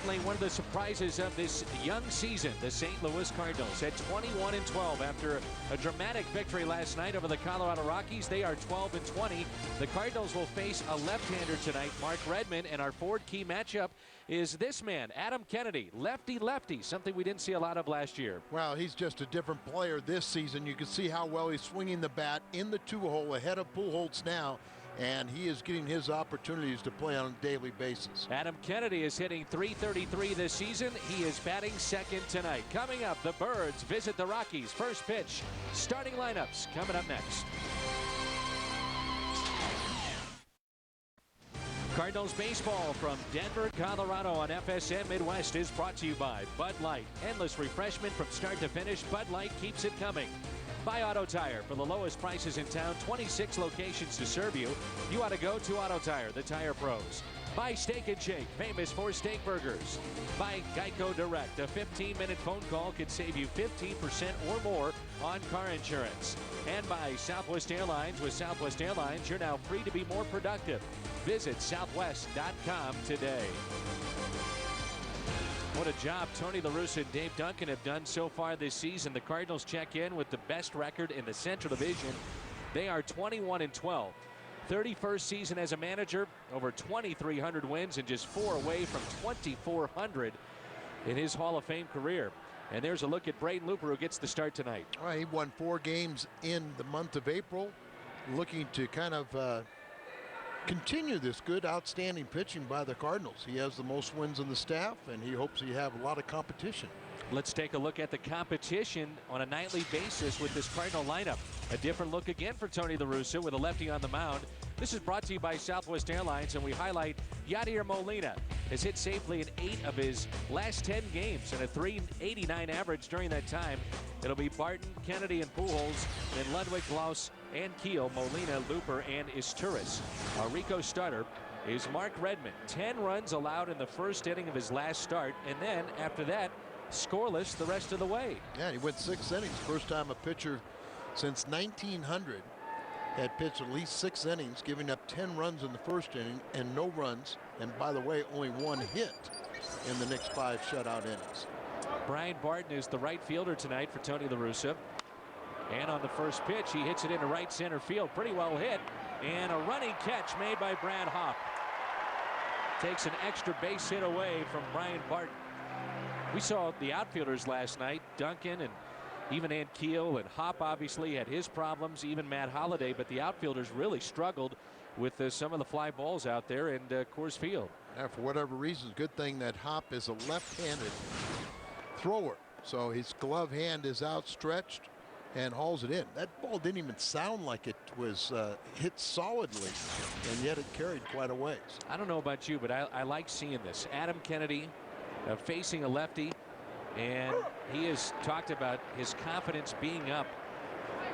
certainly one of the surprises of this young season. The St. Louis Cardinals at 21-12 after a dramatic victory last night over the Colorado Rockies. They are 12-20. The Cardinals will face a left-hander tonight, Mark Redmond, and our forward key matchup is this man, Adam Kennedy, lefty-lefty, something we didn't see a lot of last year. Well, he's just a different player this season. You can see how well he's swinging the bat in the two-hole ahead of Pujols now, and he is getting his opportunities to play on a daily basis. Adam Kennedy is hitting .333 this season. He is batting second tonight. Coming up, the Birds visit the Rockies. First pitch, starting lineups coming up next. Cardinals baseball from Denver, Colorado on FSM Midwest is brought to you by Bud Light. Endless refreshment from start to finish. Bud Light keeps it coming. By Auto Tire. For the lowest prices in town, 26 locations to serve you. You ought to go to Auto Tire, the tire pros. By Steak and Shake, famous for steak burgers. By Geico Direct. A 15-minute phone call could save you 15% or more on car insurance. And by Southwest Airlines. With Southwest Airlines, you're now free to be more productive. Visit southwest.com today. What a job Tony La Russa and Dave Duncan have done so far this season. The Cardinals check in with the best record in the Central Division. They are 21-12. 31st season as a manager, over 2,300 wins and just 4 away from 2,400 in his Hall of Fame career. And there's a look at Braden Looper, who gets the start tonight. All right, he won 4 games in the month of April, looking to kind of continue this good, outstanding pitching by the Cardinals. He has the most wins in the staff, and he hopes he have a lot of competition. Let's take a look at the competition on a nightly basis with this Cardinal lineup. A different look again for Tony La Russa with a lefty on the mound. This is brought to you by Southwest Airlines, and we highlight Yadier Molina has hit safely in 8 of his last 10 games and a .389 average during that time. It'll be Barton, Kennedy, and Pujols, then Ludwig, Klaus, and Keel, Molina, Looper, and Isturis. Our Rico starter is Mark Redmond. 10 runs allowed in the first inning of his last start, and then after that, scoreless the rest of the way. Yeah, he went 6 innings. First time a pitcher since 1900 had pitched at least 6 innings, giving up 10 runs in the first inning and no runs. And by the way, only 1 hit in the next 5 shutout innings. Brian Barton is the right fielder tonight for Tony La Russa. And on the first pitch, he hits it into right center field. Pretty well hit. And a running catch made by Brad Hopp. Takes an extra base hit away from Brian Barton. We saw the outfielders last night, Duncan and even Keel, and Hopp obviously had his problems, even Matt Holliday, but the outfielders really struggled with some of the fly balls out there in Coors Field. Yeah, for whatever reason, good thing that Hopp is a left-handed thrower, so his glove hand is outstretched and hauls it in. That ball didn't even sound like it was hit solidly, and yet it carried quite a ways. I don't know about you, but I like seeing this. Adam Kennedy facing a lefty, and he has talked about his confidence being up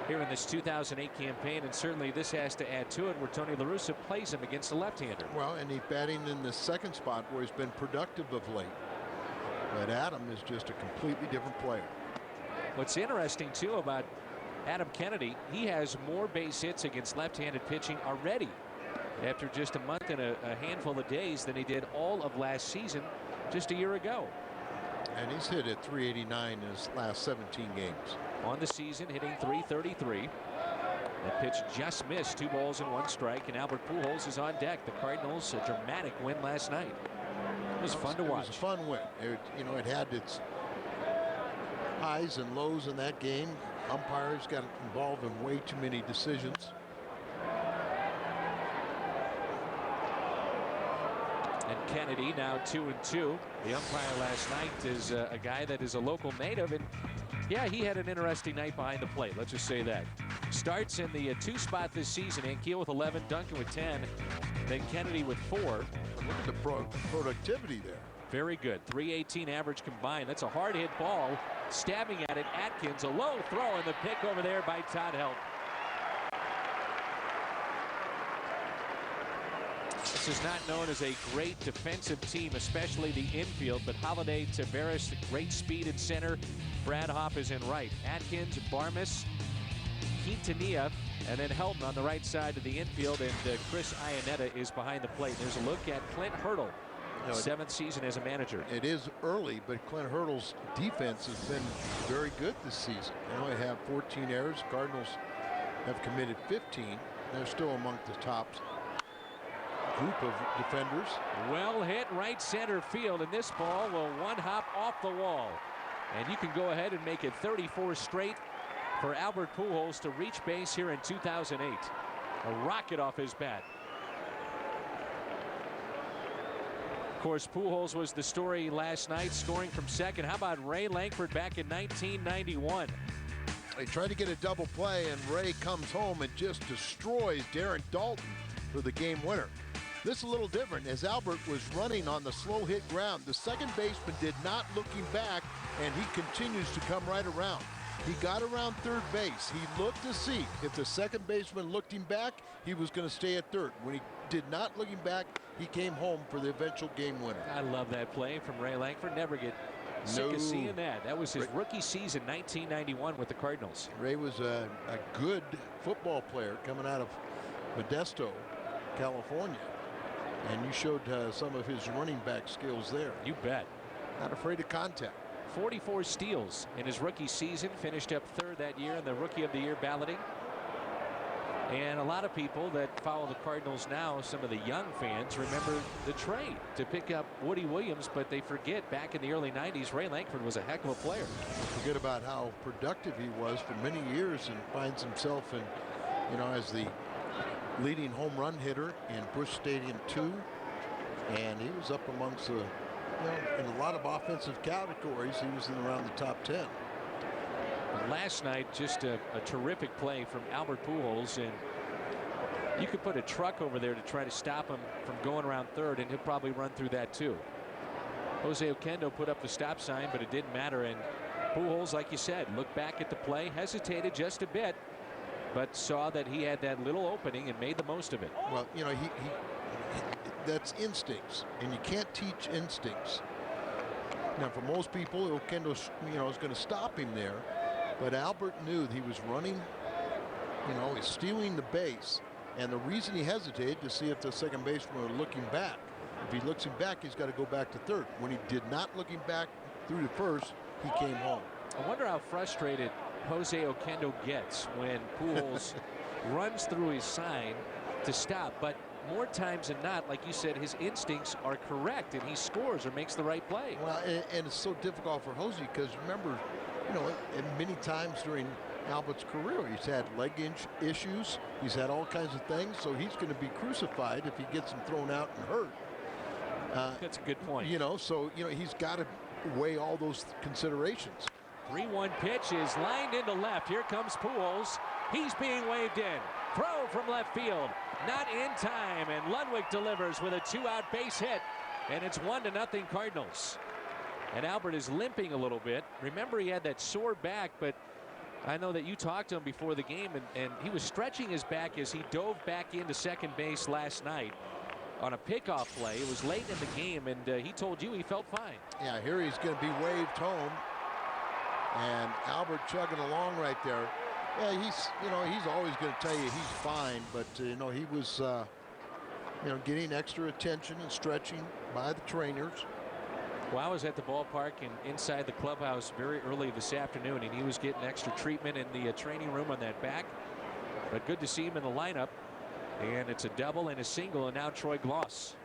here in this 2008 campaign, and certainly this has to add to it where Tony La Russa plays him against a left-hander. Well, and he's batting in the second spot where he's been productive of late. But Adam is just a completely different player. What's interesting too about Adam Kennedy, he has more base hits against left-handed pitching already after just a month and a handful of days than he did all of last season just a year ago. And he's hit at .389 in his last 17 games. On the season, hitting .333. That pitch just missed. 2 balls and 1 strike, and Albert Pujols is on deck. The Cardinals, a dramatic win last night. It was fun to watch. It was a fun win. It had its highs and lows in that game. Umpires got involved in way too many decisions. And Kennedy now 2-2. The umpire last night is a guy that is a local native, and yeah, he had an interesting night behind the plate. Let's just say that. Starts in the 2 spot this season. Keel with 11, Duncan with 10, then Kennedy with 4. Look at the productivity there. Very good. .318 average combined. That's a hard hit ball. Stabbing at it, Atkins, a low throw, and the pick over there by Todd Helton. This is not known as a great defensive team, especially the infield, but Holliday, Tavares, great speed in center. Brad Hopp is in right. Atkins, Barmes, Quintanilla, and then Helton on the right side of the infield, and Chris Iannetta is behind the plate. There's a look at Clint Hurdle. 7th season as a manager. It is early, but Clint Hurdle's defense has been very good this season. They only have 14 errors. Cardinals have committed 15. They're still among the top group of defenders. Well hit right center field, and this ball will one hop off the wall. And you can go ahead and make it 34 straight for Albert Pujols to reach base here in 2008. A rocket off his bat. Of course, Pujols was the story last night, scoring from second. How about Ray Lankford back in 1991? They tried to get a double play, and Ray comes home and just destroys Darren Dalton for the game winner. This is a little different. As Albert was running on the slow hit ground, the second baseman did not looking back, and he continues to come right around. He got around third base. He looked to see if the second baseman looked him back, he was going to stay at third. When he did not look him back, he came home for the eventual game winner. I love that play from Ray Lankford. Never get sick of seeing that. That was his rookie season, 1991, with the Cardinals. Ray was a good football player coming out of Modesto, California. And you showed some of his running back skills there. You bet. Not afraid of contact. 44 steals in his rookie season. Finished up third that year in the Rookie of the Year balloting. And a lot of people that follow the Cardinals now, some of the young fans, remember the trade to pick up Woody Williams, but they forget back in the early 90s, Ray Lankford was a heck of a player. Forget about how productive he was for many years, and finds himself in, as the leading home run hitter in Busch Stadium 2. And he was up amongst the, in a lot of offensive categories, he was in around the top 10. Last night, just a terrific play from Albert Pujols, and you could put a truck over there to try to stop him from going around third, and he'll probably run through that too. Jose Oquendo put up the stop sign, but it didn't matter, and Pujols, like you said, looked back at the play, hesitated just a bit, but saw that he had that little opening and made the most of it. Well, that's instincts, and you can't teach instincts. Now, for most people, Oquendo, is going to stop him there. But Albert knew that he was running, he's stealing the base. And the reason he hesitated to see if the second baseman was looking back. If he looks him back, he's got to go back to third. When he did not look him back through to first, he came home. I wonder how frustrated Jose Oquendo gets when Pujols runs through his sign to stop. But more times than not, like you said, his instincts are correct, and he scores or makes the right play. Well, and it's so difficult for Jose because remember, and many times during Albert's career, he's had leg issues. He's had all kinds of things. So he's going to be crucified if he gets him thrown out and hurt. That's a good point. He's got to weigh all those considerations. 3-1 pitch is lined into left. Here comes Pujols. He's being waved in. Throw from left field. Not in time. And Ludwig delivers with a 2-out base hit. And it's 1-0 Cardinals. And Albert is limping a little bit. Remember, he had that sore back, but I know that you talked to him before the game, and he was stretching his back as he dove back into second base last night on a pickoff play. It was late in the game, and he told you he felt fine. Yeah, here he's going to be waved home. And Albert chugging along right there. Yeah, he's always going to tell you he's fine, but, he was, getting extra attention and stretching by the trainers. Well, I was at the ballpark and inside the clubhouse very early this afternoon, and he was getting extra treatment in the training room on that back. But good to see him in the lineup. And it's a double and a single, and now Troy Gloss.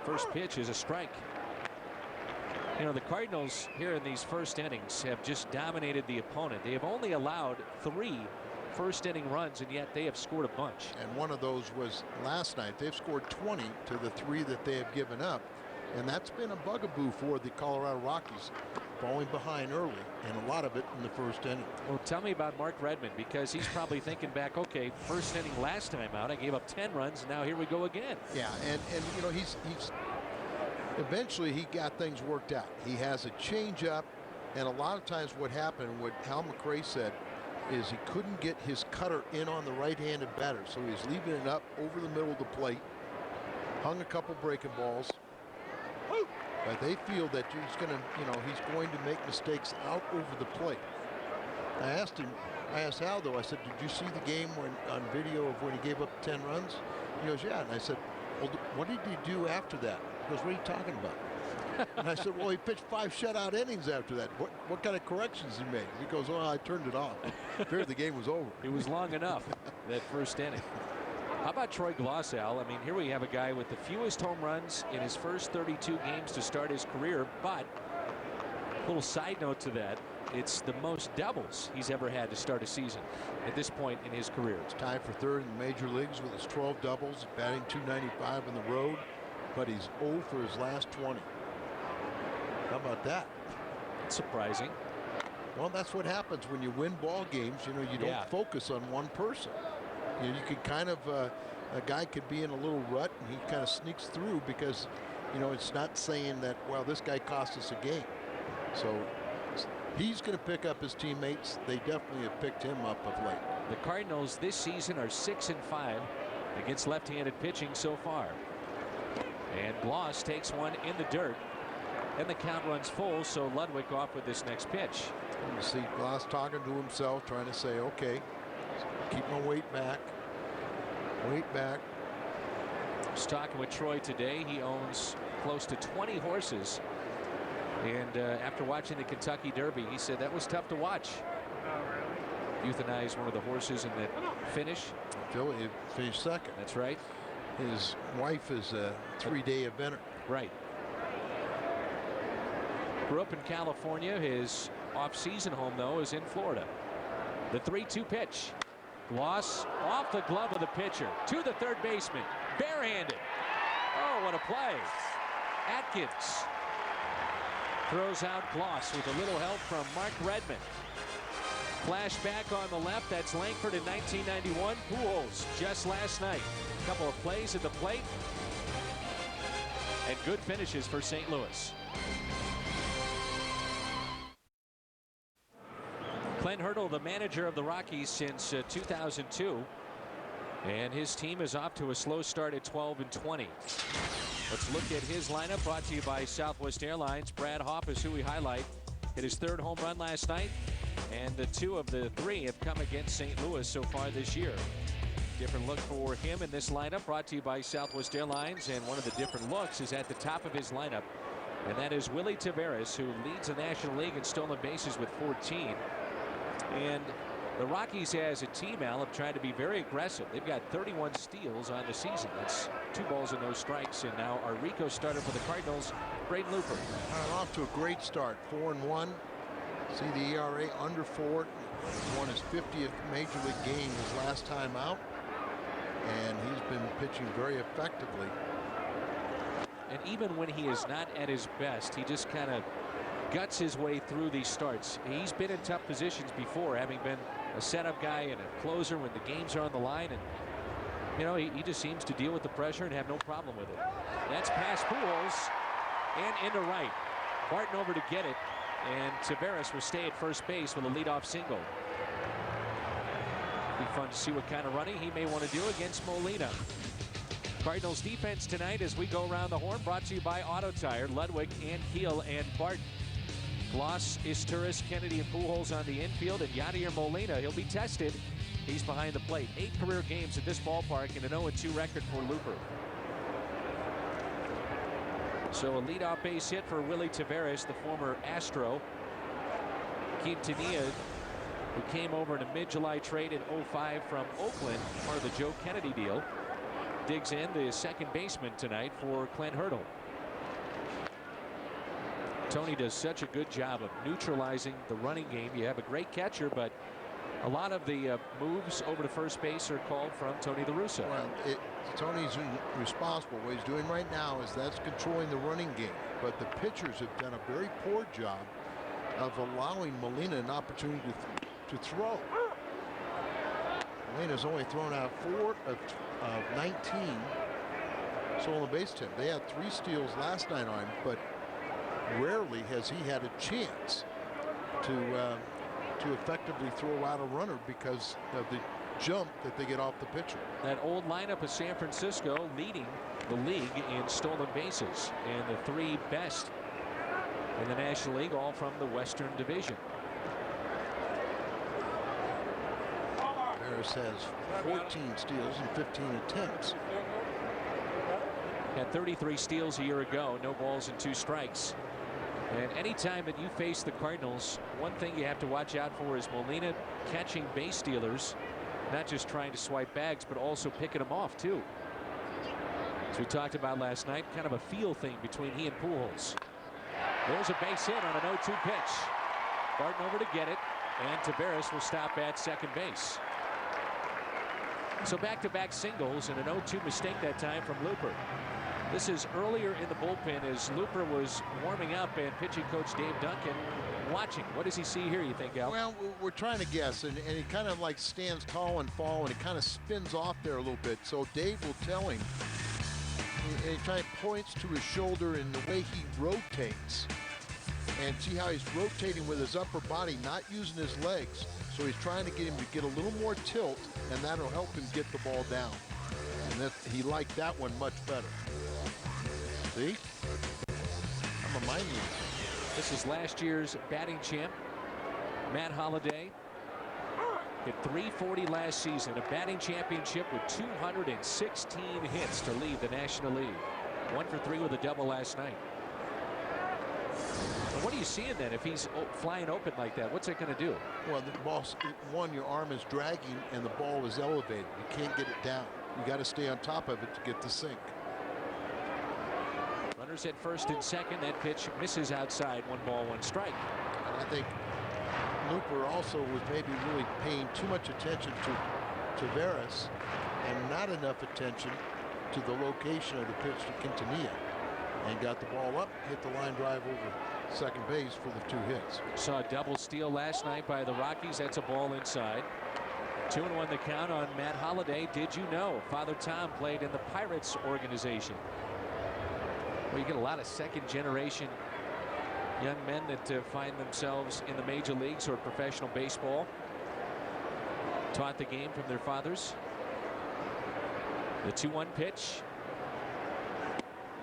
First pitch is a strike. The Cardinals here in these first innings have just dominated the opponent. They have only allowed 3 first-inning runs, and yet they have scored a bunch. And one of those was last night. They've scored 20 to the 3 that they have given up. And that's been a bugaboo for the Colorado Rockies, falling behind early, and a lot of it in the first inning. Well, tell me about Mark Redmond, because he's probably thinking back, okay, first inning last time out, I gave up 10 runs, and now here we go again. Yeah, and he's eventually he got things worked out. He has a changeup, and a lot of times what happened, what Hal McRae said, is he couldn't get his cutter in on the right-handed batter, so he's leaving it up over the middle of the plate, hung a couple breaking balls. But they feel that he's going to make mistakes out over the plate. I asked Hal, though, I said, did you see the game on video of when he gave up 10 runs? He goes, yeah. And I said, well, what did he do after that? He goes, what are you talking about? And I said, well, he pitched 5 shutout innings after that. What kind of corrections he made? He goes, oh, I turned it off. Figured the game was over. It was long enough, that first inning. How about Troy Glaus, Al? I mean, here we have a guy with the fewest home runs in his first 32 games to start his career, but a little side note to that, it's the most doubles he's ever had to start a season at this point in his career. He's tied for 3rd in the major leagues with his 12 doubles, batting .295 on the road, but he's 0 for his last 20. How about that? That's surprising. Well, that's what happens when you win ball games. You know, you don't focus on one person. You know, you can kind of a guy could be in a little rut and he kind of sneaks through because, you know, it's not saying that, well, this guy cost us a game. So he's going to pick up his teammates. They definitely have picked him up of late. The Cardinals this season are 6-5 against left-handed pitching so far. And Glaus takes one in the dirt. And the count runs full, so Ludwig off with this next pitch. You see Glaus talking to himself, trying to say, okay, keep my weight back. Weight back. I was talking with Troy today. He owns close to 20 horses. And after watching the Kentucky Derby, he said that was tough to watch. Euthanized one of the horses in the finish. Phil, he finished 2nd. That's right. His wife is a 3-day eventer. Right. Grew up in California. His off-season home, though, is in Florida. The 3-2 pitch. Glaus off the glove of the pitcher to the 3rd baseman. Barehanded. Oh, what a play. Atkins throws out Glaus with a little help from Mark Redmond. Flashback on the left. That's Langford in 1991. Pujols just last night. A couple of plays at the plate. And good finishes for St. Louis. Clint Hurdle, the manager of the Rockies since 2002, and his team is off to a slow start at 12-20. Let's look at his lineup, brought to you by Southwest Airlines. Brad Hoff is who we highlight. Hit his 3rd home run last night, and the 2 of the 3 have come against St. Louis so far this year. Different look for him in this lineup, brought to you by Southwest Airlines, and one of the different looks is at the top of his lineup, and that is Willie Taveras, who leads the National League in stolen bases with 14. And the Rockies as a team, Al, have tried to be very aggressive. They've got 31 steals on the season. That's 2 balls and no strikes. And now our Rico starter for the Cardinals, Braden Looper. Off to a great start, 4-1. See the ERA under 4. He won his 50th major league game his last time out, and he's been pitching very effectively. And even when he is not at his best, he just kind of guts his way through these starts. He's been in tough positions before, having been a setup guy and a closer when the games are on the line, and you know, he just seems to deal with the pressure and have no problem with it. That's past Pujols and into right. Barton over to get it, and Taveras will stay at first base with a leadoff single. Be fun to see what kind of running he may want to do against Molina. Cardinals defense tonight as we go around the horn, brought to you by Auto Tire. Ludwig and Keel and Barton. Glaus, Isturis, Kennedy, and Pujols on the infield, and Yadier Molina, he'll be tested. He's behind the plate. 8 career games at this ballpark and an 0-2 record for Looper. So a leadoff base hit for Willie Taveras, the former Astro. Quintanilla, who came over in a mid-July trade in 05 from Oakland, part of the Joe Kennedy deal, digs in, the 2nd baseman tonight for Clint Hurdle. Tony does such a good job of neutralizing the running game. You have a great catcher, but a lot of the moves over to first base are called from Tony La Russa. Well, Tony's responsible. What he's doing right now is that's controlling the running game. But the pitchers have done a very poor job of allowing Molina an opportunity to throw. Molina's only thrown out 4 of 19 stolen base attempts. They had 3 steals last night on him, but rarely has he had a chance to effectively throw out a runner because of the jump that they get off the pitcher. That old lineup of San Francisco leading the league in stolen bases, and the 3 best in the National League, all from the Western Division. Harris has 14 steals and 15 attempts. Had 33 steals a year ago. No balls and 2 strikes. And anytime that you face the Cardinals, one thing you have to watch out for is Molina catching base stealers, not just trying to swipe bags, but also picking them off too. As we talked about last night, kind of a feel thing between he and Pujols. There's a base hit on an 0-2 pitch. Barton over to get it, and Taveras will stop at second base. So back-to-back singles and an 0-2 mistake that time from Looper. This is earlier in the bullpen as Looper was warming up and pitching coach Dave Duncan watching. What does he see here, you think, Al? Well, we're trying to guess, and he kind of like stands tall and fall, and he kind of spins off there a little bit. So Dave will tell him, and he kind of points to his shoulder and the way he rotates. And see how he's rotating with his upper body, not using his legs. So he's trying to get him to get a little more tilt, and that'll help him get the ball down. And he liked that one much better. See? I'm reminding you. This is last year's batting champ, Matt Holliday. Hit .340 last season, a batting championship with 216 hits to lead the National League. 1 for 3 with a double last night. And what are you seeing then if he's flying open like that? What's it going to do? Well, the ball, one, your arm is dragging and the ball is elevated. You can't get it down. You got to stay on top of it to get the sink. Runners at first and second. That pitch misses outside. 1 ball, 1 strike. And I think Looper also was maybe really paying too much attention to Taveras and not enough attention to the location of the pitch to Quintanilla, and got the ball up, hit the line drive over second base for the 2 hits. Saw a double steal last night by the Rockies. That's a ball inside. 2-1 the count on Matt Holliday. Did you know Father Tom played in the Pirates organization? Well, you get a lot of second-generation young men that find themselves in the major leagues or professional baseball. Taught the game from their fathers. The 2-1 pitch.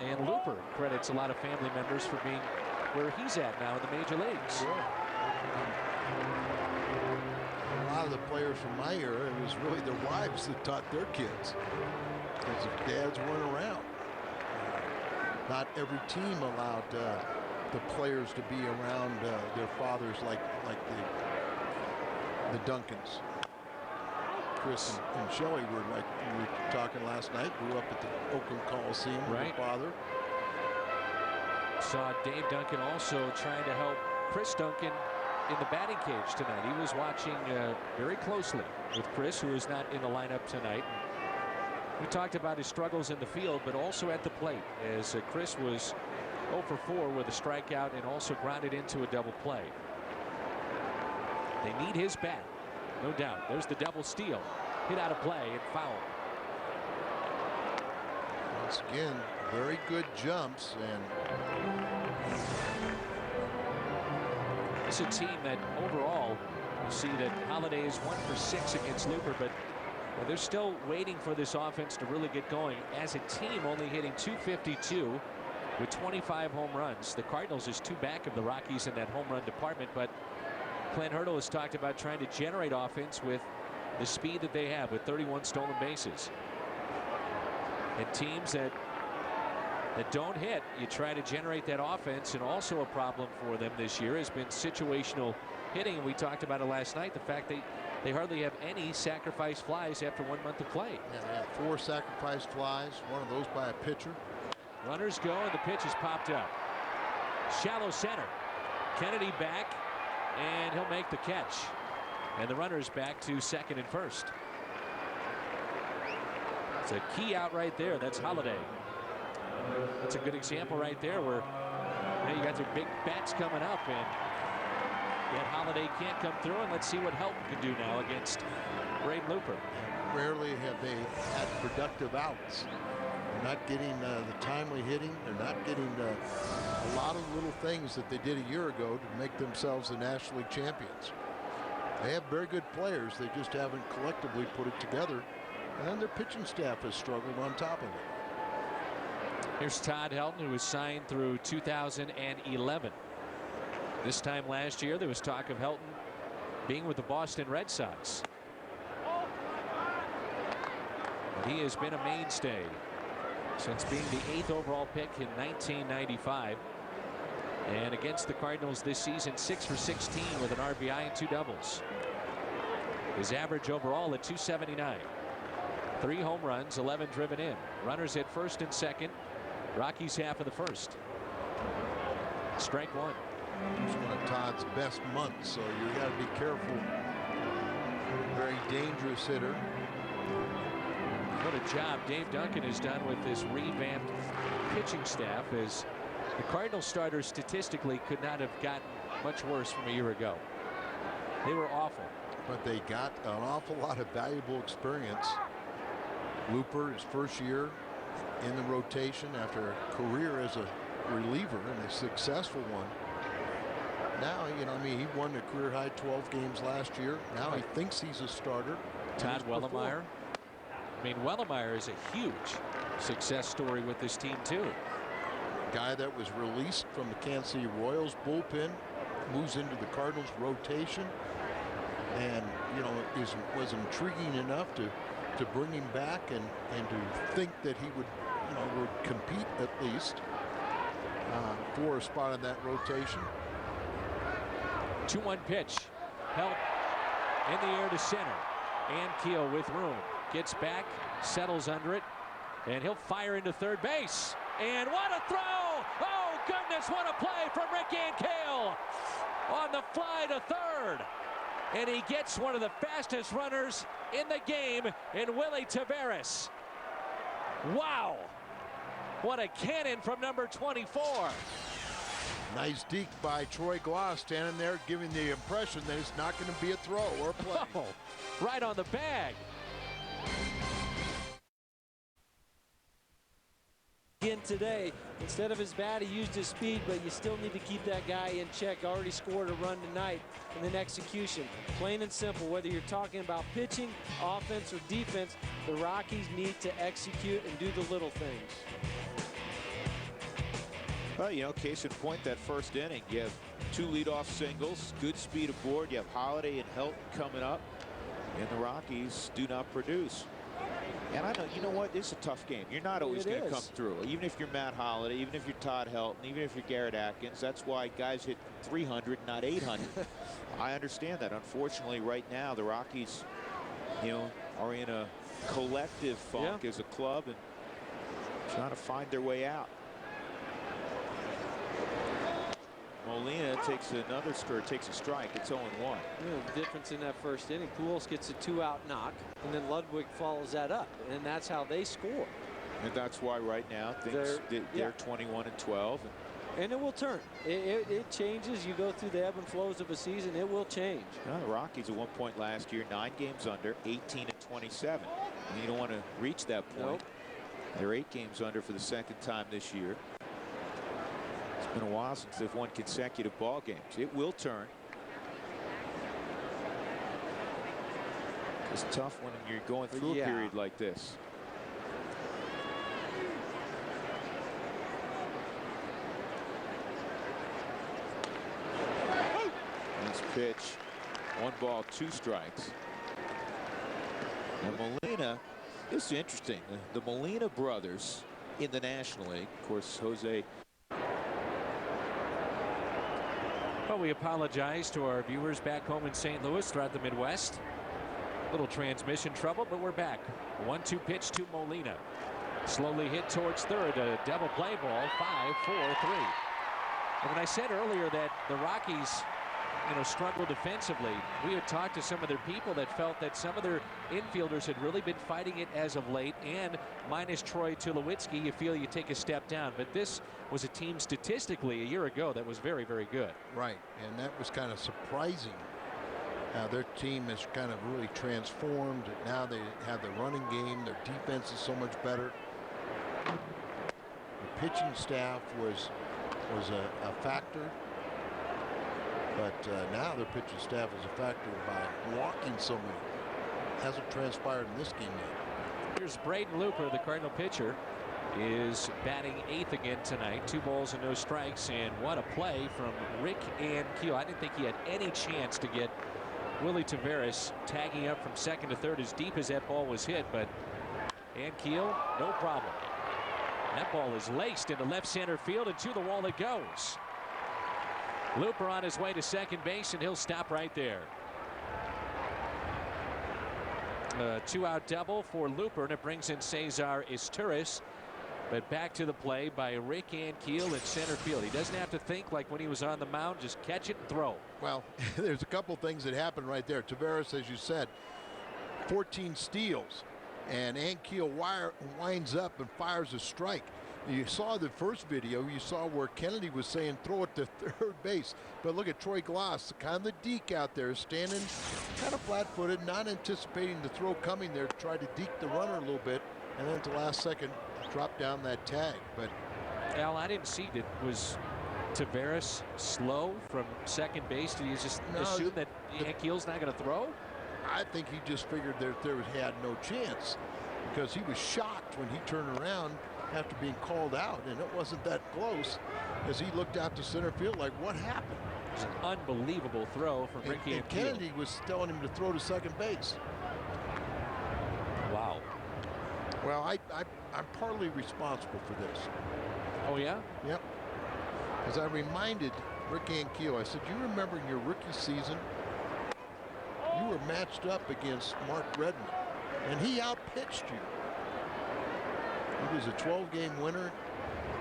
And Looper credits a lot of family members for being where he's at now in the major leagues. Sure. A lot of the players from my era, it was really their wives that taught their kids, because the dads weren't around. Not every team allowed the players to be around their fathers like the Duncans. Chris and Shelley were, like we were talking last night, grew up at the Oakland Coliseum with their father. Saw Dave Duncan also trying to help Chris Duncan in the batting cage tonight. He was watching very closely with Chris, who is not in the lineup tonight. We talked about his struggles in the field, but also at the plate, as Chris was 0 for 4 with a strikeout and also grounded into a double play. They need his bat, no doubt. There's the double steal. Hit out of play and foul. Once again, very good jumps, and it's a team that overall, you see that Holliday is 1 for 6 against Looper, but they're still waiting for this offense to really get going. As a team, only hitting .252 with 25 home runs. The Cardinals is 2 back of the Rockies in that home run department, but Clint Hurdle has talked about trying to generate offense with the speed that they have with 31 stolen bases. And teams that don't hit, you try to generate that offense, and also a problem for them this year has been situational hitting. And we talked about it last night, the fact they hardly have any sacrifice flies after 1 month of play. Yeah, they have 4 sacrifice flies, one of those by a pitcher. Runners go, and the pitch is popped up. Shallow center. Kennedy back, and he'll make the catch. And the runner's back to second and first. It's a key out right there. That's Holliday. That's a good example right there where you got their big bats coming up, and yet Holliday can't come through. And let's see what Helton can do now against Braden Looper. Rarely have they had productive outs. They're not getting the timely hitting. They're not getting a lot of little things that they did a year ago to make themselves the National League champions. They have very good players. They just haven't collectively put it together. And then their pitching staff has struggled on top of it. Here's Todd Helton, who was signed through 2011. This time last year, there was talk of Helton being with the Boston Red Sox. But he has been a mainstay since being the 8th overall pick in 1995. And against the Cardinals this season, 6 for 16 with an RBI and 2 doubles. His average overall at .279. 3 home runs, 11 driven in. Runners at first and second. Rockies half of the first. Strike one. It's one of Todd's best months, so you got to be careful. Very dangerous hitter. What a job Dave Duncan has done with this revamped pitching staff, as the Cardinals starters statistically could not have gotten much worse from a year ago. They were awful. But they got an awful lot of valuable experience. Looper, his first year in the rotation after a career as a reliever, and a successful one. Now, I mean, he won a career high 12 games last year. Now he thinks he's a starter. Todd Wellemeyer. I mean, Wellemeyer is a huge success story with this team too. Guy that was released from the Kansas City Royals bullpen, moves into the Cardinals rotation, and was intriguing enough to bring him back and to think that he would compete at least for a spot in that rotation. 2-1 pitch, held in the air to center. Ankiel with room, gets back, settles under it, and he'll fire into third base. And what a throw! Oh goodness, what a play from Rick Ankiel on the fly to third. And he gets one of the fastest runners in the game in Willie Taveras. Wow! What a cannon from number 24. Nice deke by Troy Glaus, standing there giving the impression that it's not going to be a throw or a play. Oh, right on the bag. Again today, instead of his bat, he used his speed, but you still need to keep that guy in check. Already scored a run tonight, and then execution. Plain and simple, whether you're talking about pitching, offense, or defense, the Rockies need to execute and do the little things. Well, case in point, that first inning, you have 2 leadoff singles, good speed aboard. You have Holiday and Helton coming up, and the Rockies do not produce. And I know, you know what? It's a tough game. You're not always going to come through. Even if you're Matt Holiday, even if you're Todd Helton, even if you're Garrett Atkins, that's why guys hit 300, not 800. I understand that. Unfortunately, right now, the Rockies, are in a collective funk as a club and trying to find their way out. Molina takes another takes a strike. It's 0-1. The difference in that first inning, Pujols gets a 2-out knock, and then Ludwig follows that up, and that's how they score. And that's why right now they're 21-12. And it will turn. It changes. You go through the ebb and flows of a season, it will change. The Rockies at one point last year, 9 games under, 18-27. And you don't want to reach that point. Nope. They're 8 games under for the second time this year. It's been a while since they've won consecutive ball games. It will turn. It's tough when you're going through a period like this. Nice pitch. 1 ball, 2 strikes. And Molina, this is interesting. The Molina brothers in the National League. Of course, Jose. Well, we apologize to our viewers back home in St. Louis, throughout the Midwest. Little transmission trouble, but we're back. 1-2 pitch to Molina. Slowly hit towards third. A double play ball. 5-4-3. And when I said earlier that the Rockies, struggled defensively, we had talked to some of their people that felt that some of their infielders had really been fighting it as of late, and minus Troy Tulowitzki, you feel you take a step down. But this was a team statistically a year ago that was very, very good. Right, and that was kind of surprising. Their team has kind of really transformed. Now they have the running game. Their defense is so much better. The pitching staff was a factor. But now their pitching staff is a factor by walking so many. Hasn't transpired in this game yet. Here's Braden Looper, the Cardinal pitcher, is batting 8th again tonight. 2 balls and no strikes, and what a play from Rick Ankiel. I didn't think he had any chance to get Willie Taveras tagging up from second to third as deep as that ball was hit, but Ankiel, no problem. That ball is laced into left center field, and to the wall it goes. Looper on his way to second base, and he'll stop right there. A 2-out double for Looper, and it brings in Cesar Izturis. But back to the play by Rick Ankiel in center field. He doesn't have to think like when he was on the mound. Just catch it and throw. Well, there's a couple things that happened right there. Taveras, as you said, 14 steals, and Ankiel winds up and fires a strike. You saw the first video. You saw where Kennedy was saying throw it to third base. But look at Troy Glass, kind of the deke out there, standing kind of flat-footed, not anticipating the throw coming there, to try to deke the runner a little bit, and then at the last second drop down that tag. But Al, I didn't see it. Was Taveras slow from second base? Did he just assume that Ankiel's not going to throw? I think he just figured that there had no chance, because he was shocked when he turned around after being called out, and it wasn't that close, as he looked out to center field like, what happened? It was an unbelievable throw from Ricky Ankiel. Kennedy was telling him to throw to second base. Wow. Well, I'm partly responsible for this. Oh, yeah? Yep. As I reminded Rick Ankiel, I said, you remember in your rookie season, you were matched up against Mark Redmond, and he outpitched you. He was a 12-game winner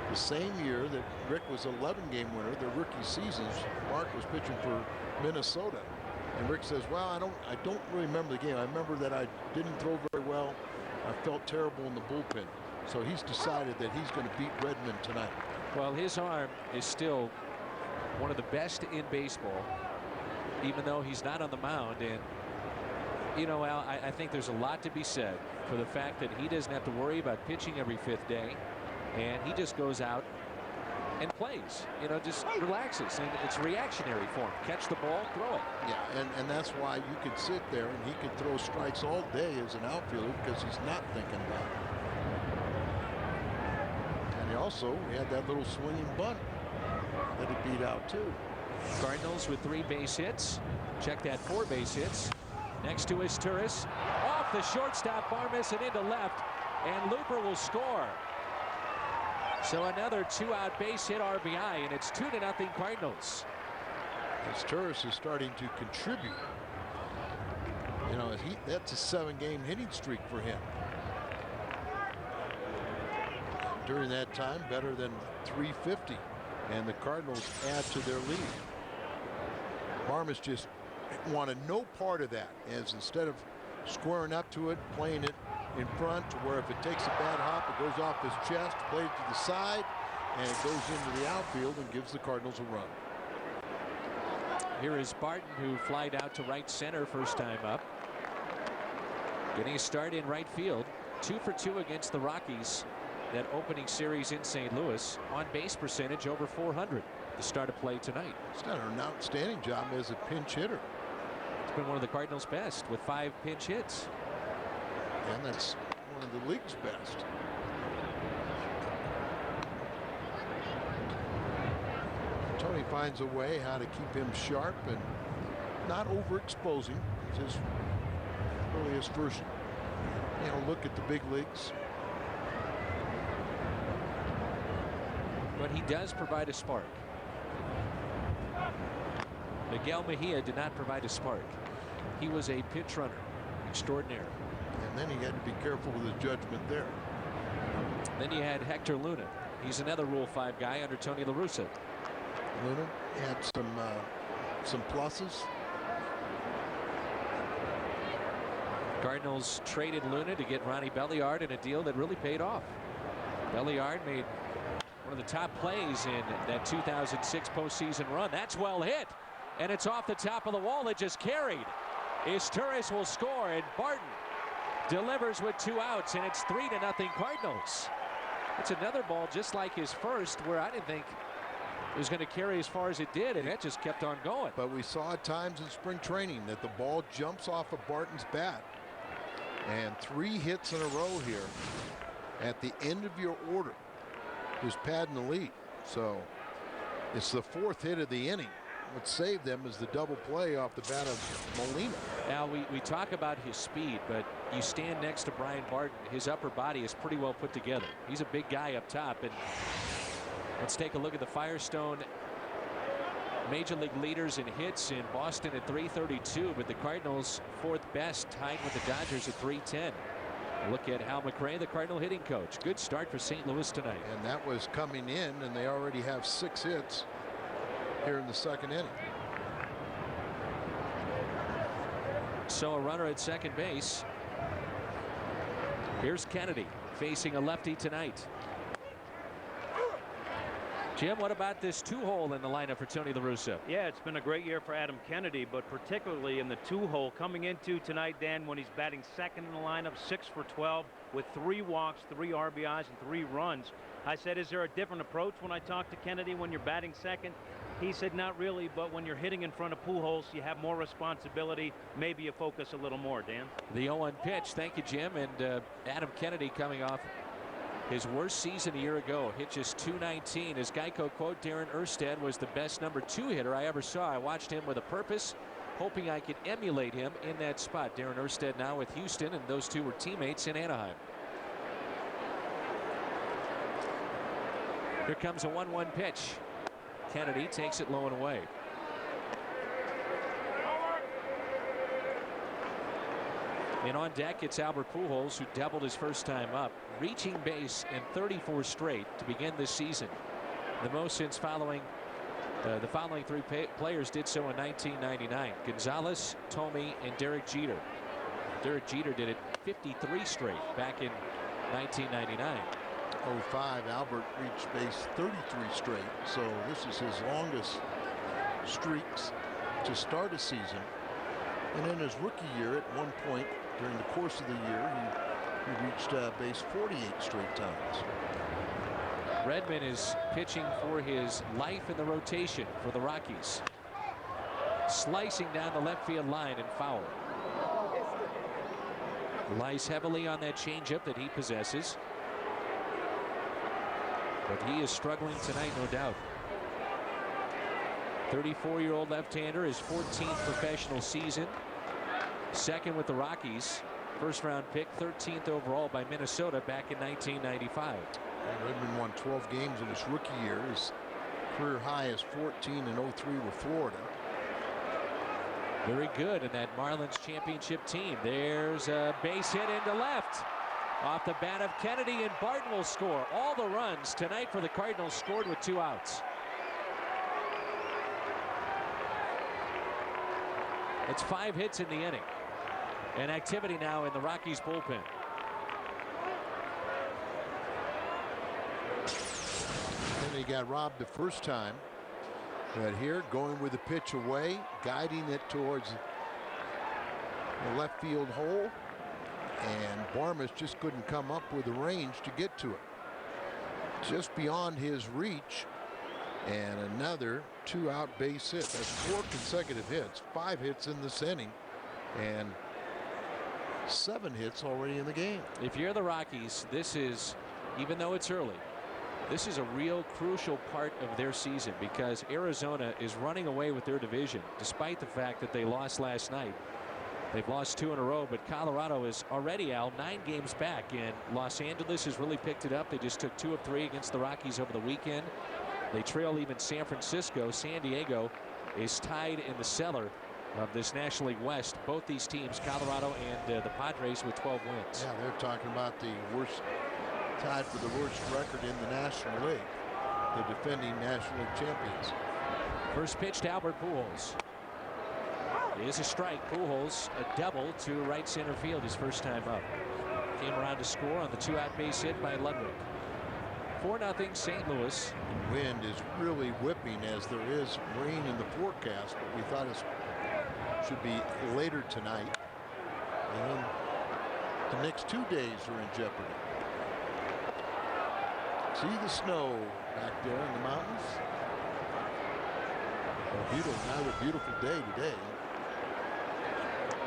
the same year that Rick was an 11-game winner. The rookie seasons, Mark was pitching for Minnesota, and Rick says, well, I don't really remember the game. I remember that I didn't throw very well. I felt terrible in the bullpen. So he's decided that he's going to beat Redmond tonight. Well, his arm is still one of the best in baseball, even though he's not on the mound. And you know, Al, I think there's a lot to be said for the fact that he doesn't have to worry about pitching every fifth day, and he just goes out and plays, you know, just relaxes, and it's reactionary for him. Catch the ball, throw it. Yeah, and that's why you could sit there and he could throw strikes all day as an outfielder, because he's not thinking about it. And he also had that little swinging bunt that he beat out too. Cardinals with 3 base hits. Check that, 4 base hits. Next to Izturis, off the shortstop, Barmes and into left, and Looper will score. So another 2-out base hit RBI, and it's 2-0 Cardinals. Izturis is starting to contribute. You know, that's a 7-game hitting streak for him. During that time, better than .350, and the Cardinals add to their lead. Barmes just wanted no part of that, as instead of squaring up to it, playing it in front, to where if it takes a bad hop, it goes off his chest, played to the side, and it goes into the outfield and gives the Cardinals a run. Here is Barton, who flied out to right center first time up. Getting a start in right field. 2 for 2 against the Rockies. That opening series in St. Louis. On base percentage over .400. The start of play tonight. He's done an outstanding job as a pinch hitter. It's been one of the Cardinals' best with 5 pinch hits. And that's one of the league's best. Tony finds a way how to keep him sharp and not overexposing. It's really his first, look at the big leagues. But he does provide a spark. Miguel Mejia did not provide a spark. He was a pitch runner extraordinaire. And then he had to be careful with his judgment there. Then you had Hector Luna. He's another Rule 5 guy under Tony La Russa. Luna had some pluses. Cardinals traded Luna to get Ronnie Belliard in a deal that really paid off. Belliard made one of the top plays in that 2006 postseason run. That's well hit, and it's off the top of the wall. It just carried. Izturis will score, and Barton delivers with 2 outs, and it's 3-0 Cardinals. It's another ball just like his first, where I didn't think it was going to carry as far as it did, and it just kept on going. But we saw at times in spring training that the ball jumps off of Barton's bat, and 3 hits in a row here at the end of your order is padding the lead. So it's the 4th hit of the inning. What saved them is the double play off the bat of Molina. Now we talk about his speed, but you stand next to Brian Barton. His upper body is pretty well put together. He's a big guy up top. And let's take a look at the Firestone Major League leaders in hits in Boston at 332, but the Cardinals fourth best, tied with the Dodgers at 310. Look at Hal McRae, the Cardinal hitting coach. Good start for St. Louis tonight. And that was coming in, and they already have 6 hits here in the second inning. So a runner at second base. Here's Kennedy facing a lefty tonight. Jim, what about this 2-hole in the lineup for Tony La Russa? Yeah, it's been a great year for Adam Kennedy, but particularly in the 2-hole coming into tonight, Dan, when he's batting second in the lineup, 6 for 12 with 3 walks, 3 RBIs, and 3 runs. I said, is there a different approach when I talked to Kennedy when you're batting second? He said, not really, but when you're hitting in front of Pujols, you have more responsibility. Maybe you focus a little more, Dan. The 0-1 pitch. Thank you, Jim. And Adam Kennedy coming off his worst season a year ago. Hit just .219. His Geico quote, Darren Erstad was the best number 2 hitter I ever saw. I watched him with a purpose, hoping I could emulate him in that spot. Darren Erstad now with Houston, and those two were teammates in Anaheim. Here comes a 1-1 pitch. Kennedy takes it low and away. And on deck, it's Albert Pujols, who doubled his first time up, reaching base in 34 straight to begin this season. The most since the following 3 players did so in 1999. Gonzalez, Thome, and Derek Jeter. Derek Jeter did it 53 straight back in 1999. 05, Albert reached base 33 straight. So this is his longest streaks to start a season. And in his rookie year, at one point during the course of the year, he reached base 48 straight times. Redmond is pitching for his life in the rotation for the Rockies. Slicing down the left field line and foul. Relies heavily on that changeup that he possesses. But he is struggling tonight, no doubt. 34-year-old left-hander, his 14th professional season. Second with the Rockies. First-round pick, 13th overall by Minnesota back in 1995. Redmond won 12 games in his rookie year. His career high is 14 and 03 with Florida. Very good in that Marlins championship team. There's a base hit into left. Off the bat of Kennedy, and Barton will score. All the runs tonight for the Cardinals scored with 2 outs. It's 5 hits in the inning. And activity now in the Rockies bullpen. And he got robbed the first time. But here, going with the pitch away, guiding it towards the left field hole. And Barmas just couldn't come up with the range to get to it. Just beyond his reach. And another 2-out base hit. That's 4 consecutive hits. 5 hits in this inning. And 7 hits already in the game. If you're the Rockies, this is, even though it's early, this is a real crucial part of their season, because Arizona is running away with their division despite the fact that they lost last night. They've lost 2 in a row, but Colorado is already, Al, 9 games back, and Los Angeles has really picked it up. They just took 2 of 3 against the Rockies over the weekend. They trail even San Francisco. San Diego is tied in the cellar of this National League West. Both these teams, Colorado and the Padres, with 12 wins. Yeah, they're talking about the worst, tied for the worst record in the National League. The defending National League champions. First pitch to Albert Pujols. It is a strike. Pujols a double to right center field his first time up. Came around to score on the 2-out base hit by Ludwig. 4-0 St. Louis. Wind is really whipping as there is rain in the forecast, but we thought it should be later tonight. And the next 2 days are in jeopardy. See the snow back there in the mountains. Another beautiful day today.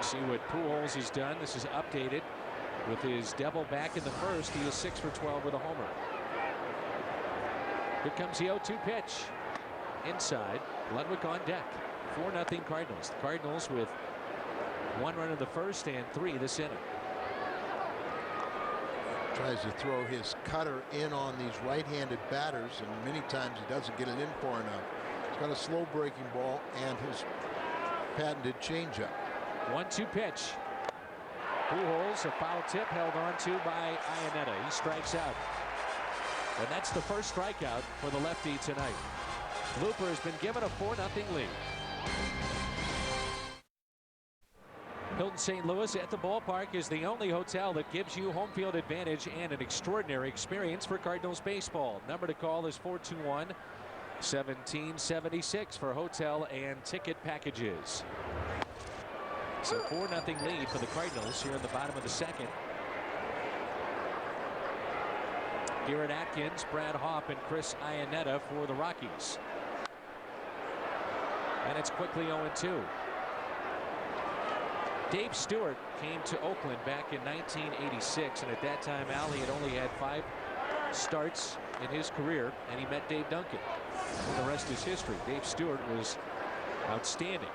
See what Pujols has done. This is updated with his double back in the first. He is 6 for 12 with a homer. Here comes the 0-2 pitch. Inside. Ludwig on deck. 4-0 Cardinals. The Cardinals with 1 run in the first and 3 this inning. Tries to throw his cutter in on these right-handed batters, and many times he doesn't get it in far enough. He's got a slow breaking ball and his patented changeup. 1-2 pitch. Pujols, a foul tip held on to by Iannetta. He strikes out. And that's the first strikeout for the lefty tonight. Looper has been given a 4-0 lead. Hilton St. Louis at the ballpark is the only hotel that gives you home field advantage and an extraordinary experience for Cardinals baseball. Number to call is 421-1776 for hotel and ticket packages. So 4-0 lead for the Cardinals here in the bottom of the second. Garrett Atkins, Brad Hopp, and Chris Iannetta for the Rockies. And it's quickly 0-2. Dave Stewart came to Oakland back in 1986, and at that time Allie had only had 5 starts in his career, and he met Dave Duncan. And the rest is history. Dave Stewart was outstanding,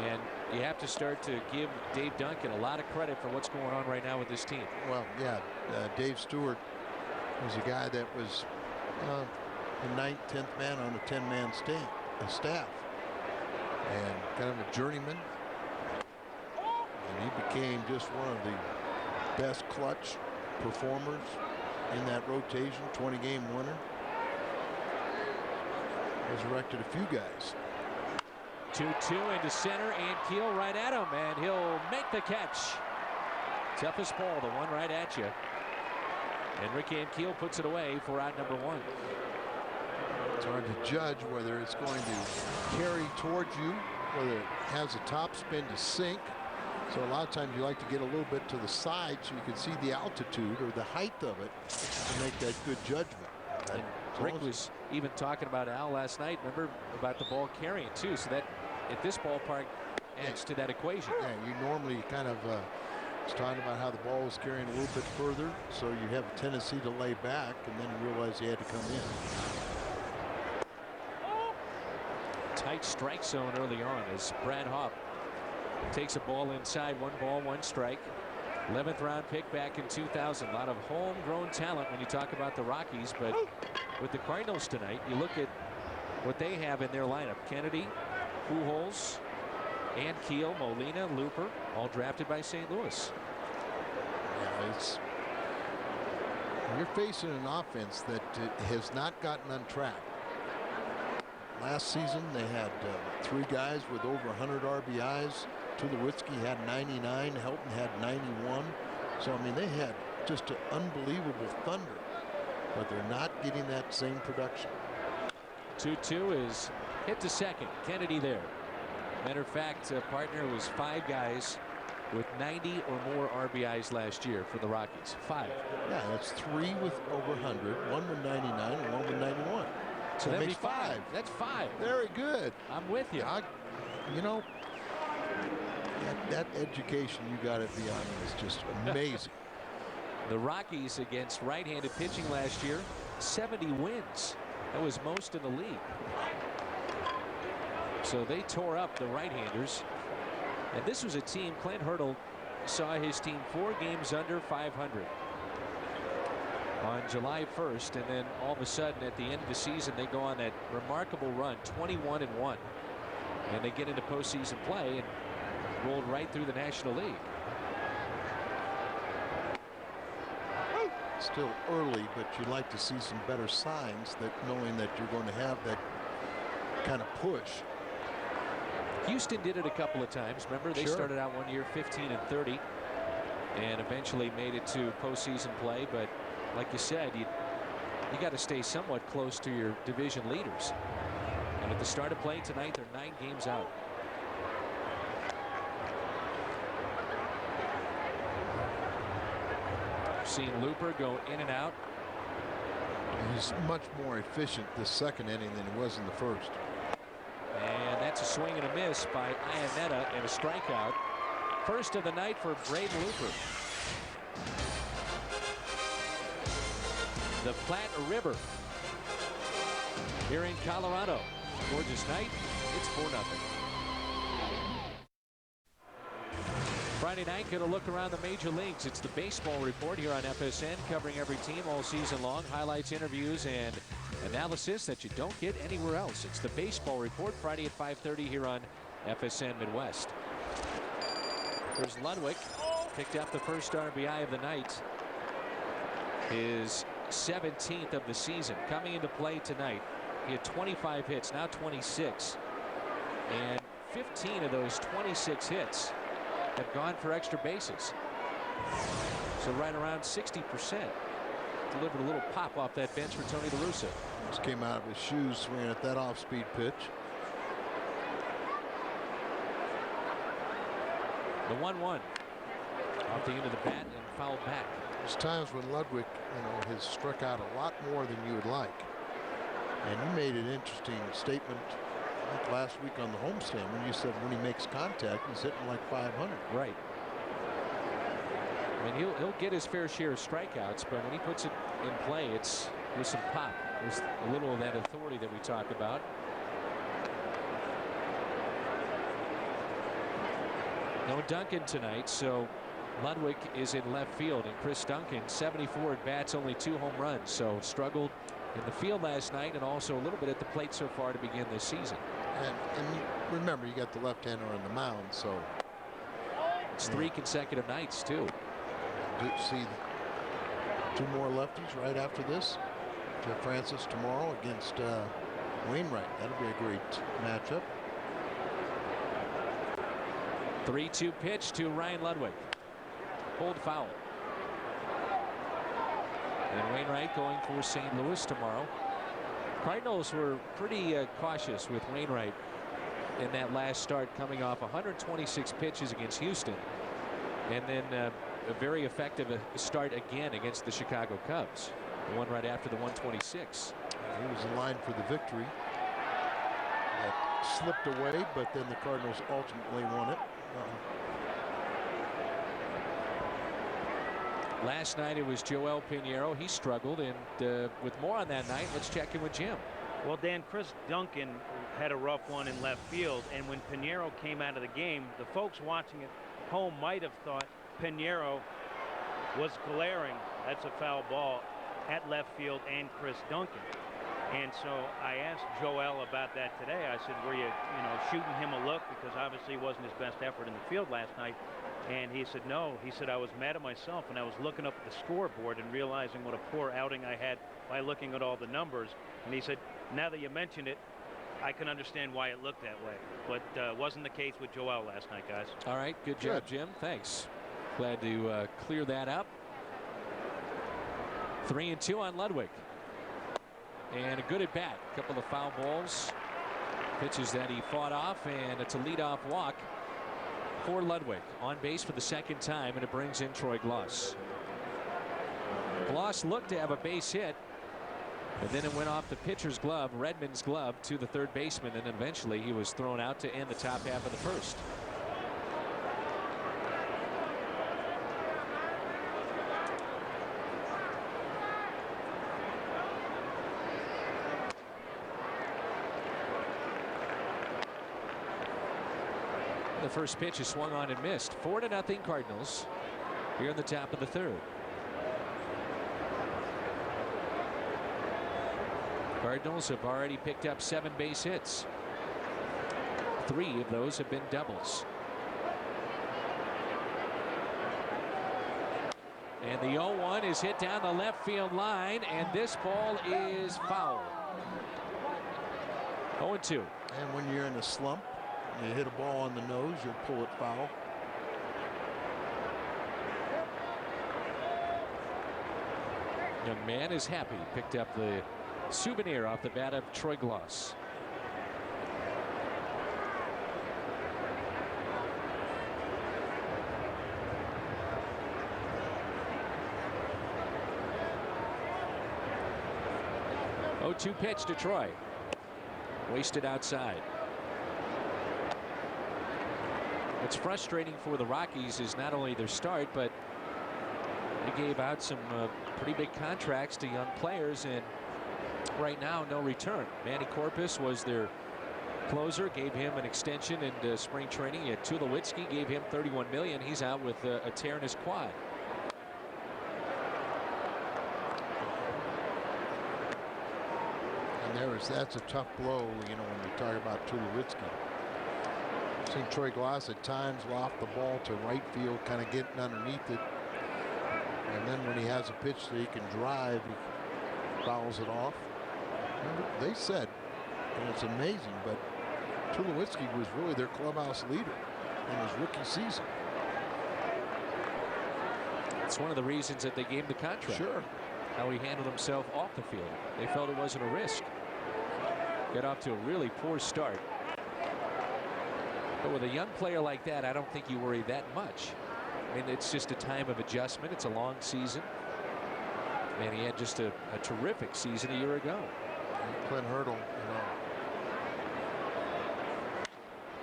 and you have to start to give Dave Duncan a lot of credit for what's going on right now with this team. Well, yeah, Dave Stewart was a guy that was the 9th, 10th man on a 10-man staff, and kind of a journeyman. And he became just one of the best clutch performers in that rotation, 20-game winner. Resurrected a few guys. 2-2 into center, and Keel right at him, and he'll make the catch. Toughest ball, the one right at you. And Ricky Ankiel puts it away for out number 1. It's hard to judge whether it's going to carry towards you, whether it has a top spin to sink. So a lot of times you like to get a little bit to the side so you can see the altitude or the height of it to make that good judgment. And Rick was even talking about Al last night, remember, about the ball carrying too, so that at this ballpark adds to that equation. Yeah, you normally kind of was talking about how the ball was carrying a little bit further, so you have a tendency to lay back, and then you realize he had to come in. Tight strike zone early on as Brad Hopp takes a ball inside. 1 ball, 1 strike. 11th round pick back in 2000. A lot of homegrown talent when you talk about the Rockies, but with the Cardinals tonight, you look at what they have in their lineup. Kennedy, Pujols, and Keel, Molina, Looper, all drafted by St. Louis. Yeah, you're facing an offense that has not gotten on track. Last season they had 3 guys with over 100 RBIs. Tulowitzki had 99. Helton had 91. So I mean, they had just an unbelievable thunder, but they're not getting that same production. 2-2 is hit to second. Kennedy there. Matter of fact, partner was 5 guys with 90 or more RBIs last year for the Rockies. 5. Yeah, that's 3 with over 100, 1 with 99, and 1 with 91. So that'd be 5. That's 5. Very good. I'm with you. You know, that education you got at beyond is just amazing. The Rockies against right-handed pitching last year, 70 wins. That was most in the league. So they tore up the right-handers. And this was a team, Clint Hurdle saw his team 4 games under 500 on July 1st, and then all of a sudden at the end of the season they go on that remarkable run, 21-1, and they get into postseason play and rolled right through the National League. Still early, but you'd like to see some better signs, that knowing that you're going to have that kind of push. Houston did it a couple of times. Remember, they started out one year 15-30 and eventually made it to postseason play. But like you said, you got to stay somewhat close to your division leaders. And at the start of play tonight, they're 9 games out. Seen Looper go in and out. He's much more efficient this second inning than he was in the first. And that's a swing and a miss by Iannetta and a strikeout. First of the night for Braden Looper. The Platte River here in Colorado. Gorgeous night. It's 4-0. Friday night, going to look around the major leagues. It's the baseball report here on FSN, covering every team all season long. Highlights, interviews, and analysis that you don't get anywhere else. It's the baseball report, Friday at 5:30 here on FSN Midwest. There's Ludwig, picked up the first RBI of the night. His 17th of the season. Coming into play tonight, he had 25 hits, now 26. And 15 of those 26 hits have gone for extra bases. So right around 60%. Delivered a little pop off that bench for Tony La Russa. Just came out of his shoes swinging at that off-speed pitch. The 1-1 off the end of the bat and fouled back. There's times when Ludwig, has struck out a lot more than you would like. And you made an interesting statement like last week on the homestand when you said when he makes contact, he's hitting like 500. Right. I mean, he'll get his fair share of strikeouts, but when he puts it in play, it's with some pop. There's a little of that authority that we talk about. No Duncan tonight, so Ludwig is in left field, and Chris Duncan, 74 at bats, only 2 home runs, so struggled in the field last night and also a little bit at the plate so far to begin this season. And remember, you got the left-hander on the mound, so it's 3 consecutive nights too. Do you see 2 more lefties right after this? Jeff Francis tomorrow against Wainwright. That'll be a great matchup. 3-2 pitch to Ryan Ludwig. Pulled foul. And Wainwright going for St. Louis tomorrow. Cardinals were pretty cautious with Wainwright in that last start, coming off 126 pitches against Houston, and then a very effective start again against the Chicago Cubs, the one right after the 126. He was in line for the victory. That slipped away, but then the Cardinals ultimately won it. Last night it was Joel Pinheiro. He struggled, and with more on that night, let's check in with Jim. Well, Dan, Chris Duncan had a rough one in left field, and when Pinheiro came out of the game, the folks watching at home might have thought Pinheiro was glaring, that's a foul ball, at left field and Chris Duncan. And so I asked Joel about that today. I said, were you shooting him a look, because obviously it wasn't his best effort in the field last night. And he said no. He said, I was mad at myself, and I was looking up at the scoreboard and realizing what a poor outing I had by looking at all the numbers. And he said, now that you mentioned it, I can understand why it looked that way. But wasn't the case with Joel last night, guys. All right, good job, Jim. Thanks. Glad to clear that up. 3-2 on Ludwig. And a good at bat. A couple of foul balls. Pitches that he fought off, and it's a leadoff walk for Ludwig. On base for the second time, and it brings in Troy Gloss. Gloss looked to have a base hit, but then it went off the pitcher's glove, Redmond's glove, to the third baseman, and eventually he was thrown out to end the top half of the first. The first pitch is swung on and missed. 4-0 Cardinals here in the top of the third. Cardinals have already picked up 7 base hits. 3 of those have been doubles. And the 0-1 is hit down the left field line, and this ball is foul. 0-2. And when you're in a slump, you hit a ball on the nose, you'll pull it foul. Young man is happy. Picked up the souvenir off the bat of Troy Gloss. Oh, 2 pitch to Troy. Wasted outside. What's frustrating for the Rockies is not only their start, but they gave out some pretty big contracts to young players, and right now no return. Manny Corpus was their closer, gave him an extension in spring training. Tulowitzki gave him $31 million. He's out with a tear in his quad. And that's a tough blow, you know, when we talk about Tulowitzki. I've seen Troy Glass at times loft the ball to right field, kind of getting underneath it. And then when he has a pitch that he can drive, he fouls it off. And they said, and it's amazing, but Tulowitzki was really their clubhouse leader in his rookie season. It's one of the reasons that they gave him the contract. Sure. How he handled himself off the field. They felt it wasn't a risk. Got off to a really poor start. But with a young player like that, I don't think you worry that much. I mean, it's just a time of adjustment. It's a long season. And he had just a terrific season a year ago. Clint Hurdle,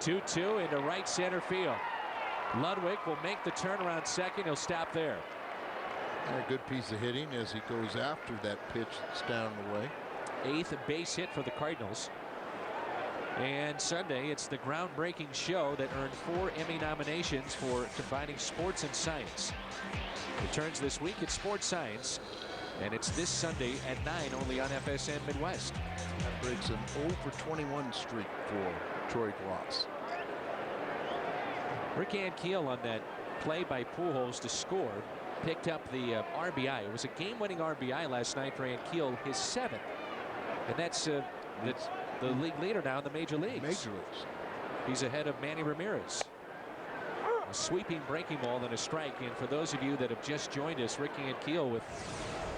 2-2 into right center field. Ludwig will make the turnaround second. He'll stop there. And a good piece of hitting as he goes after that pitch that's down the way. 8th base hit for the Cardinals. And Sunday, it's the groundbreaking show that earned 4 Emmy nominations for combining sports and science. Returns this week at Sports Science, and it's this Sunday at 9 only on FSN Midwest. That breaks an 0 for 21 streak for Troy Glass. Rick Ankiel on that play by Pujols to score picked up the RBI. It was a game-winning RBI last night for Ankiel, his 7th. And that's the league leader now in the major leagues. Major leagues. He's ahead of Manny Ramirez. A sweeping breaking ball and a strike. And for those of you that have just joined us, Rick Ankiel with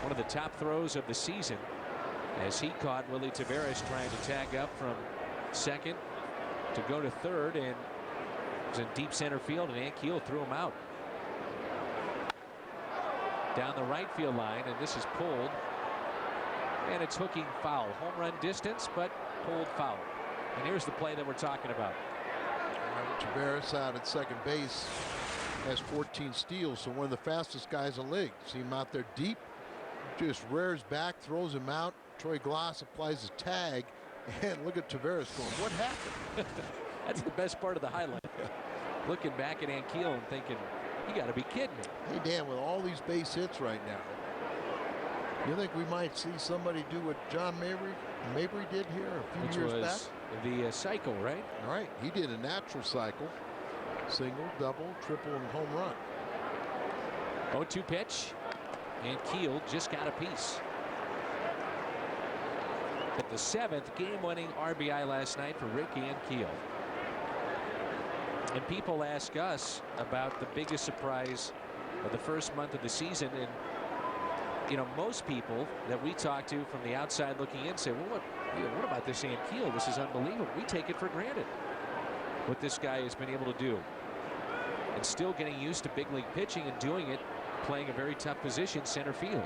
one of the top throws of the season as he caught Willie Taveras trying to tag up from second to go to third, and it was in deep center field, and Ankiel threw him out. Down the right field line, and this is pulled. And it's hooking foul. Home run distance, but pulled foul. And here's the play that we're talking about. Taveras out at second base has 14 steals, so one of the fastest guys in the league. See him out there deep, just rears back, throws him out. Troy Glass applies a tag, and look at Taveras going, what happened? That's the best part of the highlight. Looking back at Ankiel and thinking, you got to be kidding me. Hey, Dan, with all these base hits right now, you think we might see somebody do what John Mabry did here a few years back? The cycle, right? All right, he did a natural cycle, single, double, triple, and home run. 0-2 pitch, and Keel just got a piece. But the 7th game-winning RBI last night for Rick Ankiel. And people ask us about the biggest surprise of the first month of the season, and you know, most people that we talk to from the outside looking in say, well, what about this Ankiel? This is unbelievable. We take it for granted what this guy has been able to do. And still getting used to big league pitching and doing it, playing a very tough position, center field.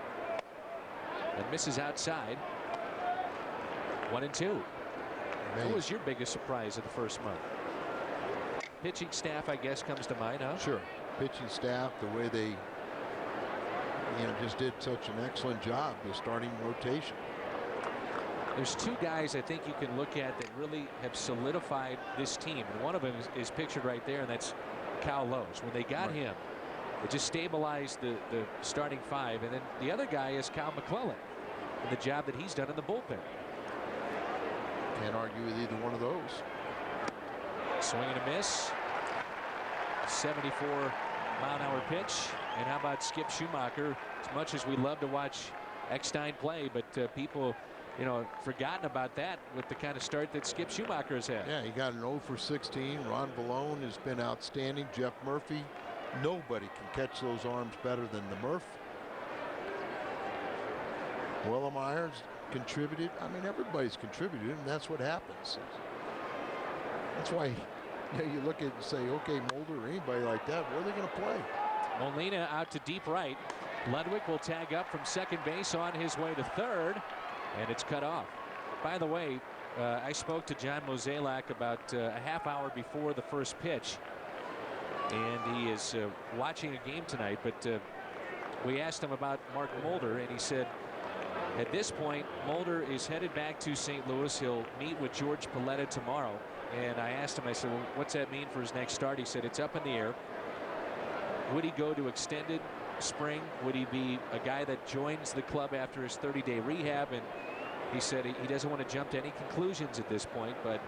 And misses outside. 1-2. What was your biggest surprise of the first month? Pitching staff, I guess, comes to mind, huh? Sure. Pitching staff, the way they just did such an excellent job with starting rotation. There's 2 guys I think you can look at that really have solidified this team, and one of them is pictured right there, and that's Cal Lowe's. When they got him, it just stabilized the starting 5, and then the other guy is Cal McClellan and the job that he's done in the bullpen. Can't argue with either one of those. Swing and a miss. 74-mile-an-hour pitch. And how about Skip Schumacher? As much as we love to watch Eckstein play, but people, forgotten about that with the kind of start that Skip Schumacher has had. Yeah, he got an 0 for 16. Ron Vallone has been outstanding. Jeff Murphy, nobody can catch those arms better than the Murph. Willem Irons contributed. I mean, everybody's contributed, and that's what happens. That's why you look at it and say, okay, Mulder or anybody like that, where are they going to play? Molina out to deep right. Ludwig will tag up from second base on his way to third, and it's cut off. By the way, I spoke to John Mozeliak about a half hour before the first pitch, and he is watching a game tonight, but we asked him about Mark Mulder, and he said At this point, Mulder is headed back to St. Louis. He'll meet with George Paletta tomorrow. And I asked him, I said, well, what's that mean for his next start? He said, it's up in the air. Would he go to extended spring? Would he be a guy that joins the club after his 30-day rehab? And he said he doesn't want to jump to any conclusions at this point, but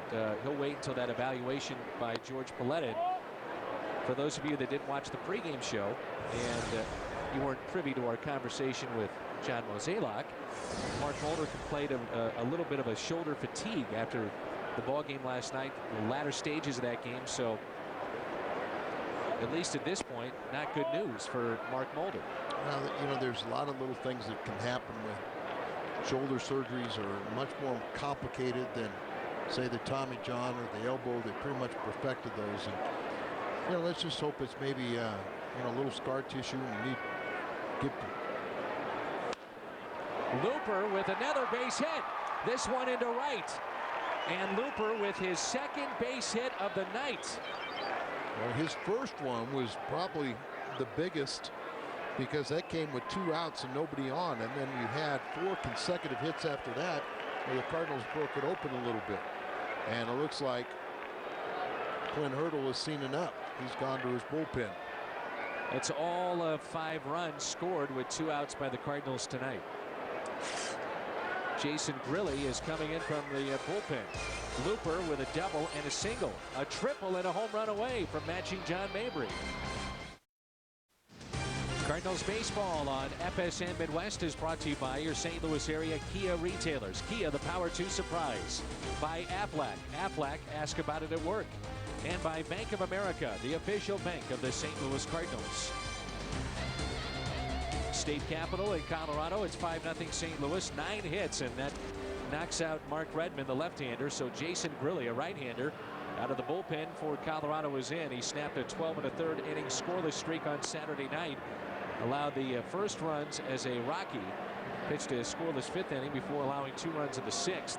he'll wait until that evaluation by George Paletta. For those of you that didn't watch the pregame show and you weren't privy to our conversation with John Mozeliak, Mark Mulder complained of a little bit of a shoulder fatigue after the ball game last night, the latter stages of that game. So at least at this point, not good news for Mark Mulder. Well, you know, there's a lot of little things that can happen with shoulder surgeries are much more complicated than, say, the Tommy John or the elbow. They pretty much perfected those. And, you know, let's just hope it's maybe, you know, a little scar tissue and need get. Looper with another base hit. This one into right. And Looper with his second base hit of the night. Well, his first one was probably the biggest because that came with 2 outs and nobody on. And then you had 4 consecutive hits after that where the Cardinals broke it open a little bit. And it looks like Clint Hurdle has seen enough. He's gone to his bullpen. It's all of 5 runs scored with 2 outs by the Cardinals tonight. Jason Grilli is coming in from the bullpen. Looper with a double and a single. A triple and a home run away from matching John Mabry. Cardinals baseball on FSN Midwest is brought to you by your St. Louis area Kia retailers. Kia, the power to surprise. By Aflac. Aflac, ask about it at work. And by Bank of America, the official bank of the St. Louis Cardinals. State Capitol in Colorado. It's 5-0 St. Louis. 9 hits, and that knocks out Mark Redmond, the left-hander. So Jason Grilli, a right-hander, out of the bullpen for Colorado is in. He snapped a 12 1/3 inning scoreless streak on Saturday night. Allowed the first runs as a Rocky. Pitched a scoreless 5th inning before allowing 2 runs in the 6th.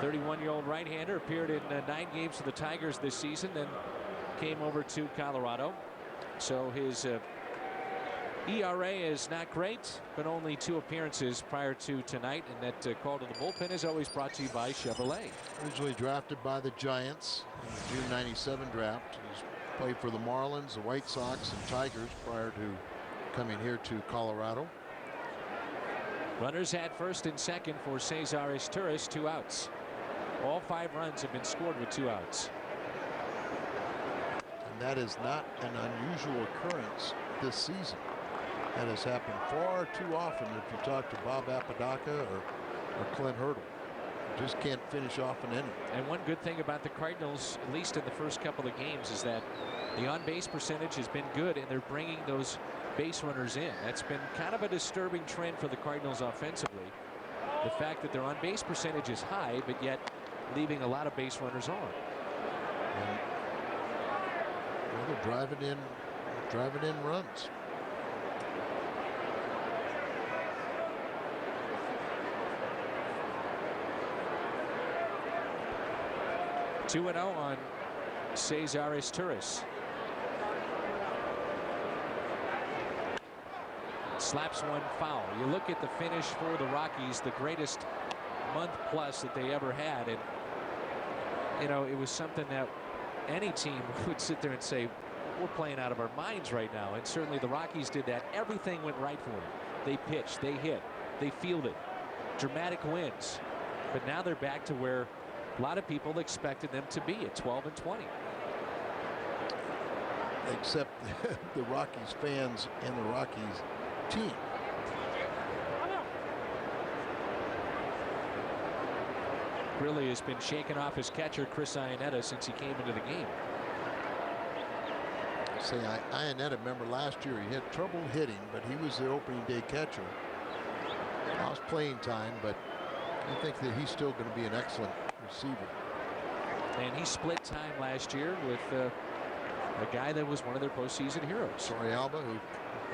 31-year-old right-hander appeared in 9 games for the Tigers this season, then came over to Colorado. So his ERA is not great, but only 2 appearances prior to tonight. And that call to the bullpen is always brought to you by Chevrolet. Originally drafted by the Giants in the June '97 draft. He's played for the Marlins, the White Sox, and Tigers prior to coming here to Colorado. Runners at first and second for Cesar Izturis, 2 outs. All 5 runs have been scored with 2 outs. And that is not an unusual occurrence this season. That has happened far too often if you talk to Bob Apodaca or Clint Hurdle. Just can't finish off an inning. And one good thing about the Cardinals, at least in the first couple of games, is that the on-base percentage has been good, and they're bringing those base runners in. That's been kind of a disturbing trend for the Cardinals offensively. The fact that their on-base percentage is high, but yet leaving a lot of base runners on. And, well, they're driving in runs. Two 2-0 on Cesar Izturis. Slaps one foul. You look at the finish for the Rockies, the greatest month plus that they ever had, and you know, it was something that any team would sit there and say, we're playing out of our minds right now. And certainly the Rockies did that. Everything went right for them. They pitched, they hit, they fielded. Dramatic wins. But now they're back to where a lot of people expected them to be at 12-20. Except the Rockies fans and the Rockies team. Really has been shaken off his catcher Chris Iannetta since he came into the game. Say, Iannetta, remember last year he had trouble hitting, but he was the opening day catcher. Lost playing time, but I think that he's still going to be an excellent receiver. And he split time last year with a guy that was one of their postseason heroes. Torrealba, who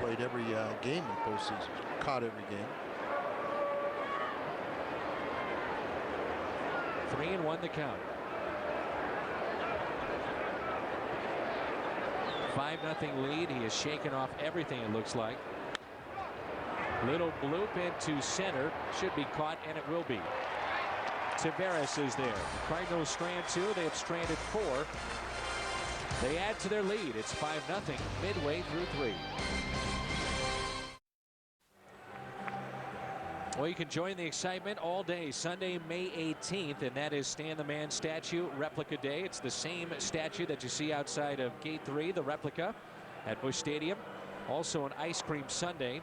played every game in postseason, caught every game. 3-1 the count. 5-0 lead. He has shaken off everything, it looks like. Little bloop into center. Should be caught, and it will be. Taveras is there. Cardinals strand 2. They have stranded 4. They add to their lead. It's 5-0 midway through 3. Well, you can join the excitement all day Sunday, May 18th, and that is Stan the Man statue replica day. It's the same statue that you see outside of Gate 3, the replica at Busch Stadium. Also an ice cream sundae.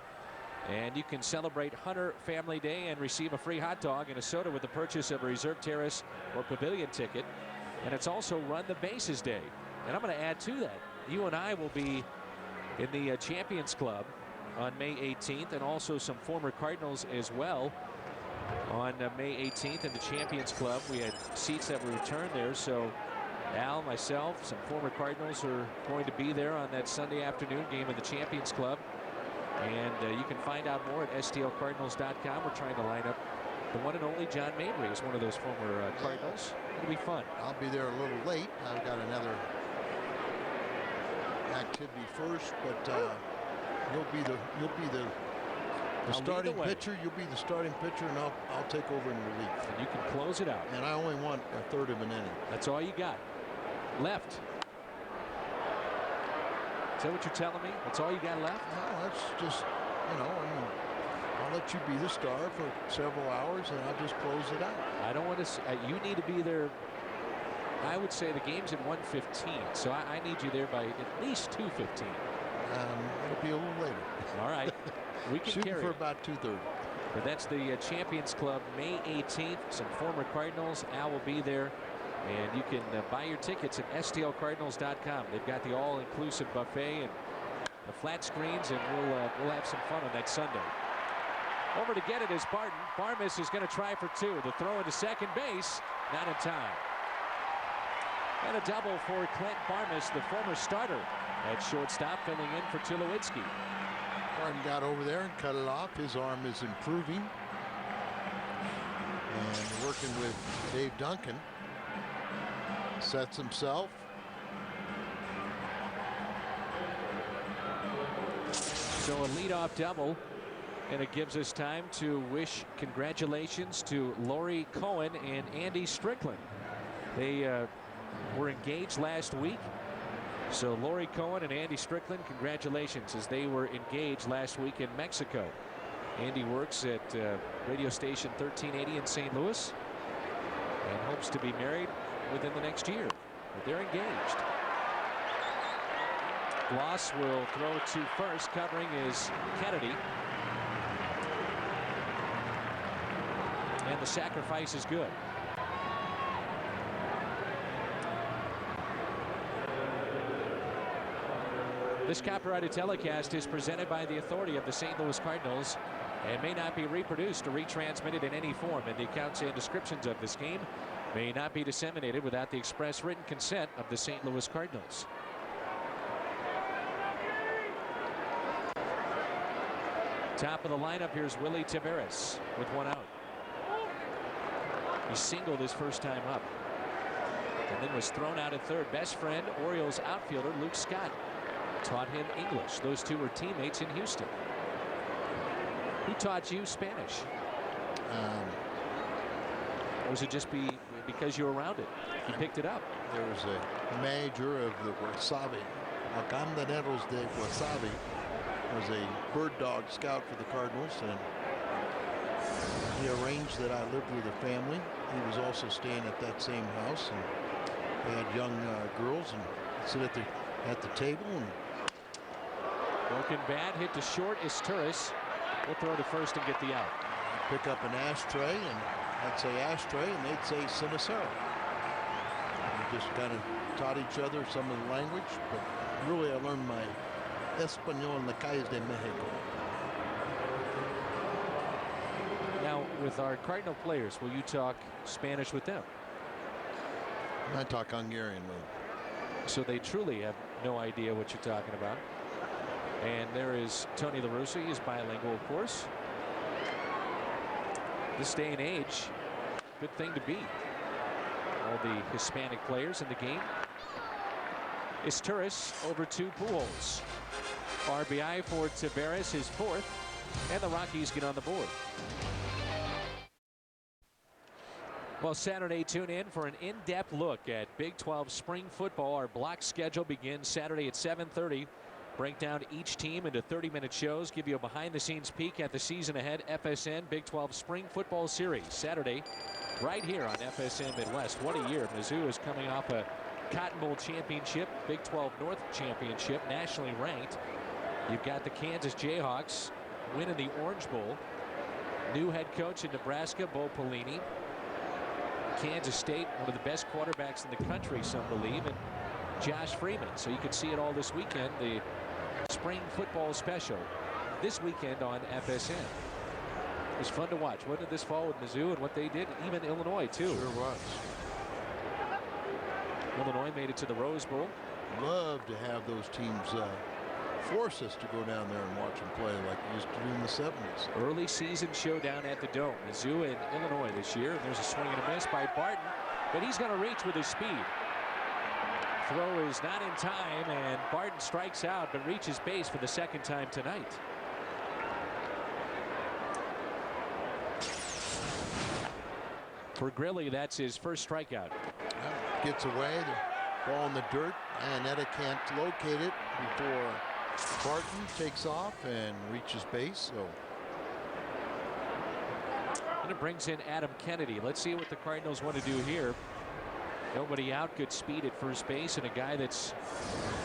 And you can celebrate Hunter Family Day and receive a free hot dog and a soda with the purchase of a reserved terrace or pavilion ticket. And it's also Run the Bases Day. And I'm going to add to that. You and I will be in the Champions Club on May 18th, and also some former Cardinals as well on May 18th in the Champions Club. We had seats that were returned there, so Al, myself, some former Cardinals are going to be there on that Sunday afternoon game in the Champions Club. And you can find out more at stlcardinals.com. We're trying to line up the one and only John Mabry is one of those former Cardinals. It'll be fun. I'll be there a little late. I've got another activity first, but you'll be the starting pitcher. You'll be the starting pitcher, and I'll take over in relief. And you can close it out. And I only want a third of an inning. That's all you got. Left. Is that what you're telling me? That's all you got left? No, that's just, I mean, I'll let you be the star for several hours, and I'll just close it out. I don't want to. You need to be there. I would say the game's at 1:15, so I need you there by at least 2:15. It'll be a little later. All right. We can Shooting carry for it. about 2:30. But that's the Champions Club, May 18th. Some former Cardinals. Al will be there. And you can buy your tickets at stlcardinals.com. They've got the all-inclusive buffet and the flat screens, and we'll have some fun on that Sunday. Over to get it is Barton. Barmes is going to try for 2. The throw into second base, not in time. And a double for Clint Barmes, the former starter at shortstop, filling in for Tulowitzki. Barton got over there and cut it off. His arm is improving. And working with Dave Duncan. Sets himself. So a leadoff double, and it gives us time to wish congratulations to Laurie Cohen and Andy Strickland. They were engaged last week. So Laurie Cohen and Andy Strickland, congratulations, as they were engaged last week in Mexico. Andy works at radio station 1380 in St. Louis and hopes to be married within the next year, but they're engaged. Bloss will throw to first. Covering is Kennedy, and the sacrifice is good. This copyrighted telecast is presented by the authority of the St. Louis Cardinals and may not be reproduced or retransmitted in any form, and the accounts and descriptions of this game may not be disseminated without the express written consent of the St. Louis Cardinals. Top of the lineup, here's Willie Taveras with 1 out. He singled his first time up and then was thrown out at third. Best friend, Orioles outfielder Luke Scott, taught him English. Those two were teammates in Houston. Who taught you Spanish? Or was it just because you were around it? You picked it up. There was a manager of the Wasabi, Alcandaneros de Wasabi, was a bird dog scout for the Cardinals, and he arranged that I lived with a family. He was also staying at that same house, and they had young girls, and sit at the table. And broken bat hit to short is Turris. We'll throw to first and get the out. Pick up an ashtray, and I'd say ashtray, and they'd say Sinicero. We just kind of taught each other some of the language, but really I learned my Espanol in the calles de Mexico. Now, with our Cardinal players, will you talk Spanish with them? I talk Hungarian with them. So they truly have no idea what you're talking about. And there is Tony La Russa. He is bilingual, of course. This day and age, good thing to be. All the Hispanic players in the game. It's Turris over to Pujols. RBI for Taveras, his 4th. and the Rockies get on the board. Well, Saturday, tune in for an in-depth look at Big 12 spring football. Our block schedule begins Saturday at 7:30. Break down each team into 30-minute shows, give you a behind-the-scenes peek at the season ahead FSN Big 12 Spring Football Series. Saturday, right here on FSN Midwest. What a year. Mizzou is coming off a Cotton Bowl championship, Big 12 North championship, nationally ranked. You've got the Kansas Jayhawks winning the Orange Bowl. New head coach in Nebraska, Bo Pelini. Kansas State, one of the best quarterbacks in the country, some believe, and Josh Freeman. So you can see it all this weekend. The spring football special this weekend on FSN. It was fun to watch. What did this fall with Mizzou and what they did? Even Illinois, too. Sure was. Illinois made it to the Rose Bowl. Love to have those teams force us to go down there and watch them play like we used to do in the 70s. Early season showdown at the Dome. Mizzou and Illinois this year. And there's a swing and a miss by Barton, but he's going to reach with his speed. Throw is not in time, and Barton strikes out but reaches base for the second time tonight. For Grilly, that's his first strikeout. Gets away, the ball in the dirt, and Etta can't locate it before Barton takes off and reaches base. So. And it brings in Adam Kennedy. Let's see what the Cardinals want to do here. Nobody out, good speed at first base, and a guy that's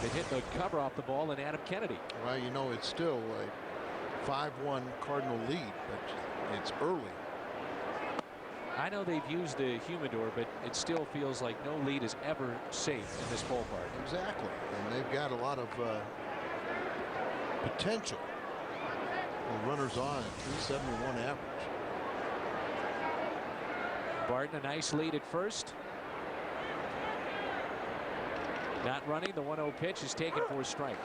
been hitting the cover off the ball, and Adam Kennedy. Well, you know, it's still a 5-1 Cardinal lead, but it's early. I know they've used the humidor, but it still feels like no lead is ever safe in this ballpark. Exactly, and they've got a lot of potential. The runners on at 371 average. Barton, a nice lead at first. Not running. The 1-0 pitch is taken for a strike.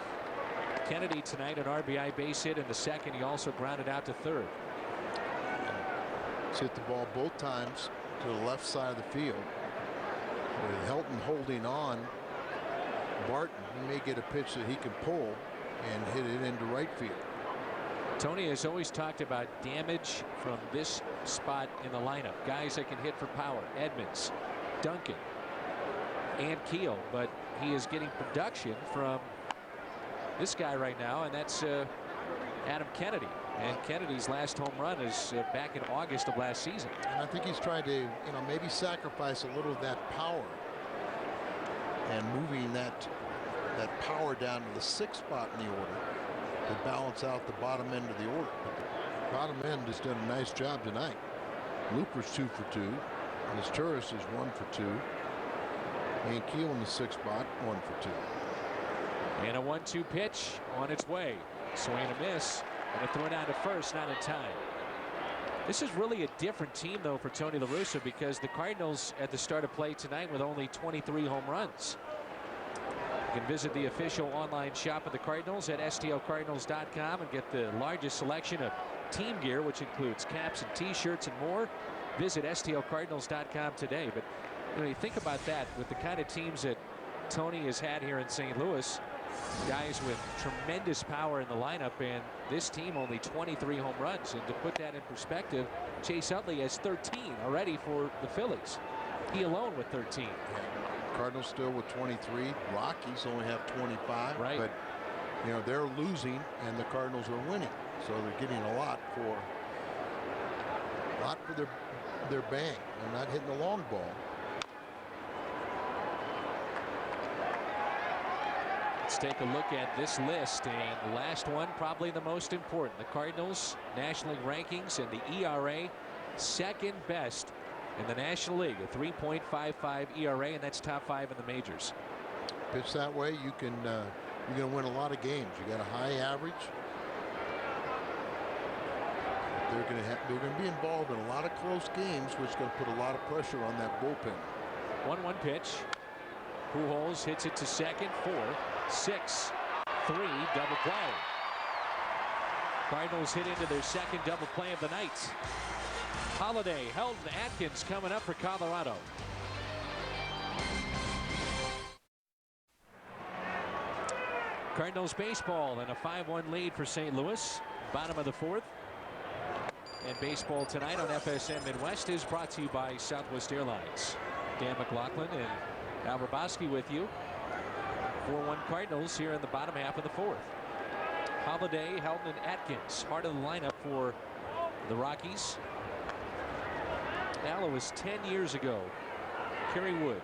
Kennedy tonight, an RBI base hit in the second. He also grounded out to third. He's hit the ball both times to the left side of the field. With Helton holding on Barton, he may get a pitch that he can pull and hit it into right field. Tony has always talked about damage from this spot in the lineup. Guys that can hit for power. Edmonds, Duncan, and Keel, but he is getting production from this guy right now, and that's Adam Kennedy. And Kennedy's last home run is back in August of last season. And I think he's trying to, you know, maybe sacrifice a little of that power and moving that power down to the 6th spot in the order to balance out the bottom end of the order. But the bottom end has done a nice job tonight. Looper's 2 for 2. Misturis is 1 for 2. And Keel in the 6th spot, 1 for 2. And a 1-2 pitch on its way. Swing and a miss. And a throw down to first, not in time. This is really a different team, though, for Tony La Russa, because the Cardinals at the start of play tonight with only 23 home runs. You can visit the official online shop of the Cardinals at stlcardinals.com and get the largest selection of team gear, which includes caps and T-shirts and more. Visit stlcardinals.com today. But you know, you think about that with the kind of teams that Tony has had here in St. Louis, guys with tremendous power in the lineup, and this team only 23 home runs. And to put that in perspective, Chase Utley has 13 already for the Phillies. He alone with 13. Yeah. Cardinals still with 23. Rockies only have 25. Right. But you know, they're losing and the Cardinals are winning, so they're getting a lot for their bang. They're not hitting the long ball. Let's take a look at this list, and the last one probably the most important. The Cardinals National League rankings and the ERA, second best in the National League, a 3.55 ERA, and that's top 5 in the majors. Pitch that way, you're going to win a lot of games. You got a high average. They're going to be involved in a lot of close games, which is going to put a lot of pressure on that bullpen. 1-1 pitch. Pujols hits it to second. 4, 6, 3, double play. Cardinals hit into their second double play of the night. Holiday, Helton, Atkins coming up for Colorado. Cardinals baseball and a 5-1 lead for St. Louis. Bottom of the 4th. And baseball tonight on FSM Midwest is brought to you by Southwest Airlines. Dan McLaughlin and Al Rabosky with you. 4-1 Cardinals here in the bottom half of the 4th. Holiday, Helton, and Atkins, heart of the lineup for the Rockies. Al, it was 10 years ago. Kerry Wood.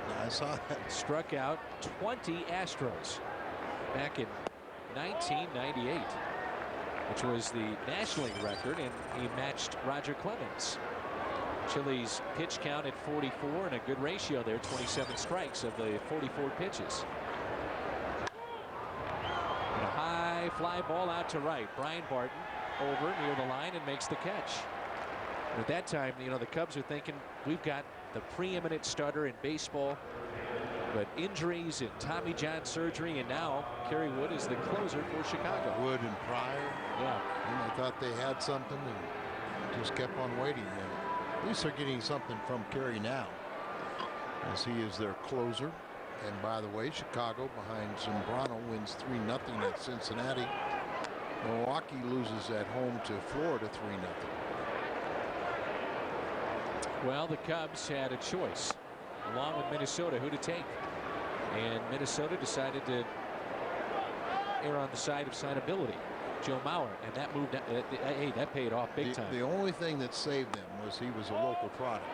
Yeah, I saw that. Struck out 20 Astros back in 1998, which was the National League record, and he matched Roger Clemens. Chili's pitch count at 44 and a good ratio there, 27 strikes of the 44 pitches. And a high fly ball out to right. Brian Barton over near the line and makes the catch. And at that time, you know, the Cubs are thinking, we've got the preeminent starter in baseball, but injuries and Tommy John surgery, and now Kerry Wood is the closer for Chicago. Wood and Pryor. Yeah. And I thought they had something and just kept on waiting. And at least they're getting something from Kerry now, as he is their closer. And by the way, Chicago behind Zambrano wins 3-0 at Cincinnati. Milwaukee loses at home to Florida 3-0. Well, the Cubs had a choice along with Minnesota who to take, and Minnesota decided to err on the side of signability. Joe Mauer, and that moved. Hey, that paid off big time. The only thing that saved them was he was a local product.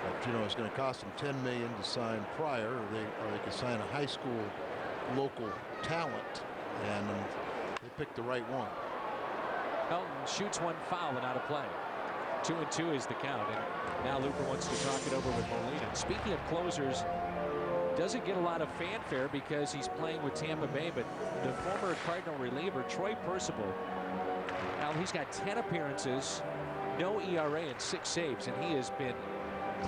But you know, it's going to cost them $10 million to sign Pryor, or they could sign a high school local talent, and they picked the right one. Helton shoots one foul and out of play. 2-2 is the count, and now Looper wants to talk it over with Molina. Speaking of closers, doesn't get a lot of fanfare because he's playing with Tampa Bay, but the former Cardinal reliever Troy Percival, now he's got 10 appearances, no ERA, and 6 saves, and he has been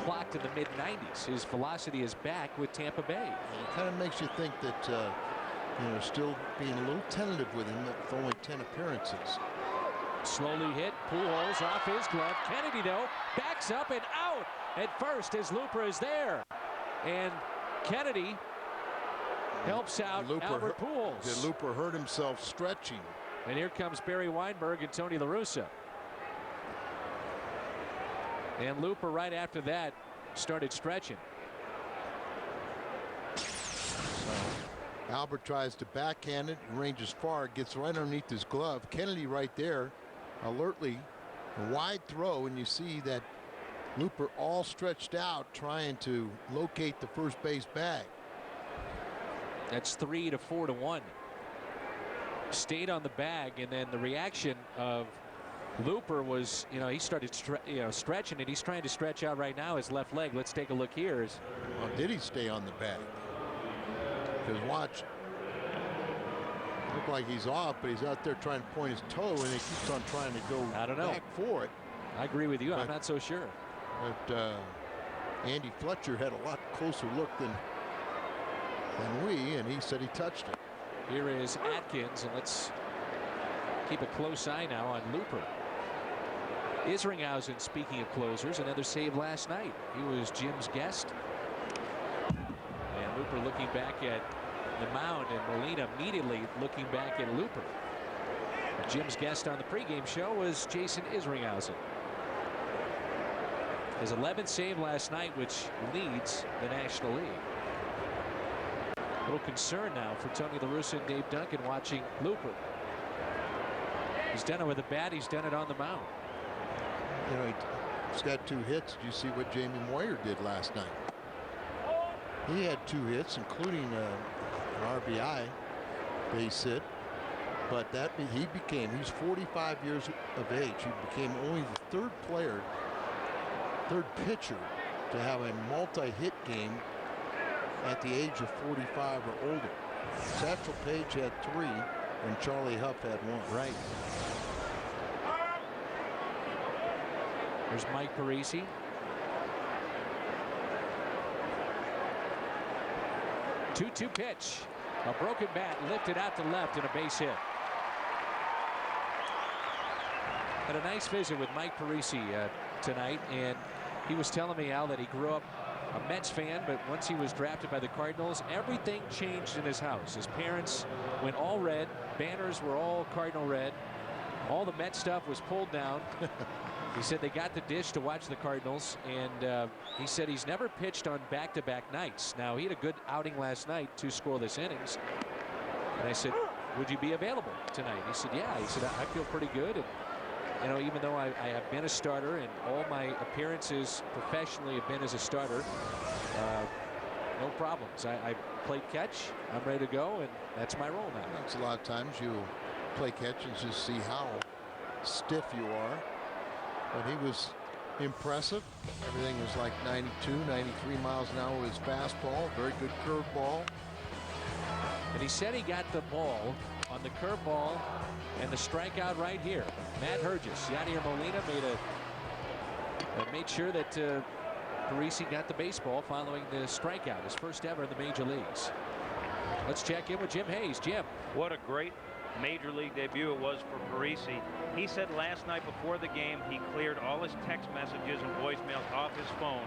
clocked in the mid-90s. His velocity is back with Tampa Bay. It kind of makes you think that you know, still being a little tentative with him with only 10 appearances. Slowly hit, Pujols off his glove. Kennedy, though, backs up and out at first as Looper is there. And Kennedy helps out Albert Pujols. Did Looper hurt himself stretching? And here comes Barry Weinberg and Tony La Russa. And Looper right after that started stretching. So Albert tries to backhand it, ranges far, gets right underneath his glove. Kennedy right there, alertly, a wide throw, and you see that Looper all stretched out trying to locate the first base bag. That's 3 to 4 to 1. Stayed on the bag, and then the reaction of Looper was, you know, he started stretching it. He's trying to stretch out right now his left leg. Let's take a look here. Well, did he stay on the bag? Because watch, look like he's off, but he's out there trying to point his toe, and he keeps on trying to go back for it. I agree with you. I'm not so sure. But Andy Fletcher had a lot closer look than we, and he said he touched it. Here is Atkins, and let's keep a close eye now on Looper. Isringhausen, speaking of closers, another save last night. He was Jim's guest. And Looper looking back at the mound, and Molina immediately looking back at Looper. Jim's guest on the pregame show was Jason Isringhausen. His 11th save last night, which leads the National League. A little concern now for Tony La Russa and Dave Duncan watching Looper. He's done it with a bat. He's done it on the mound. You know, he's got 2 hits. Did you see what Jamie Moyer did last night? He had 2 hits, including an RBI base hit. But he's 45 years of age. He became only the 3rd player, 3rd pitcher to have a multi-hit game at the age of 45 or older. Satchel Paige had 3, and Charlie Huff had 1. Right. There's Mike Parisi. Two-2 pitch. A broken bat lifted out to left and a base hit. Had a nice visit with Mike Parisi tonight, and he was telling me, Al, that he grew up a Mets fan, but once he was drafted by the Cardinals, everything changed in his house. His parents went all red. Banners were all Cardinal red. All the Mets stuff was pulled down. He said they got the dish to watch the Cardinals, and he said he's never pitched on back-to-back nights. Now, he had a good outing last night, 2 scoreless innings. And I said, would you be available tonight? He said, yeah. He said, I feel pretty good. And, you know, even though I have been a starter and all my appearances professionally have been as a starter, no problems. I played catch. I'm ready to go, and that's my role now. That's a lot of times you play catch and just see how stiff you are. But he was impressive. Everything was like 92, 93 miles an hour with his fastball. Very good curveball. And he said he got the ball on the curveball and the strikeout right here. Matt Hergis, Yadier Molina made sure that Parisi got the baseball following the strikeout, his first ever in the major leagues. Let's check in with Jim Hayes. Jim. What a great major league debut it was for Parisi. He said last night before the game he cleared all his text messages and voicemails off his phone.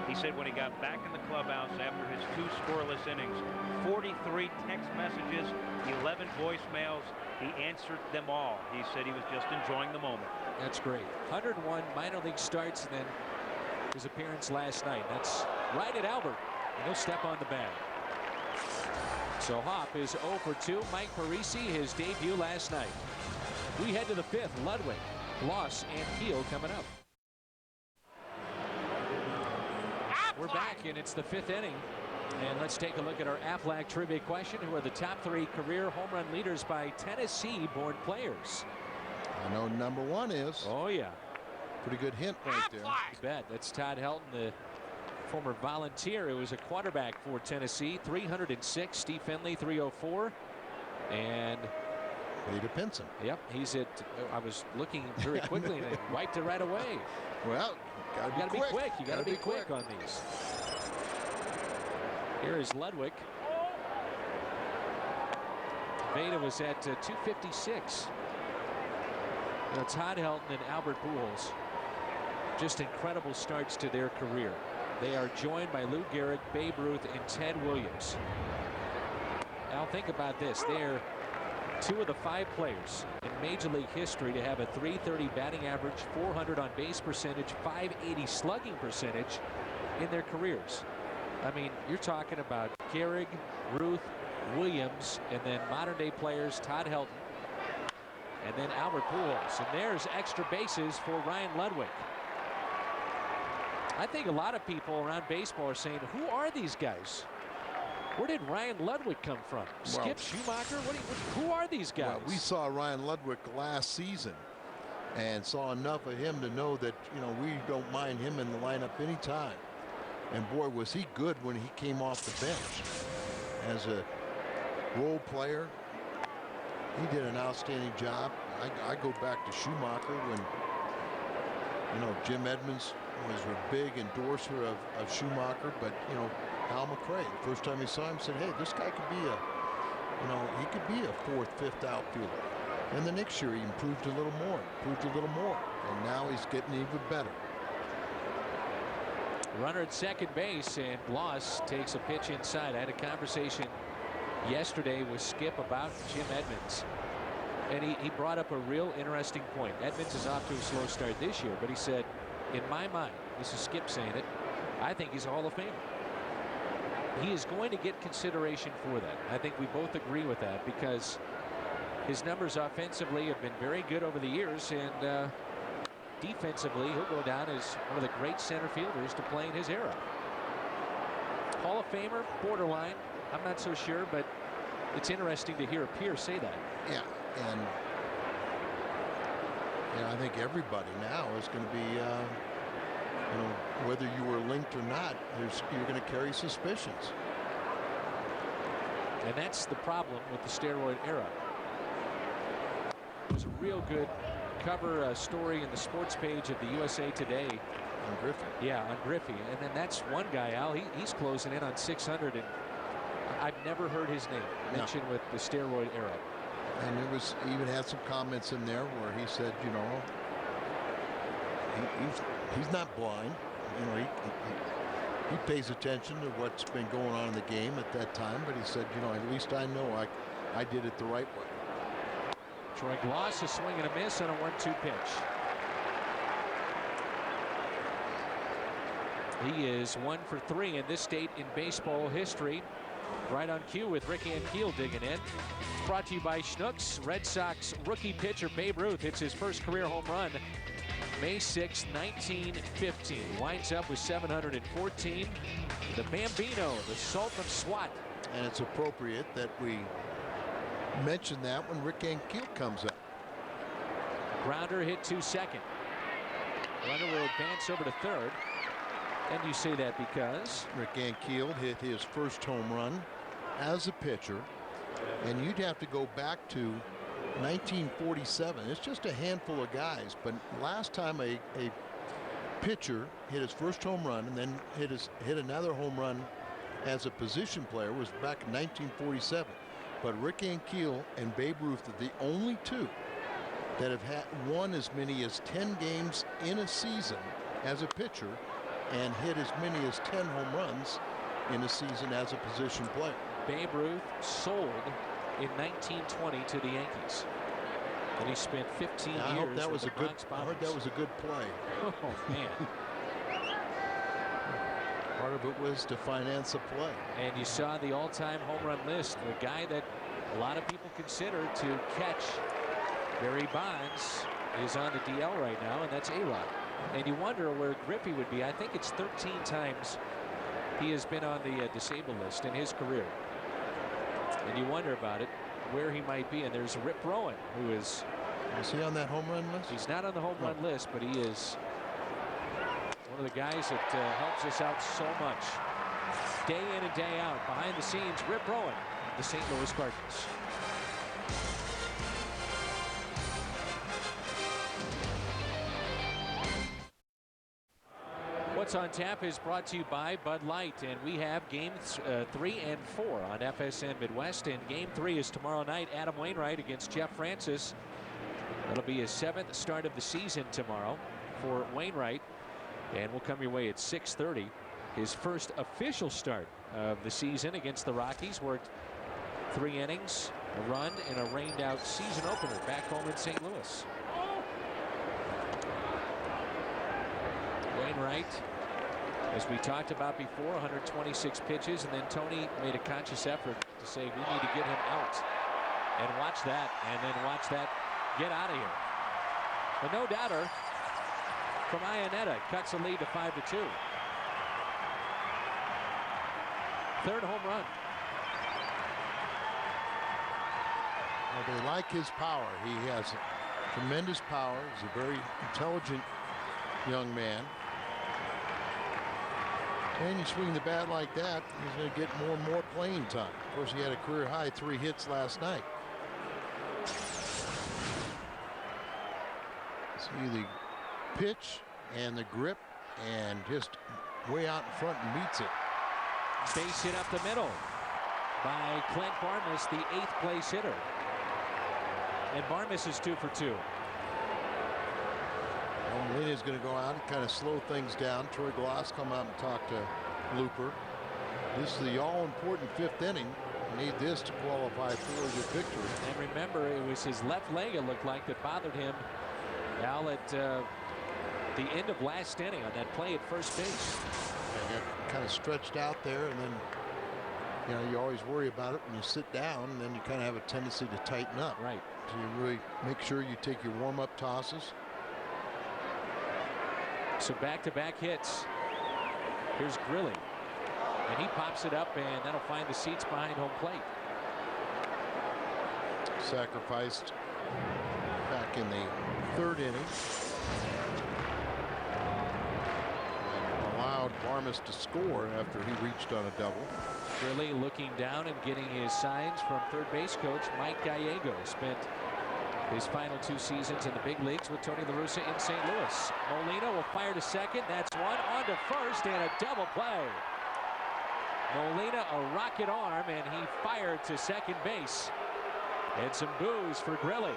He said when he got back in the clubhouse after his 2 scoreless innings, 43 text messages, 11 voicemails, he answered them all. He said he was just enjoying the moment. That's great. 101 minor league starts, and then his appearance last night. That's right at Albert, and he'll step on the bag. So Hop is 0 for 2. Mike Parisi, his debut last night. We head to the 5th. Ludwig, Bloss, and Keel coming up. We're back, and it's the 5th inning. And let's take a look at our Aflac trivia question. Who are the top 3 career home run leaders by Tennessee-born players? I know number 1 is. Oh, yeah. Pretty good hint right there. You bet. That's Todd Helton, the former Volunteer, who was a quarterback for Tennessee. 306. Steve Finley, 304. And Peter Pinson. Yep, he's at. I was looking very quickly and they wiped it right away. Well, you gotta be quick. You gotta be quick on these. Here is Ludwig. Veda was at 256. You know, Todd Helton and Albert Pujols, just incredible starts to their career. They are joined by Lou Gehrig, Babe Ruth, and Ted Williams. Now think about this. They're 2 of the 5 players in Major League history to have a .330 batting average, .400 on base percentage, .580 slugging percentage in their careers. I mean, you're talking about Gehrig, Ruth, Williams, and then modern day players Todd Helton, and then Albert Pujols. And there's extra bases for Ryan Ludwig. I think a lot of people around baseball are saying, who are these guys? Where did Ryan Ludwig come from? Skip Schumacher? Who are these guys? Well, we saw Ryan Ludwig last season and saw enough of him to know that, you know, we don't mind him in the lineup anytime. And boy, was he good when he came off the bench. As a role player, he did an outstanding job. I go back to Schumacher when, you know, Jim Edmonds was a big endorser of Schumacher, but, you know, Al McRae, the first time he saw him, said, hey, this guy could be he could be a 4th, 5th outfielder. And the next year he improved a little more, and now he's getting even better. Runner at second base, and Bloss takes a pitch inside. I had a conversation yesterday with Skip about Jim Edmonds, and he brought up a real interesting point. Edmonds is off to a slow start this year, but he said, in my mind, this is Skip saying it, I think he's a Hall of Famer. He is going to get consideration for that. I think we both agree with that because his numbers offensively have been very good over the years, and defensively he'll go down as one of the great center fielders to play in his era. Hall of Famer, borderline, I'm not so sure, but it's interesting to hear a peer say that. Yeah, and I think everybody now is going to be, you know, whether you were linked or not, you're going to carry suspicions. And that's the problem with the steroid era. It was a real good cover story in the sports page of the USA Today. On Griffey. Yeah, on Griffey. And then that's one guy, Al, he's closing in on 600, and I've never heard his name mentioned with the steroid era. And it was, he even had some comments in there where he said, you know, he's not blind. You know, he pays attention to what's been going on in the game at that time, but he said, you know, at least I know I did it the right way. Troy Glaus, a swing and a miss on a 1-2 pitch. He is 1 for 3 in this state in baseball history. Right on cue with Rick Ankiel digging in. It's brought to you by Schnucks. Red Sox rookie pitcher Babe Ruth hits his first career home run May 6, 1915. Winds up with 714. The Bambino, the Sultan of SWAT. And it's appropriate that we mention that when Rick Ankiel comes up. Grounder hit to second. Runner will advance over to third. And you say that because Rick Ankiel hit his first home run as a pitcher, and you'd have to go back to 1947. It's just a handful of guys, but last time a pitcher hit his first home run and then hit another home run as a position player was back in 1947. But Rick Ankiel and Babe Ruth are the only two that have won as many as 10 games in a season as a pitcher and hit as many as 10 home runs in a season as a position player. Babe Ruth sold in 1920 to the Yankees, and he spent 15 years. I hope that was with the Bronx I heard that was a good play. Oh man. Part of it was to finance a play. And you saw the all-time home run list. The guy that a lot of people consider to catch Barry Bonds is on the DL right now, and that's A-Rod. And you wonder where Griffey would be. I think it's 13 times he has been on the disabled list in his career. And you wonder about it, where he might be. And there's Rip Rowan, who is he on that home run list? He's not on the home run list, but he is one of the guys that helps us out so much. Day in and day out. Behind the scenes, Rip Rowan, the St. Louis Cardinals. What's on Tap is brought to you by Bud Light, and we have games 3 and 4 on FSN Midwest, and game 3 is tomorrow night. Adam Wainwright against Jeff Francis. That'll be his 7th start of the season tomorrow for Wainwright, and we'll come your way at 6:30. His first official start of the season against the Rockies. Worked 3 innings, a run, and a rained-out season opener back home in St. Louis. Wainwright, as we talked about before, 126 pitches, and then Tony made a conscious effort to say we need to get him out. And watch that, and then watch that get out of here. The no-doubter from Ionetta cuts the lead to 5-2. Third home run. Well, they like his power. He has tremendous power. He's a very intelligent young man. And you swing the bat like that, he's going to get more and more playing time. Of course, he had a career high 3 hits last night. See the pitch and the grip, and just way out in front and meets it. Base hit up the middle by Clint Barmas, the 8th place hitter. And Barmas is 2 for 2. Molina is going to go out and kind of slow things down. Troy Glaus come out and talk to Looper. This is the all-important 5th inning. You need this to qualify for the victory. And remember, it was his left leg, it looked like, that bothered him Al at the end of last inning on that play at first base. And got kind of stretched out there, and then you always worry about it when you sit down, and then you kind of have a tendency to tighten up. Right. So you really make sure you take your warm-up tosses. So back-to-back hits. Here's Grilly, and he pops it up, and that'll find the seats behind home plate. Sacrificed back in the 3rd inning. And allowed Barmas to score after he reached on a double. Grilly looking down and getting his signs from third base coach Mike Gallego. Spent his final 2 seasons in the big leagues with Tony La Russa in St. Louis. Molina will fire to second. That's one. On to first, and a double play. Molina, a rocket arm, and he fired to second base. And some boos for Grilly.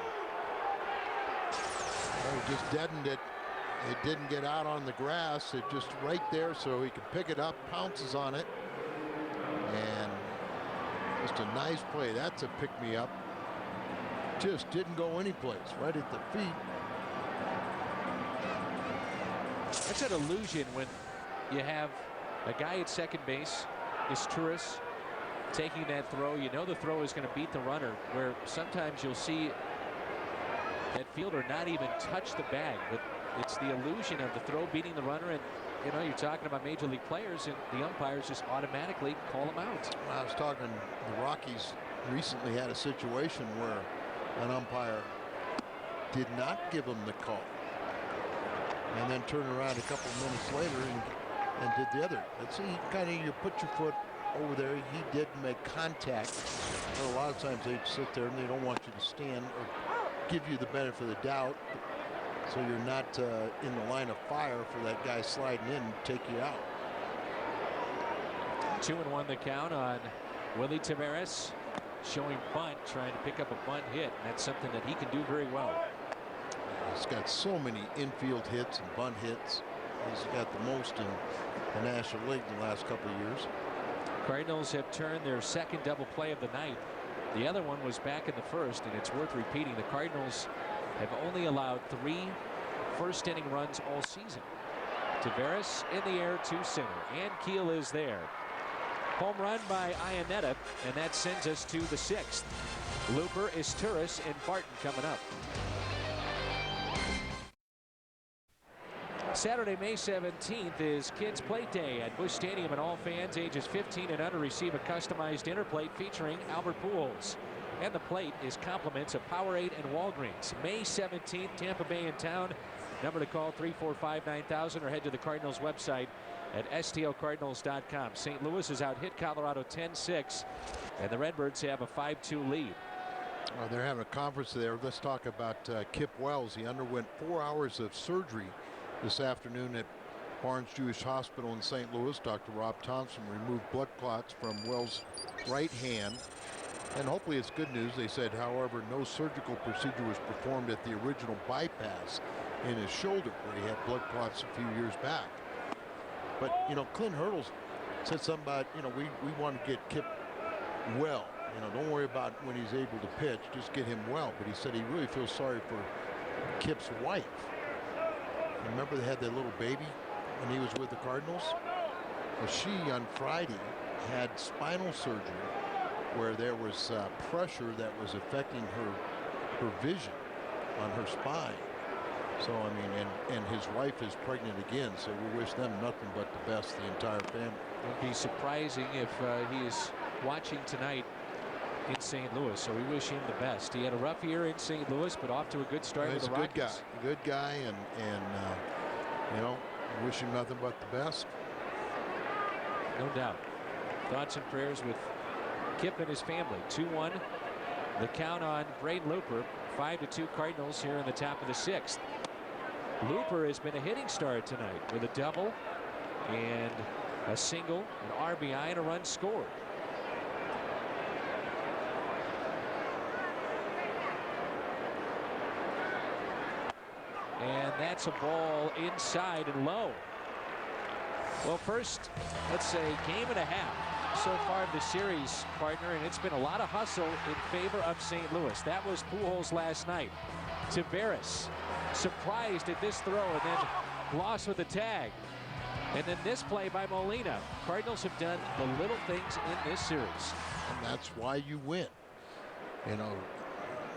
He just deadened it It didn't get out on the grass. It just right there so he could pick it up, pounces on it. And just a nice play. That's a pick-me-up. Just didn't go anyplace. Right at the feet. That's an illusion when you have a guy at second base, Turris, taking that throw. You know the throw is going to beat the runner, where sometimes you'll see that fielder not even touch the bag, but it's the illusion of the throw beating the runner. And you know, you're talking about major league players, and the umpires just automatically call them out. I was talking, the Rockies recently had a situation where an umpire did not give them the call, and then turned around a couple of minutes later and did the other. Let's see, kind of, you put your foot over there. He did make contact, but a lot of times they sit there and they don't want you to stand or give you the benefit of the doubt, so you're not in the line of fire for that guy sliding in and take you out. 2-1 the count on Willie Taveras, showing bunt, trying to pick up a bunt hit, and that's something that he can do very well. He's got so many infield hits and bunt hits. He's got the most in the National League the last couple of years. Cardinals have turned their second double play of the night. The other one was back in the first, and it's worth repeating. The Cardinals have only allowed 3 first-inning runs all season. Taveras in the air to center, and Keel is there. Home run by Iannetta, and that sends us to the 6th. Looper, Turris, and Barton coming up. Saturday, May 17th is Kids Plate Day at Busch Stadium, and all fans ages 15 and under receive a customized dinner plate featuring Albert Pujols. And the plate is compliments of Powerade and Walgreens. May 17th, Tampa Bay in town. Number to call 345-9000 or head to the Cardinals website at stlcardinals.com. St. Louis has out-hit Colorado 10-6, and the Redbirds have a 5-2 lead. They're having a conference there. Let's talk about Kip Wells. He underwent 4 hours of surgery this afternoon at Barnes Jewish Hospital in St. Louis. Dr. Rob Thompson removed blood clots from Wells' right hand. And hopefully it's good news. They said, however, no surgical procedure was performed at the original bypass in his shoulder, where he had blood clots a few years back. But, you know, Clint Hurdles said something about, you know, we want to get Kip well. You know, don't worry about when he's able to pitch, just get him well. But he said he really feels sorry for Kip's wife. Remember they had that little baby when he was with the Cardinals? Well, she on Friday had spinal surgery where there was pressure that was affecting her vision on her spine. So, I mean, and his wife is pregnant again, so we wish them nothing but the best, the entire family. It would be surprising if he is watching tonight in St. Louis, so we wish him the best. He had a rough year in St. Louis, but off to a good start with the Rockies. He's a good guy, and you know, wish him nothing but the best. No doubt. Thoughts and prayers with Kip and his family. 2-1 the count on Braden Looper. 5-2 Cardinals here in the top of the 6th. Looper has been a hitting star tonight with a double and a single, an RBI, and a run scored. And that's a ball inside and low. Well, first, let's say game and a half so far of the series, partner, and it's been a lot of hustle in favor of St. Louis. That was Pujols last night. Taveras surprised at this throw and then lost with the tag. And then this play by Molina. Cardinals have done the little things in this series. And that's why you win. You know,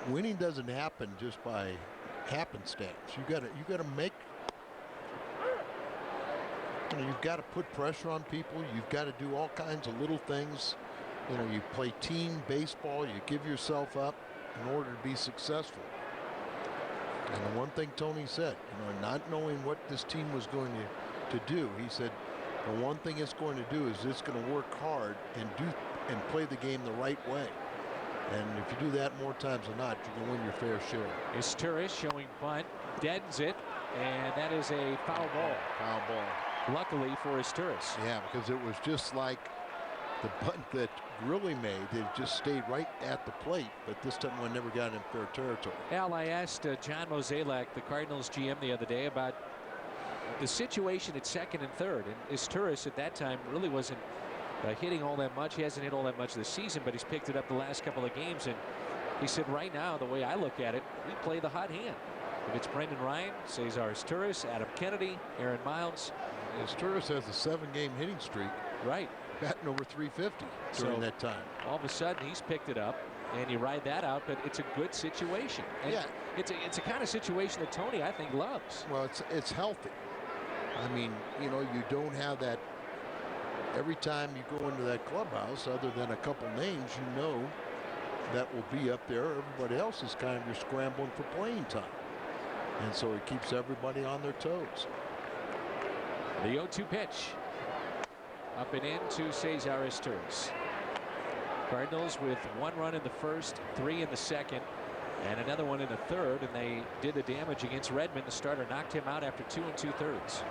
winning doesn't happen just by happenstance. You gotta make, you know, you've got to put pressure on people. You've got to do all kinds of little things. You know, you play team baseball. You give yourself up in order to be successful. And the one thing Tony said, you know, not knowing what this team was going to do, he said the one thing it's going to do is it's going to work hard and play the game the right way. And if you do that more times than not, you're going to win your fair share. Is Turris showing bunt, deadens it, and that is a foul ball. Foul ball. Luckily for Turris. Yeah, because it was just like the bunt that Grilli made. It just stayed right at the plate, but this time one never got in fair territory. Al, I asked John Mozeliak, the Cardinals GM, the other day about the situation at second and third, and Izturis at that time really wasn't hitting all that much. He hasn't hit all that much this season, but he's picked it up the last couple of games. And he said, right now, the way I look at it, we play the hot hand. If it's Brendan Ryan, Cesar Izturis, Adam Kennedy, Aaron Miles. Izturis has a 7-game hitting streak. Right. Batting over 350 during that time. All of a sudden, he's picked it up, and you ride that out, but it's a good situation. And yeah. It's a kind of situation that Tony, I think, loves. Well, it's healthy. I mean, you know, you don't have that every time you go into that clubhouse, other than a couple names, you know that will be up there. Everybody else is kind of you're scrambling for playing time. And so it keeps everybody on their toes. The 0-2 pitch. Up and in to Cesar Izturis. Cardinals with 1 run in the first, 3 in the second, and another one in the third, and they did the damage against Redmond. The starter knocked him out after 2 2/3.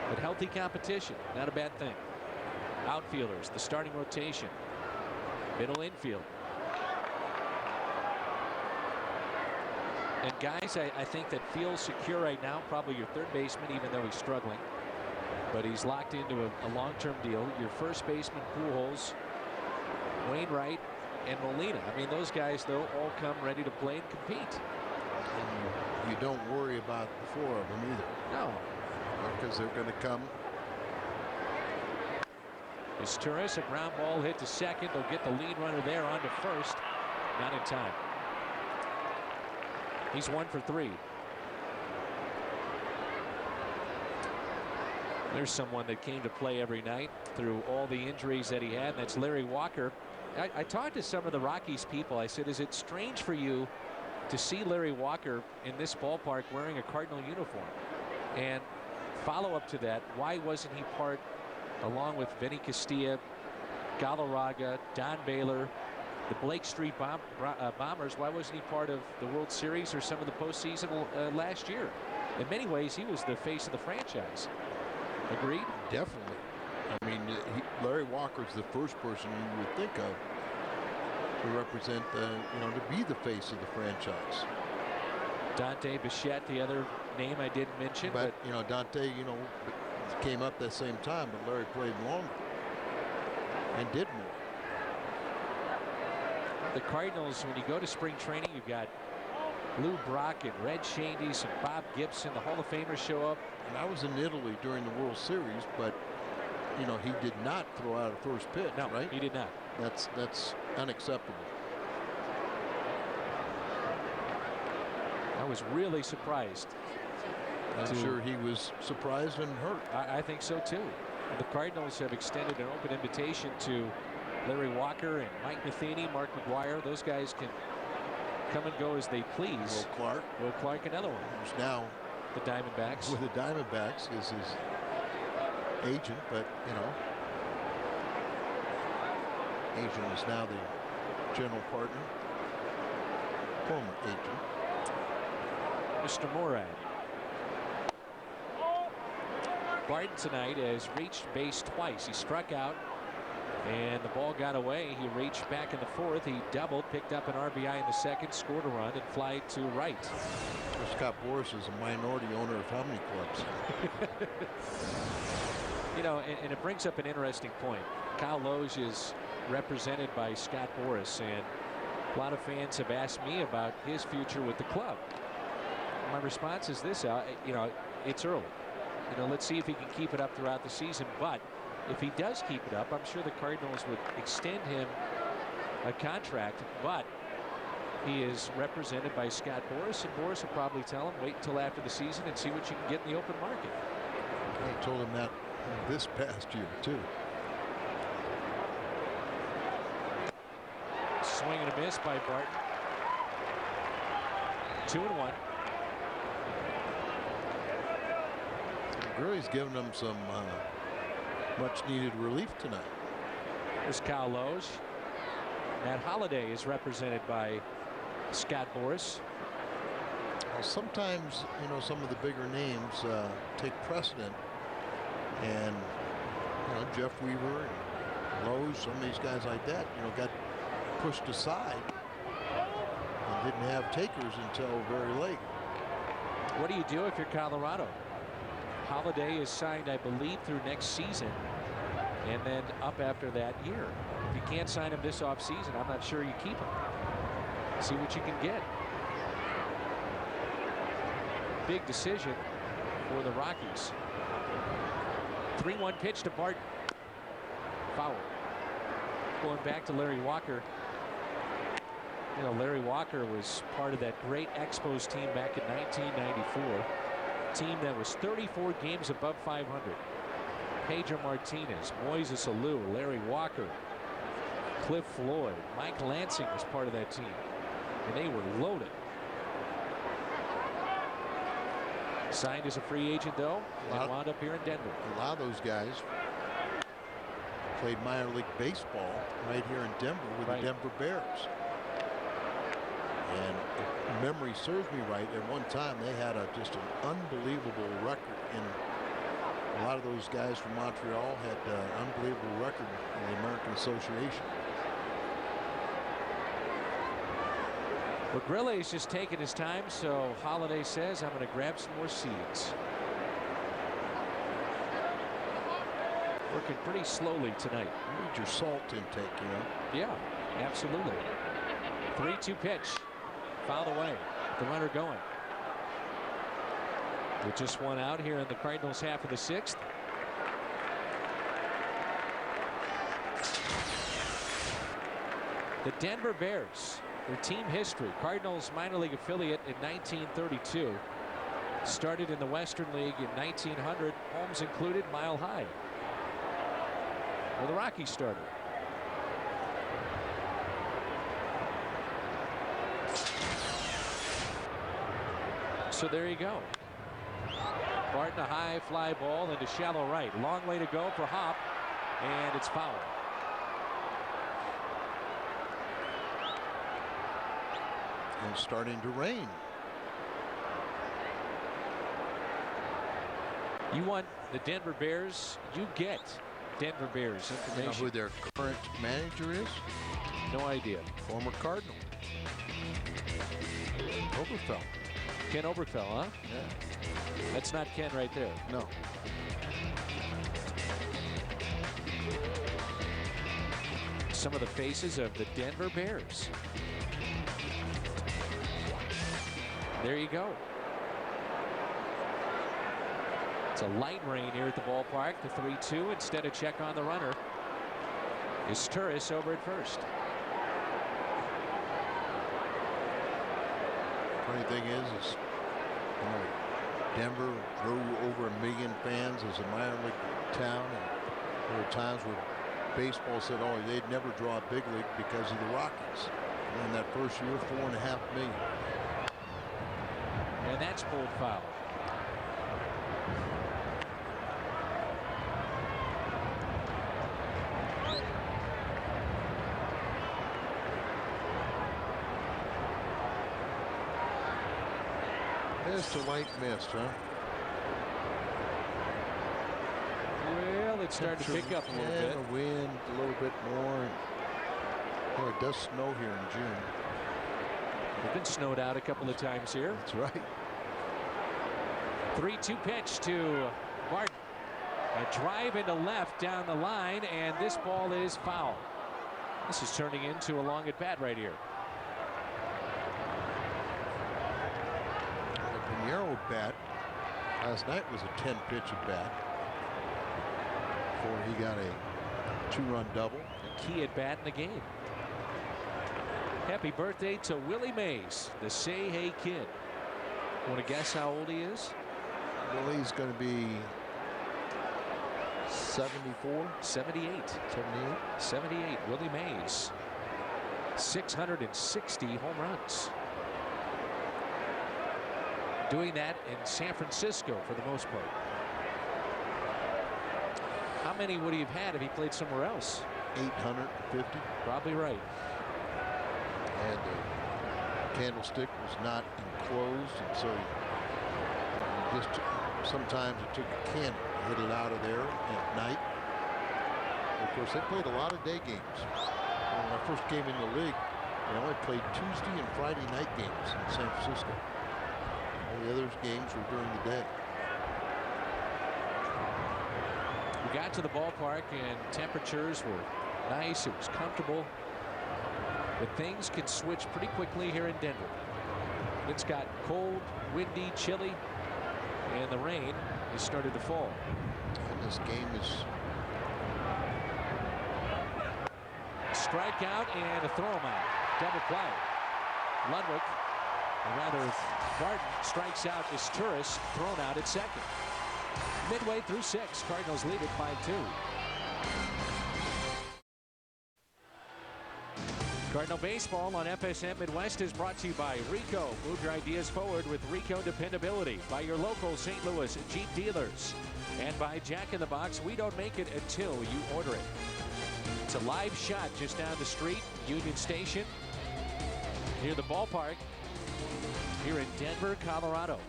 But healthy competition, not a bad thing. Outfielders, the starting rotation. Middle infield. And guys, I think that feels secure right now, probably your third baseman, even though he's struggling. But he's locked into a long-term deal. Your first baseman, Pujols, Wainwright, and Molina. I mean, those guys, though, all come ready to play and compete. And you don't worry about the 4 of them either. No. Because they're going to come. Izturis, a ground ball hit to second. They'll get the lead runner there on to first. Not in time. He's 1 for 3. There's someone that came to play every night through all the injuries that he had, and that's Larry Walker. I talked to some of the Rockies people. I said, is it strange for you to see Larry Walker in this ballpark wearing a Cardinal uniform? And follow up to that, why wasn't he part, along with Vinny Castilla, Galarraga, Don Baylor, the Blake Street Bombers, why wasn't he part of the World Series or some of the postseason last year? In many ways, he was the face of the franchise. Agreed? Definitely. I mean, Larry Walker's the first person you would think of to represent, to be the face of the franchise. Dante Bichette, the other name I didn't mention. But Dante, came up that same time, but Larry played longer and did more. The Cardinals, when you go to spring training, you've got Lou Brock and Red Shandies and Bob Gibson. The Hall of Famers show up. And I was in Italy during the World Series, but he did not throw out a first pitch. No, right? He did not. That's unacceptable. I was really surprised. I'm sure he was surprised and hurt. I think so too. The Cardinals have extended an open invitation to Larry Walker and Mike Matheny, Mark McGuire. Those guys can come and go as they please. Will Clark, another one. Who's now the Diamondbacks. With the Diamondbacks is his agent, but agent is now the general partner, former agent. Mr. Morad. Barton tonight has reached base twice. He struck out and the ball got away. He reached back in the 4th. He doubled, picked up an RBI in the 2nd, scored a run, and flied to right. Scott Boras is a minority owner of how many clubs? And it brings up an interesting point. Kyle Loge is represented by Scott Boras, and a lot of fans have asked me about his future with the club. My response is this: it's early. Let's see if he can keep it up throughout the season. But if he does keep it up, I'm sure the Cardinals would extend him a contract. But he is represented by Scott Boras, and Boras will probably tell him, wait until after the season and see what you can get in the open market. I told him that this past year too. Swing and a miss by Barton. 2-1. Gurley's given them some much needed relief tonight. There's Kyle Loge. Matt Holliday is represented by Scott Boras. Well, sometimes some of the bigger names take precedent, and Jeff Weaver and Lowe, some of these guys like that got pushed aside and didn't have takers until very late. What do you do if you're Colorado? Holiday is signed, I believe, through next season, and then up after that year. If you can't sign him this offseason, I'm not sure you keep him. See what you can get. Big decision for the Rockies. 3-1 pitch to Barton. Foul. Going back to Larry Walker. You know, Larry Walker was part of that great Expos team back in 1994. Team that was 34 games above 500. Pedro Martinez, Moises Alou, Larry Walker, Cliff Floyd, Mike Lansing was part of that team. And they were loaded. Signed as a free agent, though, and wound up here in Denver. A lot of those guys played minor league baseball right here in Denver with the Denver Bears. And if memory serves me right, at one time they had just an unbelievable record. And a lot of those guys from Montreal had an unbelievable record in the American Association. Well, Grillet's just taking his time, so Holiday says, I'm going to grab some more seeds. Working pretty slowly tonight. You need your salt intake, you know. Yeah, absolutely. 3-2 pitch. Fouled away. The runner going. With just one out here in the Cardinals half of the 6th. The Denver Bears, their team history. Cardinals minor league affiliate in 1932. Started in the Western League in 1900. Homes included, Mile High, where the Rockies started. So there you go. Barton, a high fly ball into shallow right. Long way to go for Hop, and it's foul. And it's starting to rain. You want the Denver Bears, you get Denver Bears information. You know who their current manager is? No idea. Former Cardinal. Oberfeld. Ken Oberfeld, huh? Yeah. That's not Ken right there. No. Some of the faces of the Denver Bears. There you go. It's a light rain here at the ballpark. The 3-2 instead of check on the runner is Turris over at first. Funny thing is you know, Denver drew over 1 million fans as a minor league town, and there were times where baseball said, oh, they'd never draw a big league because of the Rockies. And in that first year, 4.5 million. And that's pulled foul. Just a light mist, huh? Well, it's starting to pick up a little bit. The wind a little bit more. Oh, it does snow here in June. We've been snowed out a couple of times here. That's right. 3-2 pitch to Barton. A drive into left down the line, and this ball is foul. This is turning into a long at bat right here. The Pinheiro bat last night was a 10-pitch at bat before he got a 2-run double. A key at bat in the game. Happy birthday to Willie Mays, the Say Hey kid. Want to guess how old he is? Willie's going to be 74? 78. 78? 78. Willie Mays. 660 home runs. Doing that in San Francisco for the most part. How many would he have had if he played somewhere else? 850. Probably right. And the candlestick was not enclosed, and so just sometimes it took a candle to hit it out of there at night. Of course, they played a lot of day games. When I first came in the league, they only played Tuesday and Friday night games in San Francisco. All the other games were during the day. We got to the ballpark and temperatures were nice. It was comfortable. But things can switch pretty quickly here in Denver. It's got cold, windy, chilly, and the rain has started to fall. And this game is a strikeout and a throw him out. Double play. Ludwig, or rather Barton, strikes out Turris, thrown out at second. Midway through 6, Cardinals lead it 5-2. Cardinal Baseball on FSM Midwest is brought to you by Rico. Move your ideas forward with Rico dependability. By your local St. Louis Jeep dealers. And by Jack in the Box, we don't make it until you order it. It's a live shot just down the street, Union Station, near the ballpark here in Denver, Colorado.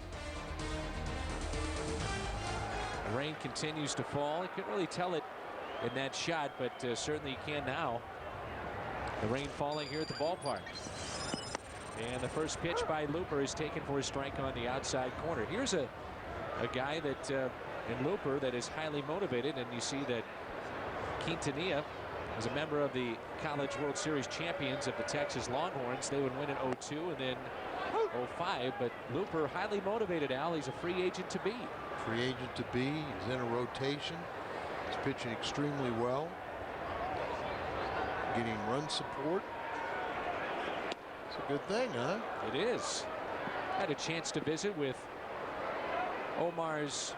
The rain continues to fall. You couldn't really tell it in that shot, but certainly you can now. The rain falling here at the ballpark. And the first pitch by Looper is taken for a strike on the outside corner. Here's a guy that in Looper that is highly motivated, and you see that Quintanilla was a member of the College World Series champions of the Texas Longhorns. They would win in 02 and then 05, but Looper highly motivated, Al. He's a free agent to be. Free agent to be. He's in a rotation. He's pitching extremely well. Getting run support. It's a good thing, huh? It is. Had a chance to visit with Omar's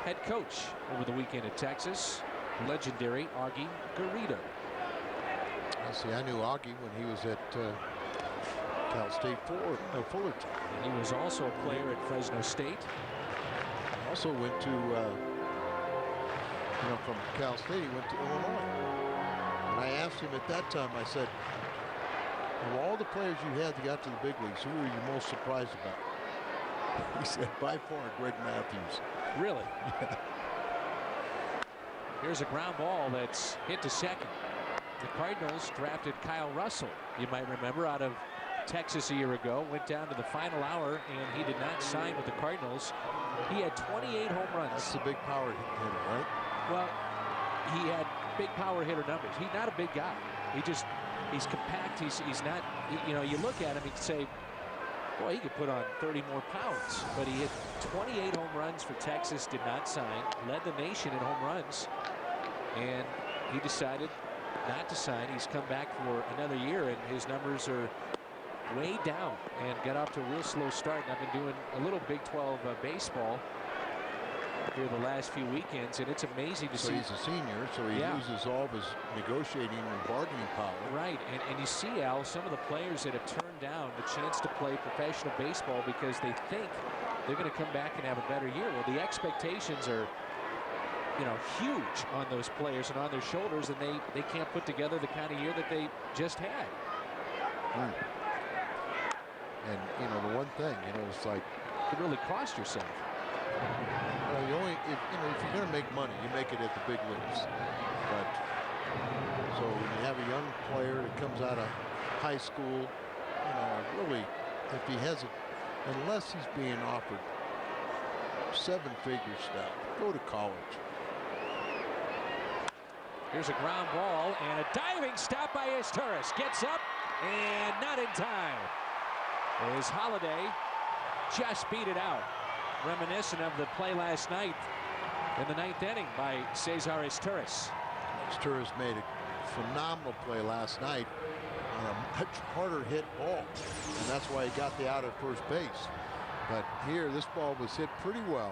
head coach over the weekend at Texas, legendary Augie Garrido. See, I knew Augie when he was at Cal State Fullerton. And he was also a player at Fresno State. Also went to, from Cal State, he went to Illinois. And I asked him at that time, I said, of all the players you had that got to the big leagues, who were you most surprised about? He said, by far, Greg Matthews. Really? Yeah. Here's a ground ball that's hit to second. The Cardinals drafted Kyle Russell, you might remember, out of Texas a year ago. Went down to the final hour, and he did not sign with the Cardinals. He had 28 home runs. That's a big power hitter, right? Well, he had big power hitter numbers. He's not a big guy. He's compact. He's not, you look at him and say, boy, he could put on 30 more pounds. But he hit 28 home runs for Texas, did not sign, led the nation in home runs, and he decided not to sign. He's come back for another year, and his numbers are way down and got off to a real slow start. And I've been doing a little Big 12 baseball here the last few weekends, and it's amazing to see. So he's a senior, so he uses all of his negotiating and bargaining power. Right, and you see, Al, some of the players that have turned down the chance to play professional baseball because they think they're going to come back and have a better year. Well, the expectations are, huge on those players and on their shoulders, and they can't put together the kind of year that they just had. And the one thing, it's like you could really cost yourself. Well, if you're going to make money, you make it at the big leagues. But so when you have a young player that comes out of high school, really, if he has unless he's being offered 7-figure stuff, go to college. Here's a ground ball and a diving stop by Turris. Gets up and not in time. As Holiday just beat it out. Reminiscent of the play last night in the 9th inning by Cesar Turris. Turris made a phenomenal play last night on a much harder hit ball, and that's why he got the out at first base. But here, this ball was hit pretty well.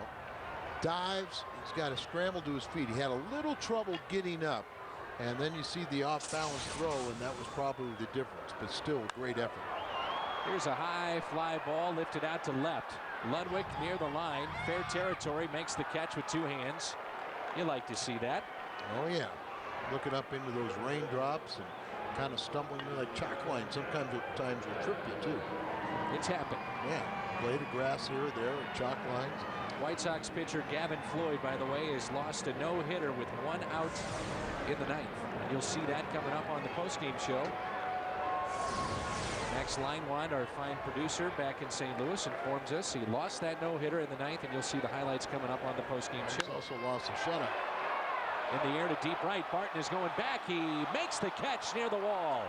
Dives, he's got to scramble to his feet. He had a little trouble getting up, and then you see the off-balance throw, and that was probably the difference, but still a great effort. Here's a high fly ball lifted out to left. Ludwig near the line, fair territory, makes the catch with 2 hands. You like to see that. Oh yeah, looking up into those raindrops and kind of stumbling like chalk line. Sometimes at times will trip you too. It's happened. Yeah, blade of grass here or there, or chalk lines. White Sox pitcher Gavin Floyd, by the way, has lost a no-hitter with 1 out in the 9th. And you'll see that coming up on the postgame show. Max Alex Linewand, our fine producer back in St. Louis, informs us he lost that no-hitter in the 9th, and you'll see the highlights coming up on the postgame show. He's also lost a shutout. In the air to deep right. Barton is going back. He makes the catch near the wall.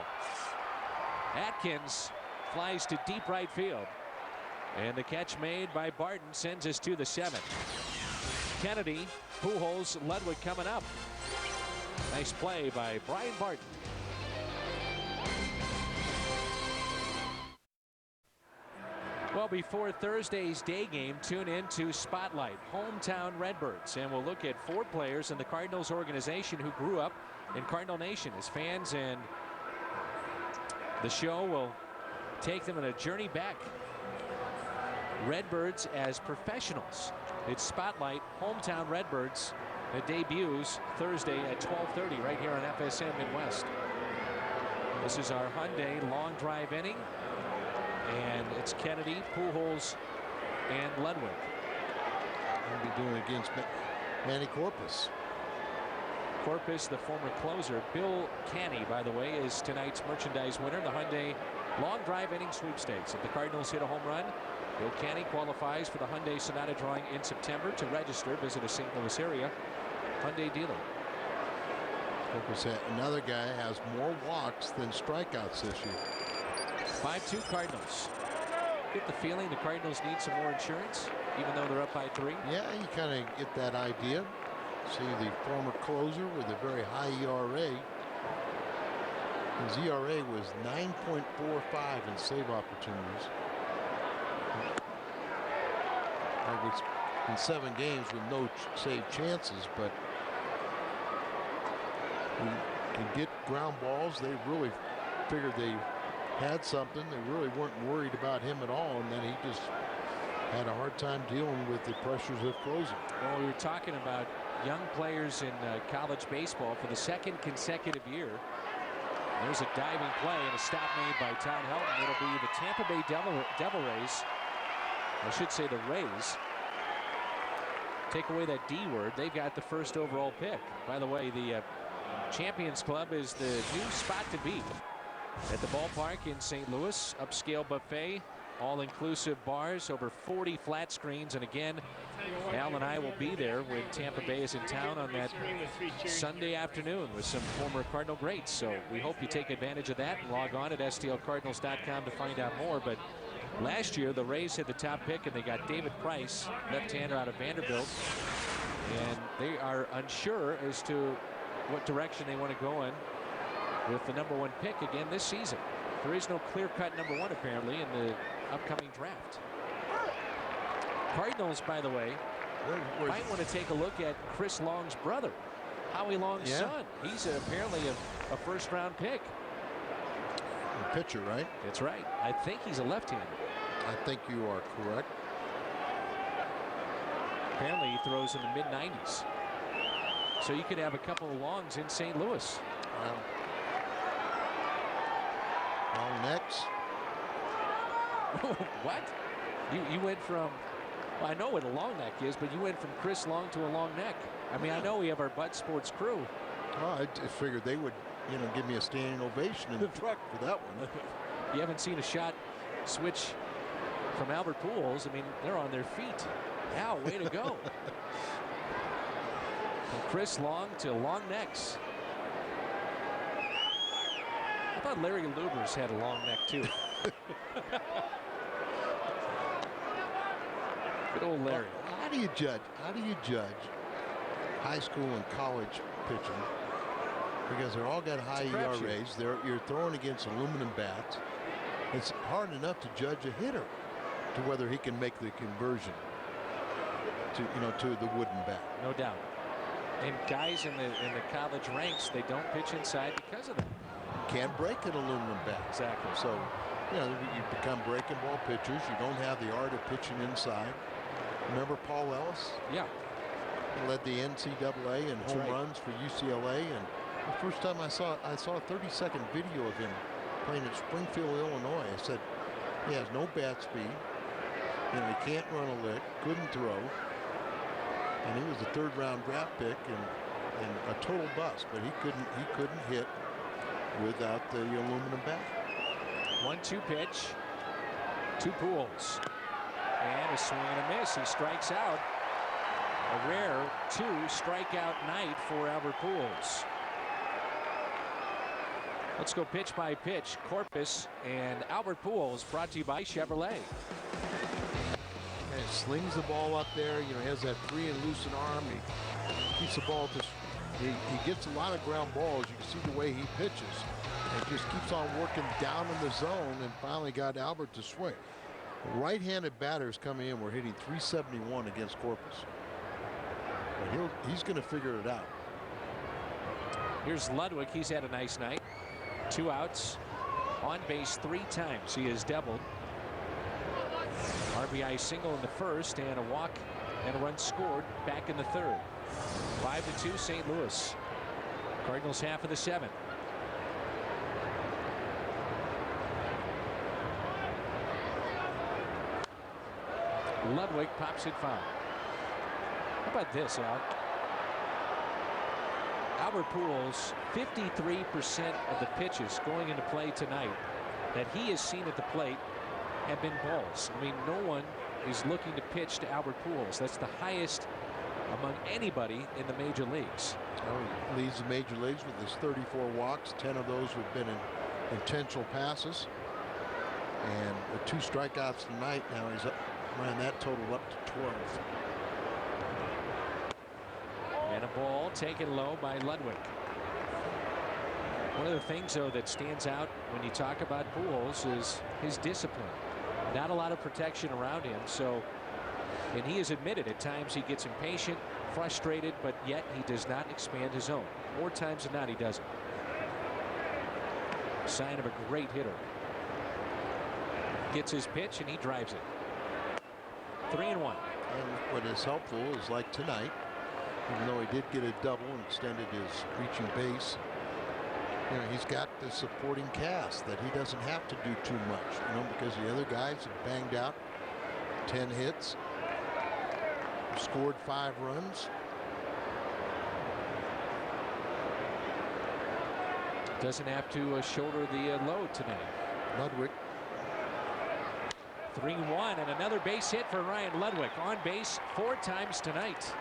Atkins flies to deep right field. And the catch made by Barton sends us to the 7th. Kennedy, Pujols, Ludwig coming up. Nice play by Brian Barton. Well, before Thursday's day game, tune in to Spotlight, Hometown Redbirds, and we'll look at 4 players in the Cardinals organization who grew up in Cardinal Nation as fans, and the show will take them on a journey back. Redbirds as professionals. It's Spotlight, Hometown Redbirds. It debuts Thursday at 12:30 right here on FSM Midwest. This is our Hyundai long drive inning. And it's Kennedy, Pujols, and Ludwig. We'll be doing it against Manny Corpus. Corpus, the former closer. Bill Canny, by the way, is tonight's merchandise winner. The Hyundai long drive inning sweepstakes. If the Cardinals hit a home run, Bill Canny qualifies for the Hyundai Sonata drawing in September. To register, visit a St. Louis area Hyundai dealer. Corpus, another guy has more walks than strikeouts this year. 5-2 Cardinals. Get the feeling the Cardinals need some more insurance, even though they're up by 3. Yeah, you kind of get that idea. See the former closer with a very high ERA. His ERA was 9.45 in save opportunities. That was in 7 games with no save chances, but he can get ground balls. They really figured they had something. They really weren't worried about him at all, and then he just had a hard time dealing with the pressures of closing. Well, we were talking about young players in college baseball for the 2nd consecutive year. There's a diving play and a stop made by Todd Helton. It'll be the Tampa Bay Devil Rays. I should say the Rays. Take away that D word. They've got the 1st overall pick. By the way, the Champions Club is the new spot to be. At the ballpark in St. Louis, upscale buffet, all-inclusive bars, over 40 flat screens, and again, Al and I will be there when Tampa Bay is in town on that Sunday afternoon with some former Cardinal greats. So we hope you take advantage of that and log on at stlcardinals.com to find out more. But last year, the Rays had the top pick, and they got David Price, left-hander out of Vanderbilt, and they are unsure as to what direction they want to go in with the #1 pick again this season. There is no clear-cut #1 apparently in the upcoming draft. Cardinals, by the way, might want to take a look at Chris Long's brother, Howie Long's son. He's apparently a 1st-round pick. A pitcher, right? That's right. I think he's a left-hander. I think you are correct. Apparently he throws in the mid-90s. So you could have a couple of Longs in St. Louis. Long necks. What? You went from, well, I know what a long neck is, but you went from Chris Long to a long neck. I mean, I know we have our Bud Sports crew. Oh, I figured they would, give me a standing ovation in the truck for that one. You haven't seen a shot switch from Albert Pujols. I mean, they're on their feet. Al, way to go. From Chris Long to long necks. I thought Larry Lubers had a long neck too. Good old Larry. How do you judge high school and college pitching? Because they're all got high ERAs. You're throwing against aluminum bats. It's hard enough to judge a hitter to whether he can make the conversion to the wooden bat. No doubt. And guys in the college ranks, they don't pitch inside because of that. Can't break an aluminum bat. Exactly. So, you become breaking ball pitchers. You don't have the art of pitching inside. Remember Paul Ellis? Yeah. He led the NCAA in home runs for UCLA. And the first time I saw a 30-second video of him playing at Springfield, Illinois. I said, he has no bat speed. He can't run a lick. Couldn't throw. And he was a 3rd-round draft pick and a total bust. But he couldn't hit without the aluminum bat. 1-2 pitch. 2 Pujols. And a swing and a miss. He strikes out. A rare 2 strikeout night for Albert Pujols. Let's go pitch by pitch. Corpus and Albert Pujols, brought to you by Chevrolet. And slings the ball up there. You know, has that free and loosened arm. He keeps the ball just. He gets a lot of ground balls. You can see the way he pitches. And just keeps on working down in the zone, and finally got Albert to swing. Right-handed batters coming in. We're hitting 371 against Corpus. But he's going to figure it out. Here's Ludwig. He's had a nice night. 2 outs. On base 3 times. He has doubled. RBI single in the first, and a walk and a run scored back in the third. 5-2 St. Louis. Cardinals half of the 7th. Ludwig pops it foul. How about this, Al? Albert Pujols, 53% of the pitches going into play tonight that he has seen at the plate have been balls. I mean, no one is looking to pitch to Albert Pujols. That's the highest among anybody in the major leagues. Well, he leads the major leagues with his 34 walks. 10 of those have been in intentional passes. And the 2 strikeouts tonight. Now he's up, ran that total up to 12. And a ball taken low by Ludwig. One of the things, though, that stands out when you talk about Pujols is his discipline. Not a lot of protection around him. So, and he has admitted at times he gets impatient, frustrated, but yet he does not expand his own. More times than not, he doesn't. Sign of a great hitter. Gets his pitch and he drives it. 3-1. And what is helpful is, like tonight, even though he did get a double and extended his reaching base, you know, he's got the supporting cast that he doesn't have to do too much, you know, because the other guys have banged out 10 hits, scored 5 runs. Doesn't have to shoulder the load tonight. Ludwig. 3-1 and another base hit for Ryan Ludwig. On base 4 times tonight.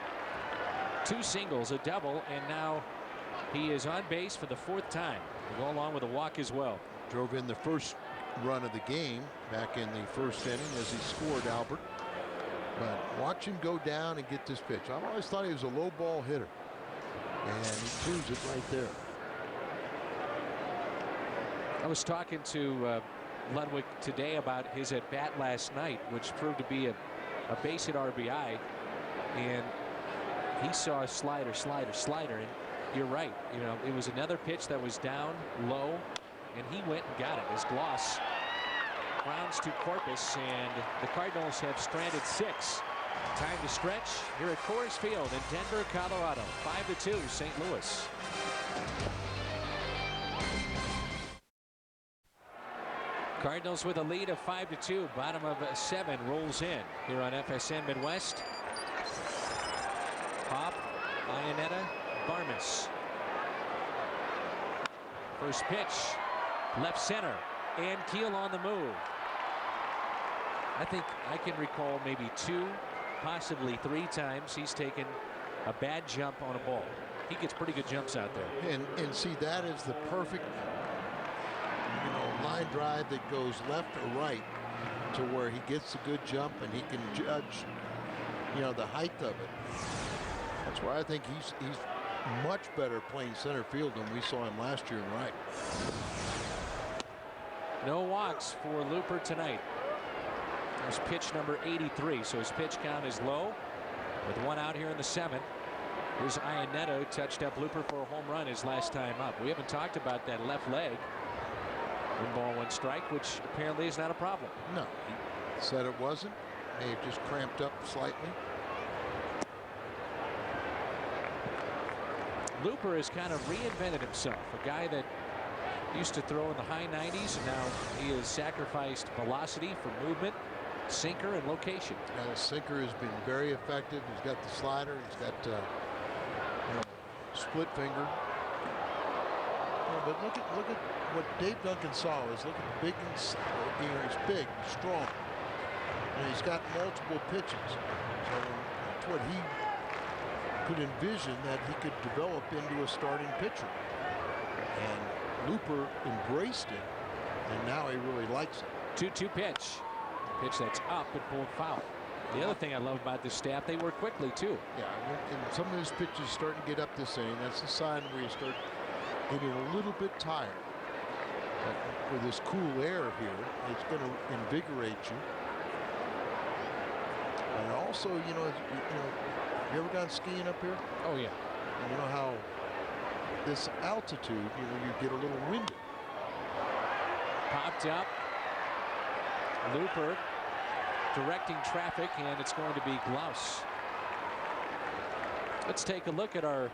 2 singles, a double, and now he is on base for the 4th time. We'll go along with a walk as well. Drove in the first run of the game back in the first inning as he scored Albert. But watch him go down and get this pitch. I've always thought he was a low ball hitter. And he proves it right there. I was talking to Ludwig today about his at bat last night, which proved to be a base hit RBI. And he saw a slider. And you're right. You know, it was another pitch that was down low, and he went and got it as Gloss rounds to Corpus, and the Cardinals have stranded 6. Time to stretch here at Coors Field in Denver, Colorado. 5-2 St. Louis. Cardinals with a lead of 5-2. Bottom of 7 rolls in here on FSN Midwest. Pop, Iannetta, Barmes. First pitch, left center, and Keel on the move. I think I can recall maybe 2, possibly 3 times he's taken a bad jump on a ball. He gets pretty good jumps out there. And see, that is the perfect, you know, line drive that goes left or right to where he gets a good jump and he can judge, you know, the height of it. That's why I think he's much better playing center field than we saw him last year in right. No walks for Looper tonight. There's pitch number 83, so his pitch count is low with 1 out here in the 7th. Here's Iannetta, who touched up Looper for a home run his last time up. We haven't talked about that left leg. 1 ball, 1 strike, which apparently is not a problem. No, he said it wasn't. May have just cramped up slightly. Looper has kind of reinvented himself. A guy that used to throw in the high 90s, and now he has sacrificed velocity for movement, sinker, and location. And the sinker has been very effective. He's got the slider. He's got you know, split finger. Yeah, but look at what Dave Duncan saw is look at the big and he's big, strong, and he's got multiple pitches. So that's what he could envision, that he could develop into a starting pitcher. And Looper embraced it, and now he really likes it. 2-2 pitch. Pitch that's up and pulled foul. The other thing I love about this staff, they work quickly too. Yeah, and some of his pitches starting to get up this inning. That's a sign where you start getting a little bit tired. But with this cool air here, it's going to invigorate you. And also, you ever gone skiing up here? Oh yeah. And you know how this altitude, you get a little windy. Popped up. Looper directing traffic, and it's going to be Glaus. Let's take a look at our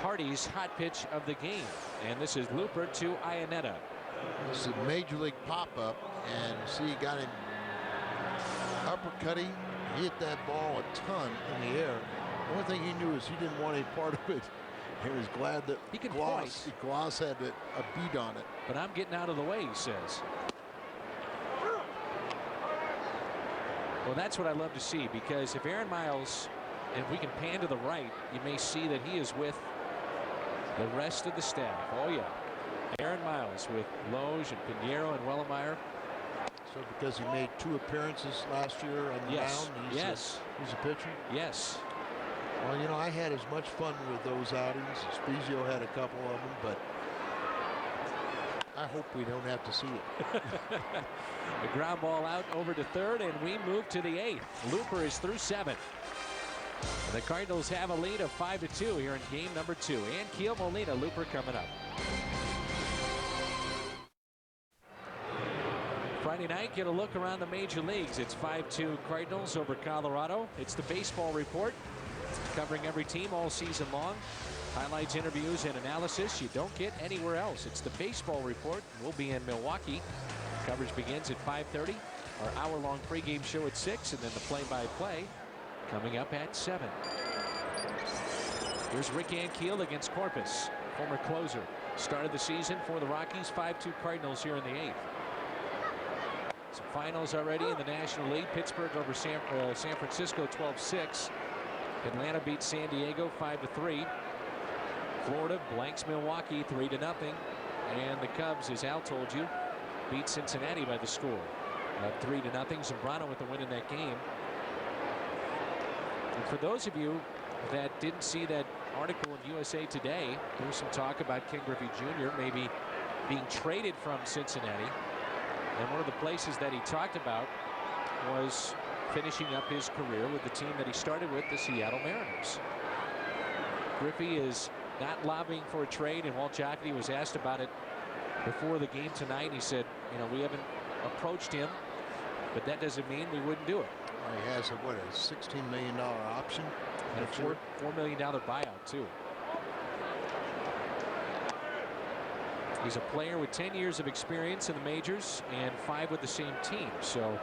Hardy's hot pitch of the game, and this is Looper to Iannetta. This is a major league pop-up, and see, he got him uppercutting. He hit that ball a ton in the air. The only thing he knew is he didn't want any part of it. He was glad that he could Glaus had a beat on it. But I'm getting out of the way, he says. Well, that's what I love to see, because if Aaron Miles, and if we can pan to the right, you may see that he is with the rest of the staff. Oh yeah, Aaron Miles with Loge and Pinheiro and Wellemeyer. So because he made 2 appearances last year on the mound, he's a pitcher? Yes. Well, I had as much fun with those outings. Spezio had a couple of them, but I hope we don't have to see it. The ground ball out over to third, and we move to the 8th. Looper is through 7. The Cardinals have a lead of 5-2 here in game number 2. And Keel, Molina, Looper coming up. Friday night, get a look around the major leagues. It's 5-2 Cardinals over Colorado. It's the baseball report, covering every team all season long. Highlights, interviews, and analysis you don't get anywhere else. It's the baseball report. We'll be in Milwaukee. Coverage begins at 5:30. Our hour-long pregame show at 6, and then the play-by-play coming up at 7. Here's Rick Ankiel against Corpus, former closer. Started the season for the Rockies. 5-2 Cardinals here in the 8th. Some finals already in the National League. Pittsburgh over San Francisco 12-6. Atlanta beats San Diego 5-3. Florida blanks Milwaukee 3-0. And the Cubs, as Al told you, beat Cincinnati by the score of 3-0. Zambrano with the win in that game. And for those of you that didn't see that article in USA Today, there was some talk about Ken Griffey Jr. maybe being traded from Cincinnati. And one of the places that he talked about was finishing up his career with the team that he started with, the Seattle Mariners. Griffey is not lobbying for a trade, and Walt Jocketty was asked about it before the game tonight. He said, we haven't approached him, but that doesn't mean we wouldn't do it. Well, he has a $16 million option and a $4 million buyout too. He's a player with 10 years of experience in the majors and 5 with the same team, so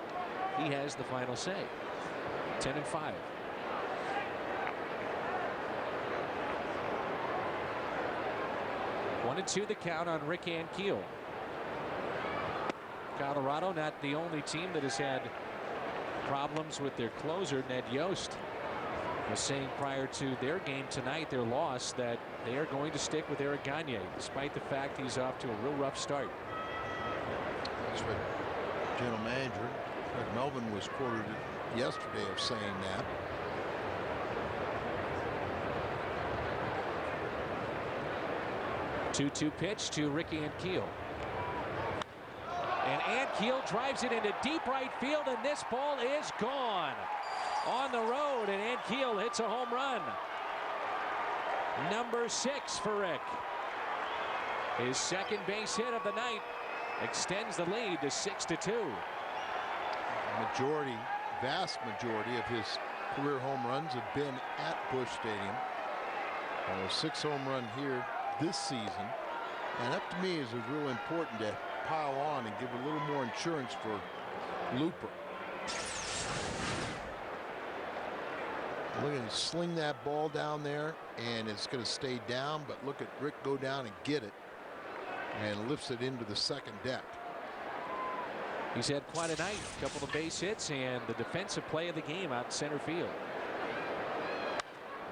he has the final say. 10-5. One and 2 the count on Rick Ankiel. Colorado not the only team that has had problems with their closer. Ned Yost was saying prior to their game tonight, their loss, that they are going to stick with Eric Gagne, despite the fact he's off to a real rough start. That's what general manager Melvin was quoted yesterday of saying that. Two-two pitch to Ricky Ankiel. And Ankiel drives it into deep right field, and this ball is gone. On the road, and Ankiel hits a home run. Number 6 for Rick. His second base hit of the night extends the lead to 6-2. Vast majority of his career home runs have been at Busch Stadium. 6 home run here this season, and that to me is real important to pile on and give a little more insurance for Looper. Look at him sling that ball down there, and it's going to stay down, but look at Rick go down and get it. and lifts it into the second deck. He's had quite a night. A couple of base hits and the defensive play of the game out in center field.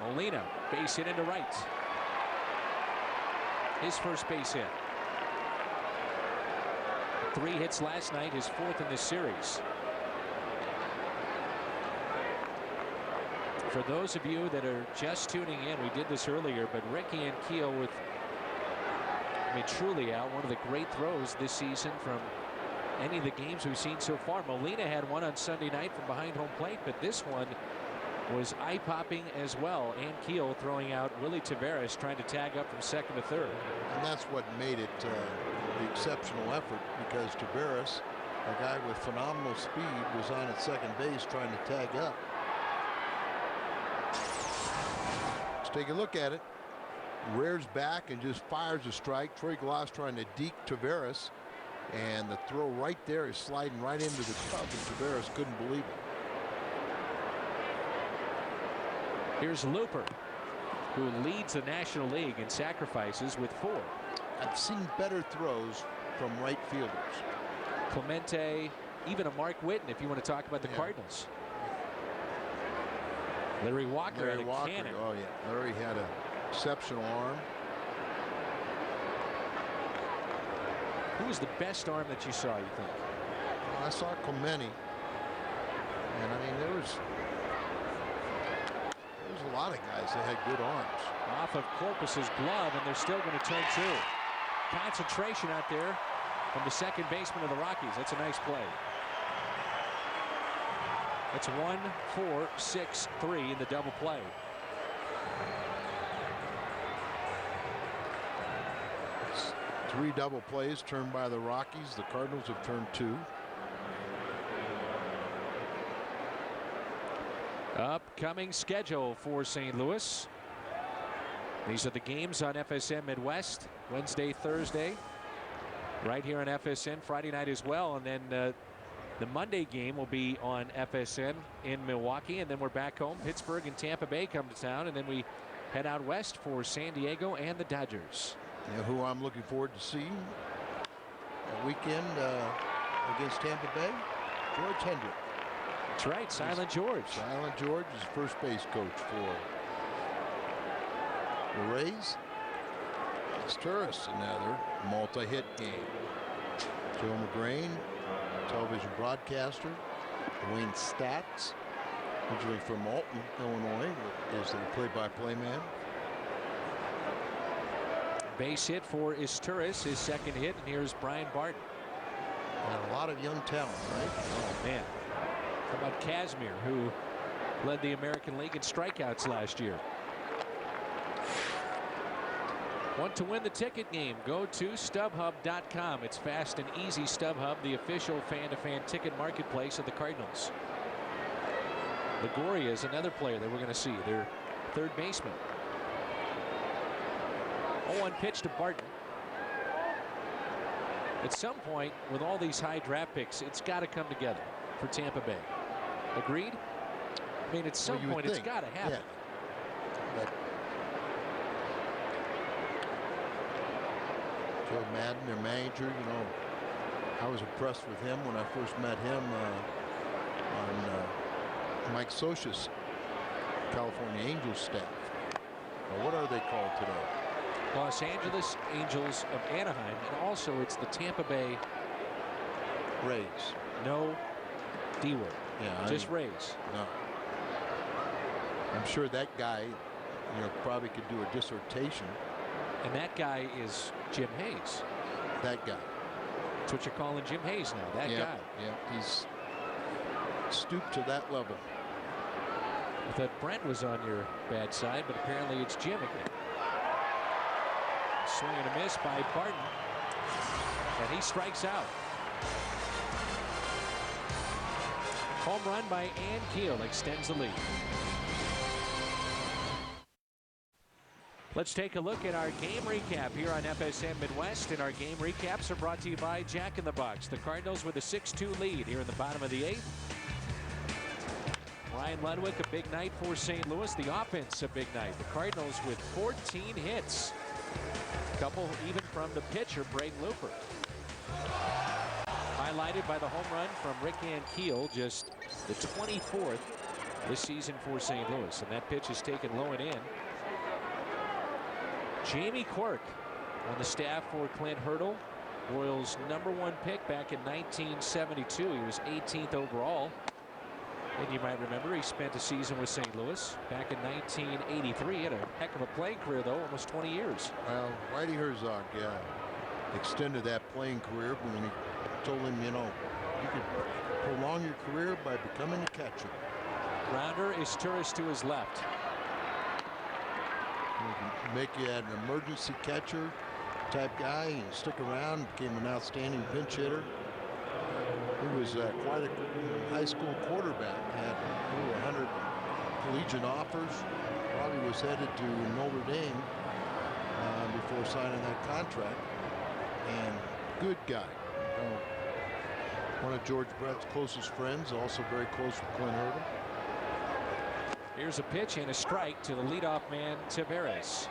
Molina, base hit into right. His first base hit. 3 hits last night, his 4th in this series. For those of you that are just tuning in, we did this earlier, but Ricky Ankiel with, truly, Al, one of the great throws this season from any of the games we've seen so far. Molina had one on Sunday night from behind home plate, but this one was eye-popping as well. Ankiel throwing out Willie Taveras, trying to tag up from second to third. And that's what made it the exceptional effort, because Taveras, a guy with phenomenal speed, was on at second base trying to tag up. Let's take a look at it. Rears back and just fires a strike. Troy Glaus trying to deke Taveras, and the throw right there is sliding right into the glove, and Taveras couldn't believe it. Here's Looper, who leads the National League in sacrifices with 4. I've seen better throws from right fielders. Clemente, even a Mark Whitten, if you want to talk about the Cardinals. Larry Walker had a cannon. Oh yeah, Larry had an exceptional arm. Who was the best arm that you saw, you think? Well, I saw Clemente, and I mean there was a lot of guys that had good arms. Off of Corpus's glove, and they're still going to turn 2. Concentration out there from the second baseman of the Rockies. That's a nice play. It's 1, 4, 6, 3 in the double play. It's 3 double plays turned by the Rockies. The Cardinals have turned 2. Upcoming schedule for St. Louis. These are the games on FSM Midwest. Wednesday, Thursday. Right here on FSN. Friday night as well. And then the Monday game will be on FSN in Milwaukee. And then we're back home. Pittsburgh and Tampa Bay come to town. And then we head out west for San Diego and the Dodgers. You know who I'm looking forward to seeing a weekend against Tampa Bay? George Hendrick. That's right, Silent George. Silent George is first base coach for the Rays. Sturis, another multi-hit game. Joe McGrain, television broadcaster. Dwayne Statz, originally from Alton, Illinois, is the play-by-play man. Base hit for Isturis, his second hit, and here's Brian Barton. And a lot of young talent, right? Oh, man. How about Kazmir, who led the American League in strikeouts last year? Want to win the ticket game? Go to StubHub.com. It's fast and easy. StubHub, the official fan-to-fan ticket marketplace of the Cardinals. Lagoria is another player that we're going to see, their third baseman. 0-1 pitch to Barton. At some point, with all these high draft picks, it's got to come together for Tampa Bay. Agreed? I mean, at some point, it's got to happen. Yeah. But Joe Madden, their manager, you know, I was impressed with him when I first met him on Mike Scioscia's California Angels staff. Now, what are they called today? Los Angeles Angels of Anaheim, and also it's the Tampa Bay Rays. No D word. Yeah, just Rays. No. I'm sure that guy, you know, probably could do a dissertation. And that guy is Jim Hayes. That guy. That's what you're calling Jim Hayes now. That guy. Yeah, he's stooped to that level. I thought Brent was on your bad side, but apparently it's Jim again. Swing and a miss by Barton, and he strikes out. Home run by Ankiel extends the lead. Let's take a look at our game recap here on FSM Midwest, and our game recaps are brought to you by Jack in the Box. The Cardinals with a 6-2 lead here in the bottom of the 8th. Ryan Ludwig, a big night for St. Louis. The offense, a big night. The Cardinals with 14 hits. Couple even from the pitcher, Braden Looper. Highlighted by the home run from Rick Ankiel, just the 24th this season for St. Louis. And that pitch is taken low and in. Jamie Quirk on the staff for Clint Hurdle, Royals' #1 pick back in 1972. He was 18th overall. And you might remember he spent a season with St. Louis back in 1983. He had a heck of a playing career, though, almost 20 years. Well, Whitey Herzog, extended that playing career when he told him, you could prolong your career by becoming a catcher. Grounder is Turris to his left. Make you an emergency catcher type guy and stick around, became an outstanding pinch hitter. He was quite a high school quarterback, had over 100 collegiate offers, probably was headed to Notre Dame before signing that contract, and good guy. One of George Brett's closest friends, also very close with Clint Hurdle. Here's a pitch and a strike to the leadoff man, Taveras.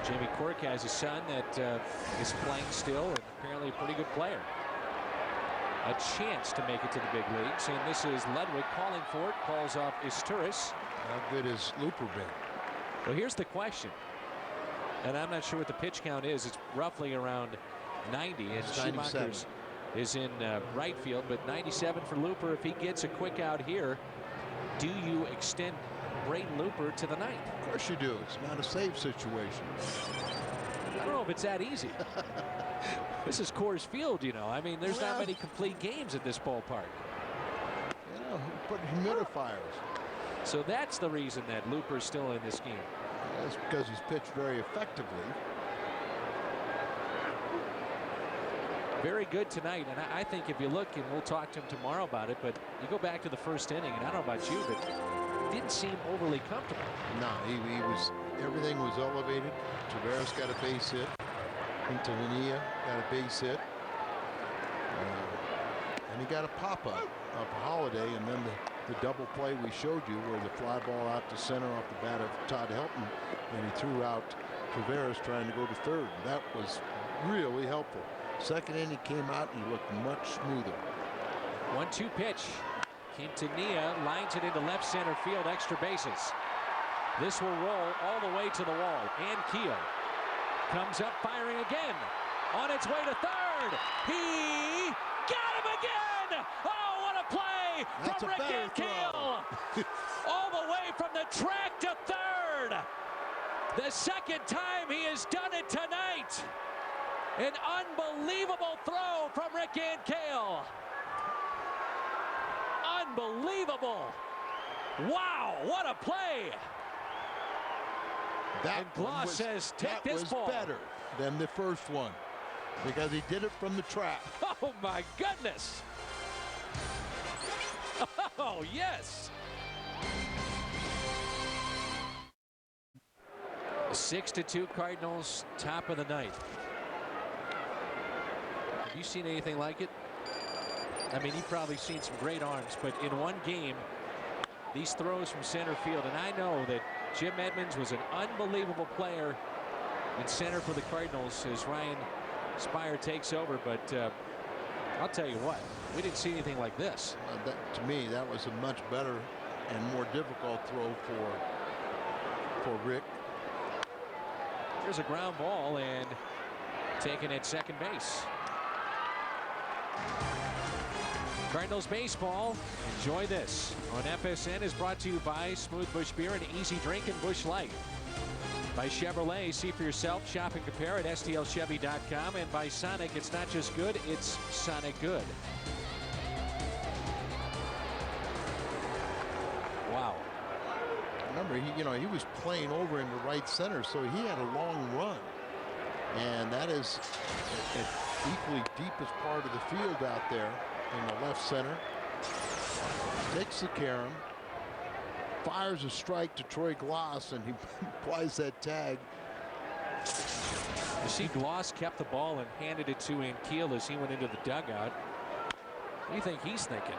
Jamie Quirk has a son that is playing still and apparently a pretty good player. A chance to make it to the big leagues, and this is Ludwig calling for it. Calls off Isturis. How good has Looper been? Well, here's the question, and I'm not sure what the pitch count is. It's roughly around 90, and Schumacher is in right field, but 97 for Looper. If he gets a quick out here, do you extend Braden Looper to the ninth? Of course you do. It's not a save situation. I don't know if it's that easy. This is Coors Field, I mean, there's not many complete games at this ballpark. Put humidifiers. So that's the reason that Looper's still in this game. That's because he's pitched very effectively. Very good tonight, and I think if you look, and we'll talk to him tomorrow about it, but you go back to the first inning, and I don't know about you, but he didn't seem overly comfortable. No, everything was elevated. Taveras got a base hit. Quintanilla got a base hit. And he got a pop-up of Holiday, and then the double play we showed you where the fly ball out to center off the bat of Todd Helton, and he threw out Taveras trying to go to third. That was really helpful. Second inning came out and he looked much smoother. 1-2 pitch. Quintanilla lines it into left center field, extra bases. This will roll all the way to the wall. And Keel comes up firing again. On its way to third. He got him again. Oh, what a play from Rick Ankiel. All the way from the track to third. The second time he has done it tonight. An unbelievable throw from Rick Ankiel. Unbelievable. Wow, what a play. And Gloss says, take this ball. That was better than the first one because he did it from the track. Oh, my goodness. Oh, yes. 6-2 Cardinals, top of the ninth. Have you seen anything like it? I mean, you've probably seen some great arms, but in one game, these throws from center field, and I know that Jim Edmonds was an unbelievable player in center for the Cardinals as Ryan Spire takes over, but I'll tell you what, we didn't see anything like this. To me, that was a much better and more difficult throw for Rick. Here's a ground ball and taken at second base. Cardinals baseball, enjoy this on FSN is brought to you by Smooth Bush Beer and Easy Drink and Bush Light. By Chevrolet, see for yourself, shop and compare at STLChevy.com. And by Sonic, it's not just good, it's Sonic good. Wow. Remember, he was playing over into right center, so he had a long run. And that is an equally deepest part of the field out there in the left center. Takes the carom, fires a strike to Troy Gloss, and he applies that tag. You see, Gloss kept the ball and handed it to Ankiel as he went into the dugout. What do you think he's thinking?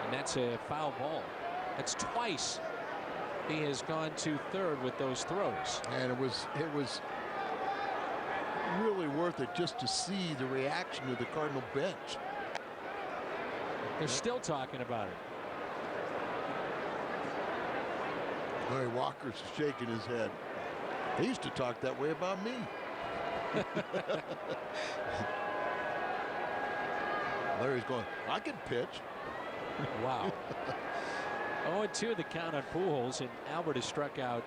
And that's a foul ball. That's twice he has gone to third with those throws. And it was really worth it just to see the reaction of the Cardinal bench. They're still talking about it. Larry Walker's shaking his head. He used to talk that way about me. Larry's going, I can pitch. Wow. 0-2 the count on Pujols, and Albert has struck out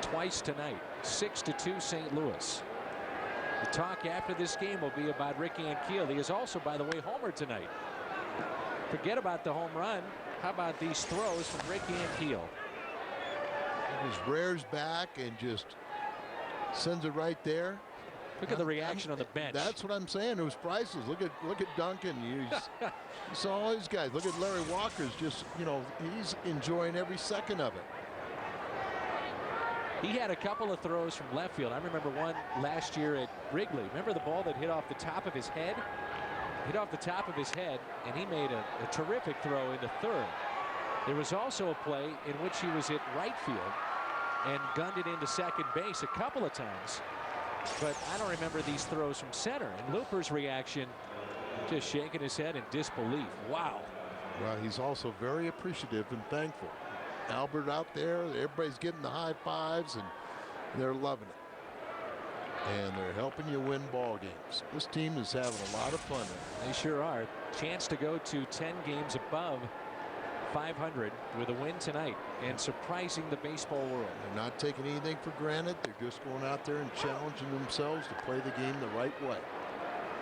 twice tonight. 6-2 St. Louis. The talk after this game will be about Rick Ankiel. He is also, by the way, homered tonight. Forget about the home run. How about these throws from Rick Ankiel? He just rears back and just sends it right there. Look at the reaction on the bench. That's what I'm saying. It was priceless. Look at Duncan. You saw all these guys. Look at Larry Walker's just, he's enjoying every second of it. He had a couple of throws from left field. I remember one last year at Wrigley. Remember the ball that hit off the top of his head? Hit off the top of his head, and he made a terrific throw into third. There was also a play in which he was at right field and gunned it into second base a couple of times. But I don't remember these throws from center. And Looper's reaction, just shaking his head in disbelief. Wow. Well, he's also very appreciative and thankful. Albert out there, everybody's getting the high fives, and they're loving it. And they're helping you win ball games. This team is having a lot of fun. They sure are. Chance to go to 10 games above 500 with a win tonight and surprising the baseball world. They're not taking anything for granted. They're just going out there and challenging themselves to play the game the right way.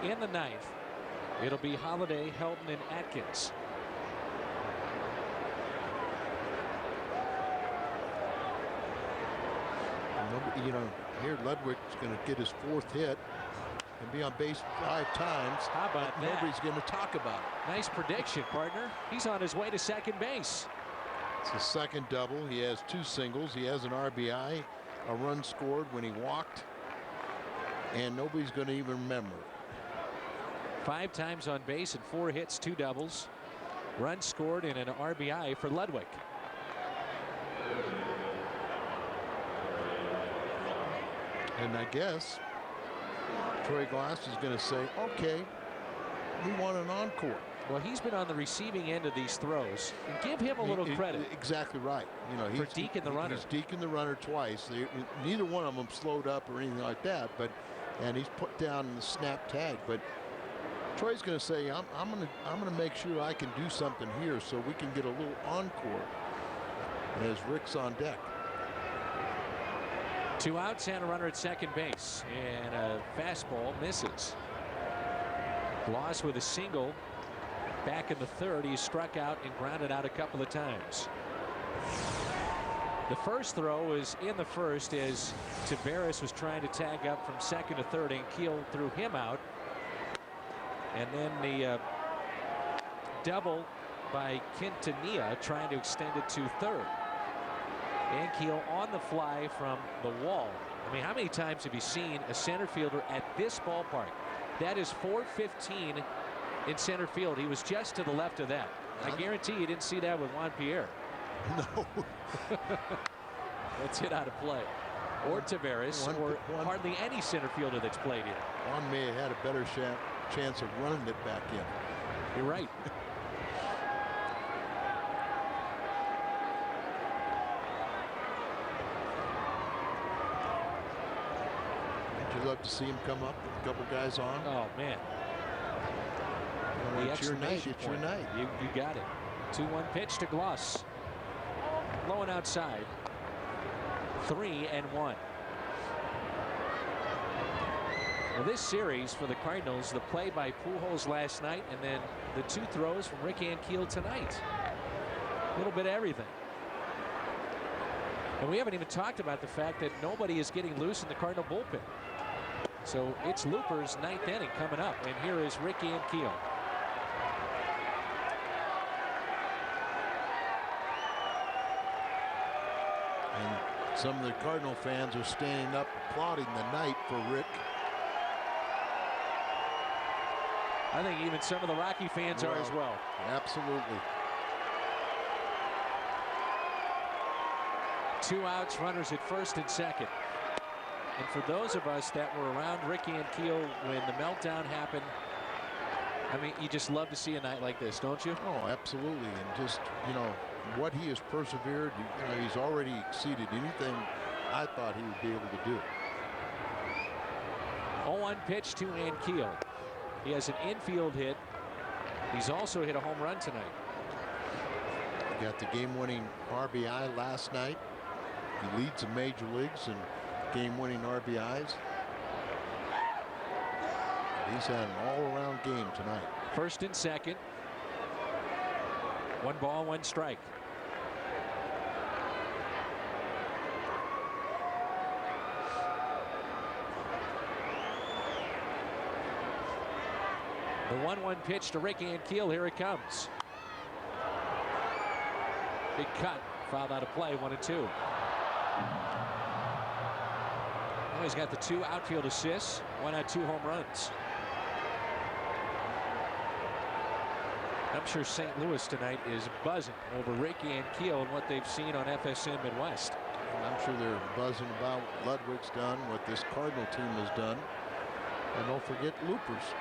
In the ninth, it'll be Holiday, Helton, and Atkins. Here Ludwig's going to get his 4th hit and be on base 5 times. How about that? Nobody's going to talk about it. Nice prediction, partner. He's on his way to second base. It's a second double. He has 2 singles. He has an RBI, a run scored when he walked, and nobody's going to even remember it. 5 times on base and 4 hits, 2 doubles, run scored, and an RBI for Ludwig. And I guess Troy Glass is going to say, okay, we want an encore. Well, he's been on the receiving end of these throws, and give him a little credit. Exactly right. For deking the runner. He's deking the runner twice. Neither one of them slowed up or anything like that, and he's put down the snap tag. But Troy's going to say, I'm going to make sure I can do something here so we can get a little encore as Rick's on deck. 2 outs and a runner at second base, and a fastball misses. Bloss with a single back in the third. He struck out and grounded out a couple of times. The first throw was in the first as Taveras was trying to tag up from second to third, and Keel threw him out. And then the double by Quintanilla trying to extend it to third. Ankiel on the fly from the wall. I mean, how many times have you seen a center fielder at this ballpark? That is 415 in center field. He was just to the left of that. I guarantee you didn't see that with Juan Pierre. No. That's hit out of play. Or Taveras, or hardly any center fielder that's played here. Juan may have had a better chance of running it back in. You're right. Would you love to see him come up with a couple guys on? Oh, man. It's your night. It's your night. You got it. 2-1 pitch to Gloss. Low and outside. 3-1. Well, this series for the Cardinals, the play by Pujols last night, and then the 2 throws from Rick Ankiel tonight. A little bit of everything. And we haven't even talked about the fact that nobody is getting loose in the Cardinal bullpen. So it's Looper's 9th inning coming up, and here is Rick Ankiel. And some of the Cardinal fans are standing up applauding the night for Rick. I think even some of the Rocky fans are as well. Absolutely. 2 outs, runners at first and second. And for those of us that were around Rick Ankiel when the meltdown happened, I mean, you just love to see a night like this, don't you? Oh, absolutely. And just, you know, what he has persevered, you know, he's already exceeded anything I thought he would be able to do. 0-1 pitch to Ankiel. He has an infield hit. He's also hit a home run tonight. He got the game-winning RBI last night. He leads the major leagues in game-winning RBIs. He's had an all-around game tonight. First and second. 1 ball, 1 strike. The 1-1 pitch to Rick Ankiel. Here it comes. Big cut. Fouled out of play. 1-2. Well, he's got the 2 outfield assists. 1 out 2 home runs. I'm sure St. Louis tonight is buzzing over Rick Ankiel and what they've seen on FSM Midwest. And I'm sure they're buzzing about what Ludwig's done, what this Cardinal team has done. And don't forget Looper's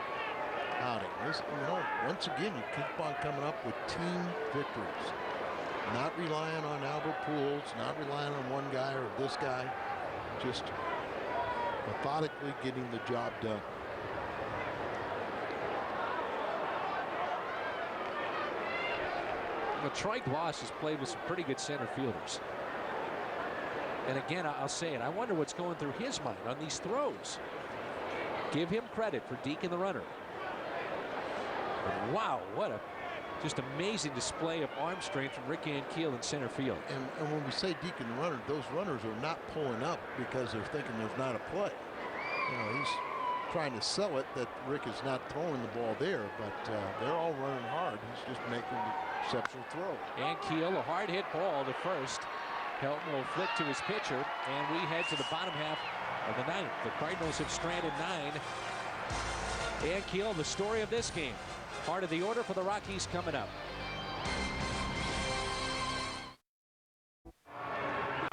outing. This, you know, once again, you keep on coming up with team victories. Not relying on Albert Pujols, not relying on one guy or this guy. Just methodically getting the job done. Well, Troy Gloss has played with some pretty good center fielders. And again, I'll say it, I wonder what's going through his mind on these throws. Give him credit for deking the runner. But wow, what a just amazing display of arm strength from Rick Ankiel in center field. And when we say deacon the runner, those runners are not pulling up because they're thinking there's not a play. You know, he's trying to sell it that Rick is not throwing the ball there, but they're all running hard. He's just making an exceptional throw. Ankiel, a hard hit ball to first. Helton will flick to his pitcher, and we head to the bottom half of the ninth. The Cardinals have stranded 9. Ankiel, the story of this game. Part of the order for the Rockies coming up.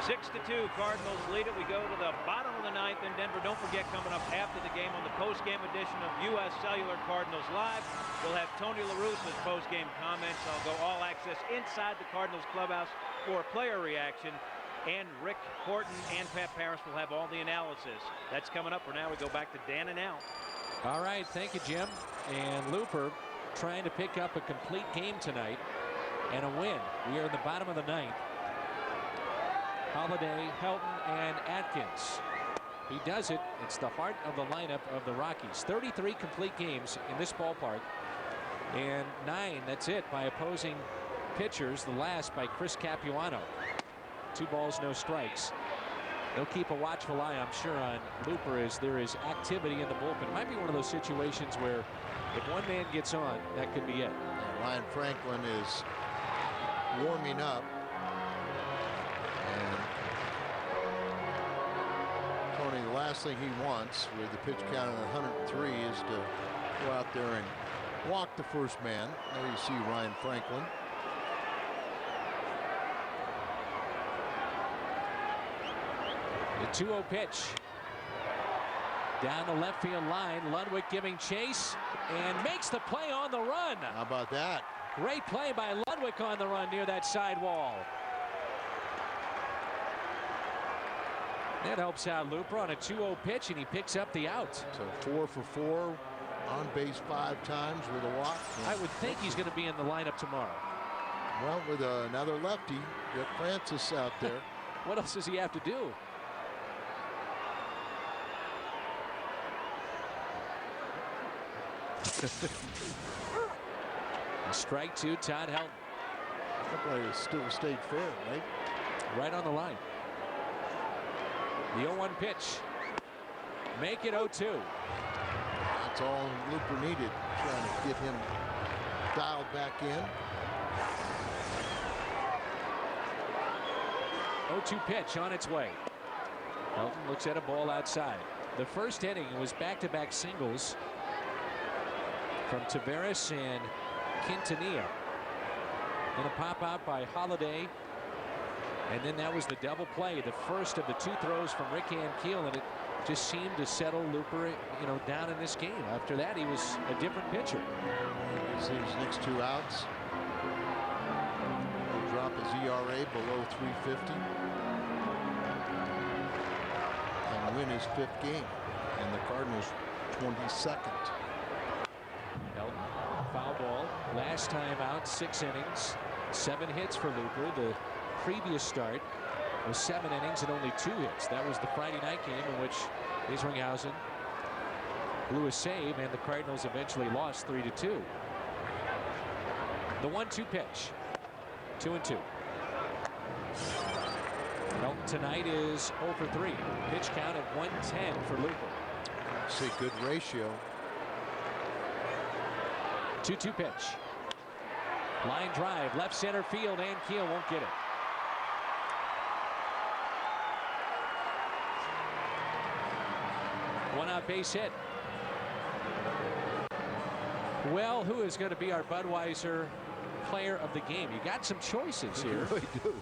6-2, Cardinals lead it. We go to the bottom of the ninth in Denver. Don't forget, coming up after the game on the post-game edition of U.S. Cellular Cardinals Live, we'll have Tony La Russa's post-game comments. I'll go all access inside the Cardinals clubhouse for a player reaction. And Rick Horton and Pat Paris will have all the analysis. That's coming up. For now, we go back to Dan and Al. All right, thank you, Jim. And Looper trying to pick up a complete game tonight and a win. We are in the bottom of the ninth. Holiday, Helton, and Atkins. He does it. It's the heart of the lineup of the Rockies. 33 complete games in this ballpark, and 9, that's it, by opposing pitchers. The last by Chris Capuano. 2 balls, no strikes. They'll keep a watchful eye, I'm sure, on Looper as there is activity in the bullpen. It might be one of those situations where if one man gets on, that could be it. Ryan Franklin is warming up. And Tony, the last thing he wants with the pitch count at 103 is to go out there and walk the first man. There you see Ryan Franklin. The 2-0 pitch. Down the left field line. Ludwig giving chase and makes the play on the run. How about that? Great play by Ludwig on the run near that side wall. That helps out Looper on a 2-0 pitch, and he picks up the out. So 4 for 4 on base 5 times with a walk. I would think he's going to be in the lineup tomorrow. Well, with another lefty, get Francis out there. What else does he have to do? Strike 2, Todd Helton. That play is still stayed fair, right? Right on the line. The 0-1 pitch. Make it 0-2. That's all Looper needed, trying to get him dialed back in. 0-2 pitch on its way. Helton looks at a ball outside. The first inning was back-to-back singles from Taveras and Quintanilla. Going to pop out by Holiday And then that was the double play, the first of the 2 throws from Rick Ankiel, and it just seemed to settle Looper, down in this game. After that, he was a different pitcher. These next 2 outs will drop his ERA below 350 and win his 5th game, and the Cardinals 22nd. Elton, foul ball. Last time out, 6 innings, 7 hits for Looper. The previous start was 7 innings and only 2 hits. That was the Friday night game in which Isringhausen blew a save, and the Cardinals eventually lost 3-2. The 1-2 pitch. 2-2. Elton tonight is 0 for 3. Pitch count of 110 for Looper. See, good ratio. 2-2 pitch. Line drive, left center field, and Ankiel won't get it. One-out base hit. Well, who is going to be our Budweiser player of the game? You got some choices here. You really do.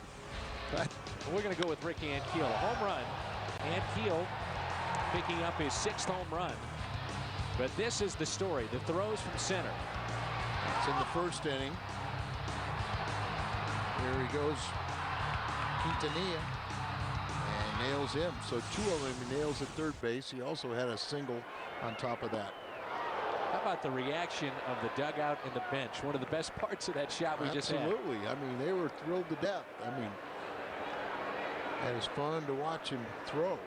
We're going to go with Rick Ankiel. A home run. Ankiel picking up his 6th home run. But this is the story. The throws from center. It's in the 1st inning. Here he goes, Quintanilla, and nails him. So 2 of them he nails at third base. He also had a single on top of that. How about the reaction of the dugout and the bench? One of the best parts of that shot we just had. Absolutely. I mean, they were thrilled to death. I mean, it was fun to watch him throw.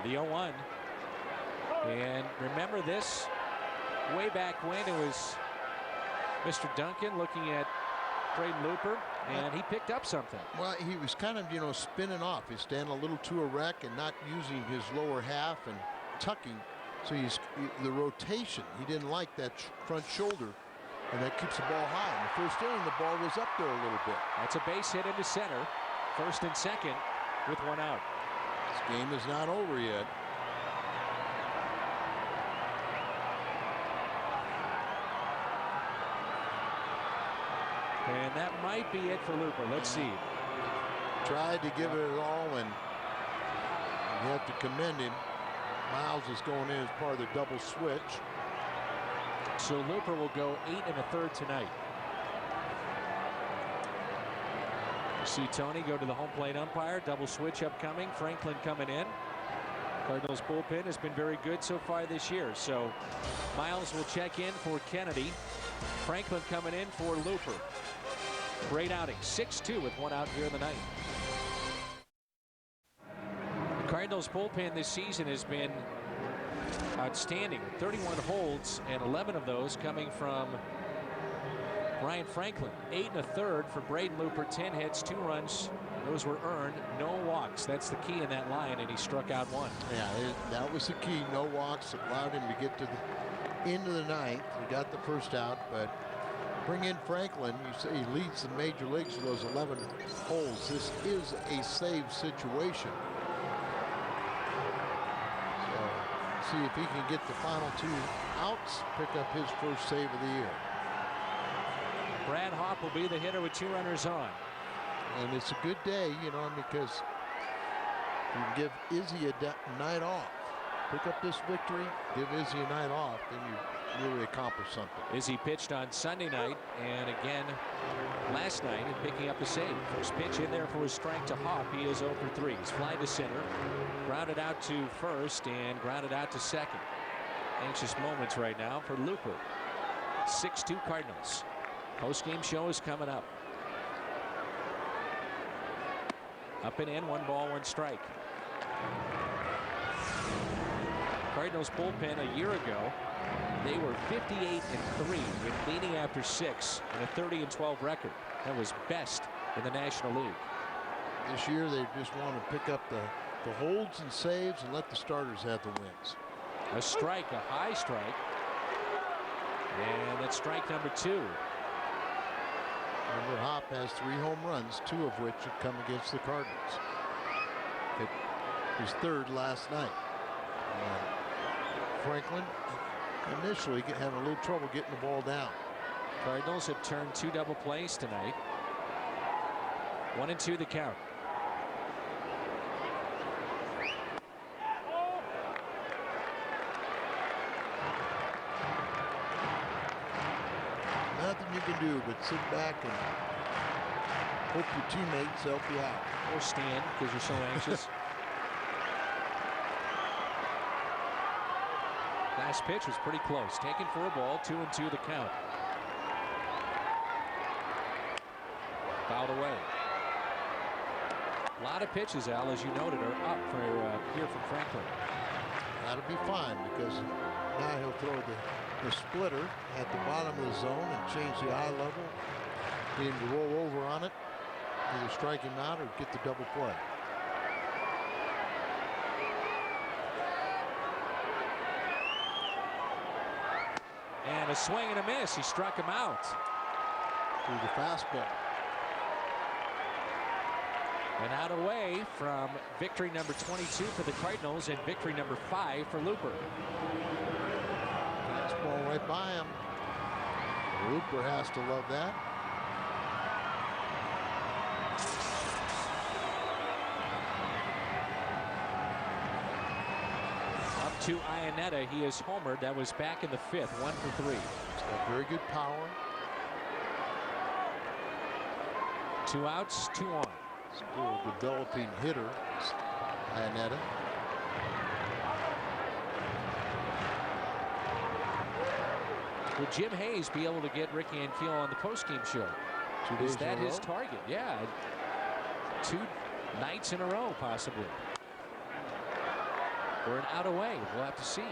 The 0-1. And remember this way back when it was Mr. Duncan looking at Braden Looper, and he picked up something. Well, he was kind of, spinning off. He's standing a little too erect and not using his lower half and tucking. So the rotation, he didn't like that front shoulder, and that keeps the ball high. In the 1st inning, the ball was up there a little bit. That's a base hit into center. 1st and 2nd with 1 out. This game is not over yet. And that might be it for Looper. Let's see. Tried to give it all, and you have to commend him. Miles is going in as part of the double switch. So Looper will go 8 1/3 tonight. You see Tony go to the home plate umpire. Double switch upcoming. Franklin coming in. Cardinals bullpen has been very good so far this year. So Miles will check in for Kennedy. Franklin coming in for Looper. Great outing. 6-2 with 1 out here in the 9th. The Cardinals bullpen this season has been outstanding. 31 holds, and 11 of those coming from Ryan Franklin. 8 1/3 for Braden Looper. 10 hits, 2 runs. Those were earned. No walks. That's the key in that line, and he struck out 1. Yeah, that was the key. No walks. It allowed him to get to the end of the 9th. He got the 1st out, but bring in Franklin. You say he leads the major leagues with those 11 holes. This is a save situation. So see if he can get the final 2 outs, pick up his 1st save of the year. Brad Hopp will be the hitter with 2 runners on. And it's a good day, because you can give Izzy a night off. Pick up this victory, give Izzy a night off, then you really accomplish something. Izzy pitched on Sunday night and again last night, and picking up a save. First pitch in there for a strike to Hopp. He is 0 for 3. He's flying to center, grounded out to first, and grounded out to second. Anxious moments right now for Looper. 6-2 Cardinals. Post-game show is coming up. Up and in, 1 ball, 1 strike. Cardinals bullpen a year ago, they were 58-3 with leading after 6 and a 30-12 record. That was best in the National League. This year they just want to pick up the holds and saves and let the starters have the wins. A strike, a high strike. And that's strike number 2. Remember, Hopp has 3 home runs, 2 of which have come against the Cardinals. It was 3rd last night. Franklin initially having a little trouble getting the ball down. Cardinals have turned 2 double plays tonight. 1-2 the count. Nothing you can do but sit back and hope your teammates help you out. Or stand because you're so anxious. Last pitch was pretty close. Taken for a ball. 2-2 the count. Fouled away. A lot of pitches, Al, as you noted, are up for here from Franklin. That'll be fine because now he'll throw the splitter at the bottom of the zone and change the eye level. Get him to roll over on it. Either strike him out or get the double play. And a swing and a miss. He struck him out. Through the fastball. And out away from victory number 22 for the Cardinals and victory number 5 for Looper. Fastball right by him. Looper has to love that. Up to Iannetta. He is homered. That was back in the 5th. 1 for 3. He's got very good power. 2 outs, 2 on. Still a developing hitter, Iannetta. Would Jim Hayes be able to get Ricky Ankiel on the postgame show? 2 days Is that in a his row? target? Yeah. 2 nights in a row, possibly. Or an out away. We'll have to see.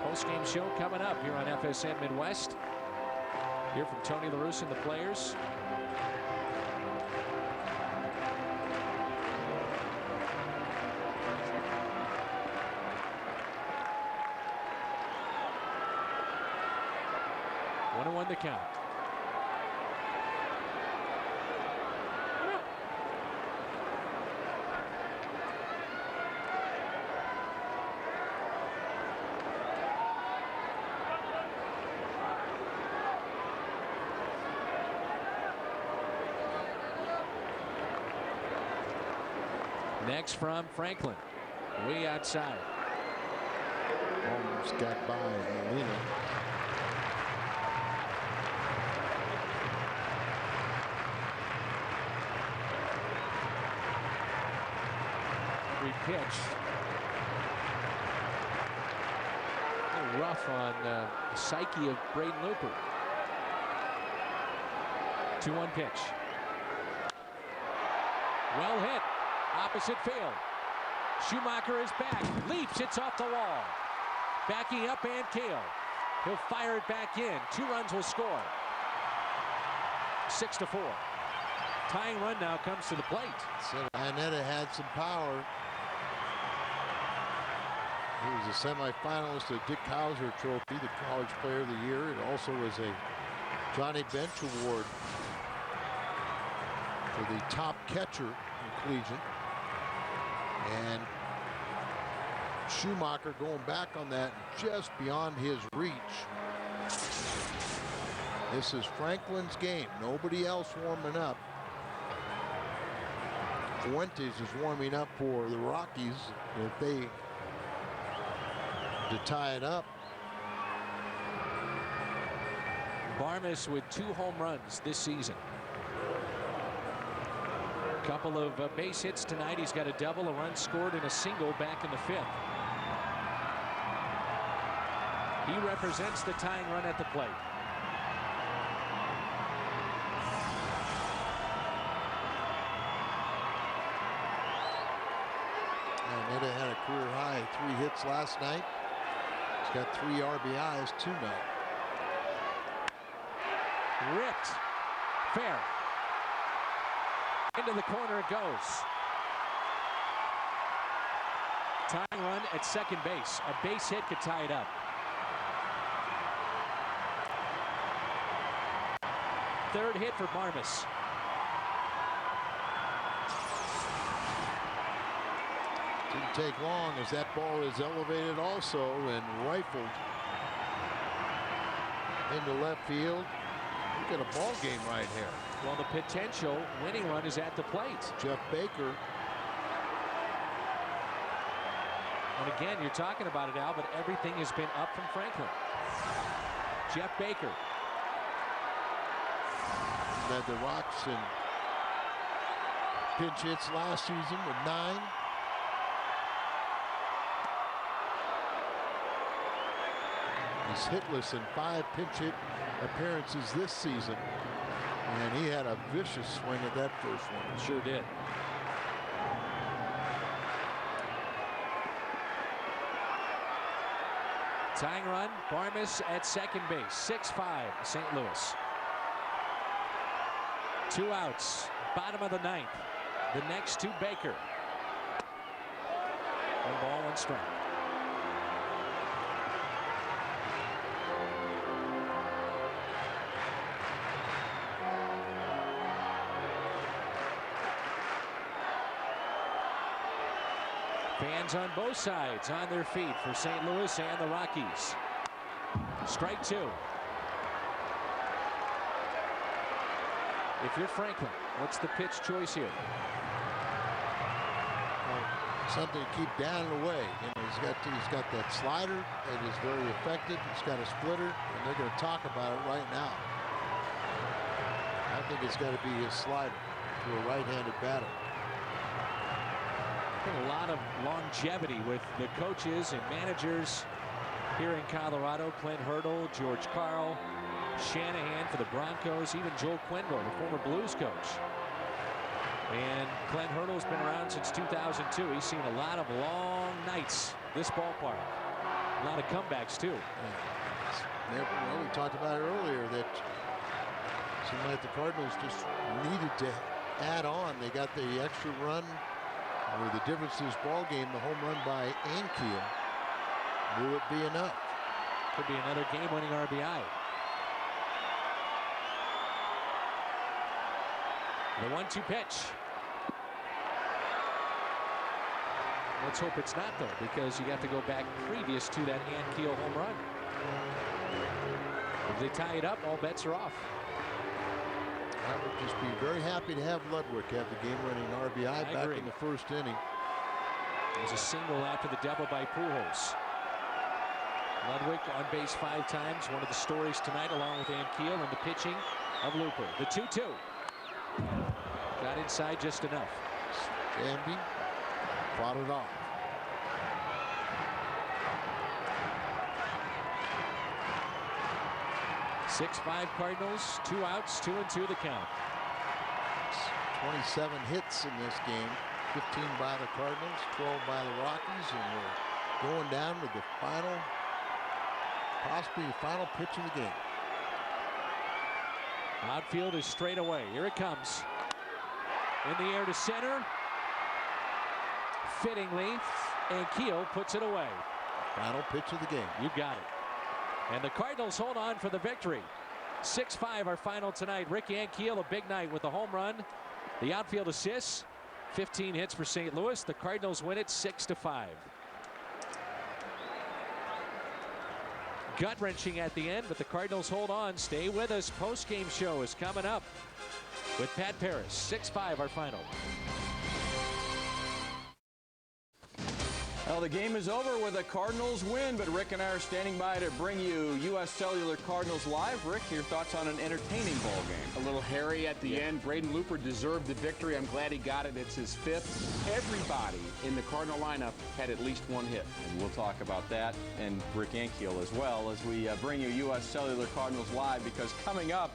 Postgame show coming up here on FSN Midwest. Here from Tony La Russa and the players. The count. Next from Franklin, way outside. Almost got by Molina. Pitch. A little rough on the psyche of Braden Looper. 2-1 pitch. Well hit. Opposite field. Schumacher is back. Leaps. It's off the wall. Backing up Ankiel. He'll fire it back in. 2 runs will score. 6-4. Tying run now comes to the plate. So Iannetta had some power. He was a semifinalist of Dick Hauser Trophy, the College Player of the Year. It also was a Johnny Bench Award for the top catcher in collegiate. And Schumacher going back on that just beyond his reach. This is Franklin's game. Nobody else warming up. Fuentes is warming up for the Rockies if they to tie it up. Barmes with 2 home runs this season. Couple of base hits tonight. He's got a double, a run scored, and a single back in the 5th. He represents the tying run at the plate. Iannetta had a career high 3 hits last night. He's got 3 RBIs tonight. Ripped. Fair. Into the corner it goes. Tying run at second base. A base hit could tie it up. Third hit for Barmes. Didn't take long as that ball is elevated also and rifled. into left field. Look at a ball game right here. Well, the potential winning run is at the plate. Jeff Baker. And again, you're talking about it, Al, but everything has been up from Franklin. Jeff Baker. Led the Rocks in pinch hits last season with 9. He's hitless in 5 pinch hit appearances this season. And he had a vicious swing at that first one. Sure did. Tying run, Barmes at second base. 6-5, St. Louis. 2 outs, bottom of the 9th. The next to Baker. 1 ball, 1 strike. Fans on both sides on their feet for St. Louis and the Rockies. Strike 2. If you're Franklin, what's the pitch choice here? Well, something to keep down and away. You know, he's got that slider that is very effective. He's got a splitter, and they're going to talk about it right now. I think it's got to be his slider to a right-handed batter. A lot of longevity with the coaches and managers here in Colorado. Clint Hurdle, George Karl, Shanahan for the Broncos, even Joel Quenneville, the former Blues coach. And Clint Hurdle's been around since 2002. He's seen a lot of long nights this ballpark. A lot of comebacks too. Well, we talked about it earlier that it seemed like the Cardinals just needed to add on. They got the extra run. With the difference in this ball game, the home run by Ankiel. Will it be enough? Could be another game-winning RBI. The 1-2 pitch. Let's hope it's not, though, because you got to go back previous to that Ankiel home run. If they tie it up, all bets are off. I would just be very happy to have Ludwig have the game-winning RBI back in the first inning. It was a single after the double by Pujols. Ludwig on base 5 times. One of the stories tonight, along with Ankiel, and the pitching of Looper. The 2-2. Got inside just enough. Stanby fought it off. Six-5 Cardinals, 2 outs, 2-2 the count. 27 hits in this game, 15 by the Cardinals, 12 by the Rockies, and we're going down to the final, possibly the final pitch of the game. Outfield is straight away. Here it comes. In the air to center. Fittingly, Ankiel puts it away. Final pitch of the game. You got it. And the Cardinals hold on for the victory. 6-5 our final tonight. Rick Ankiel, a big night with the home run. The outfield assists. 15 hits for St. Louis. The Cardinals win it 6-5. Gut-wrenching at the end, but the Cardinals hold on. Stay with us. Post-game show is coming up with Pat Paris. 6-5 our final. Well, the game is over with a Cardinals win, but Rick and I are standing by to bring you U.S. Cellular Cardinals Live. Rick, your thoughts on an entertaining ball game? A little hairy at the end. Braden Looper deserved the victory. I'm glad he got it. It's his 5th. Everybody in the Cardinal lineup had at least 1 hit. And we'll talk about that and Rick Ankiel as well as we bring you U.S. Cellular Cardinals Live, because coming up,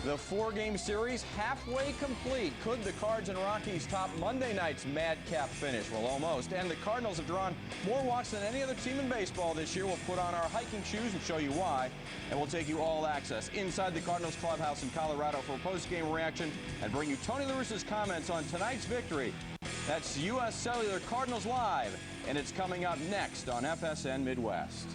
the 4-game series halfway complete. Could the Cards and Rockies top Monday night's madcap finish? Well, almost. And the Cardinals have drawn more walks than any other team in baseball this year. We'll put on our hiking shoes and show you why. And we'll take you all access inside the Cardinals clubhouse in Colorado for a post-game reaction and bring you Tony La Russa's comments on tonight's victory. That's U.S. Cellular Cardinals Live, and it's coming up next on FSN Midwest.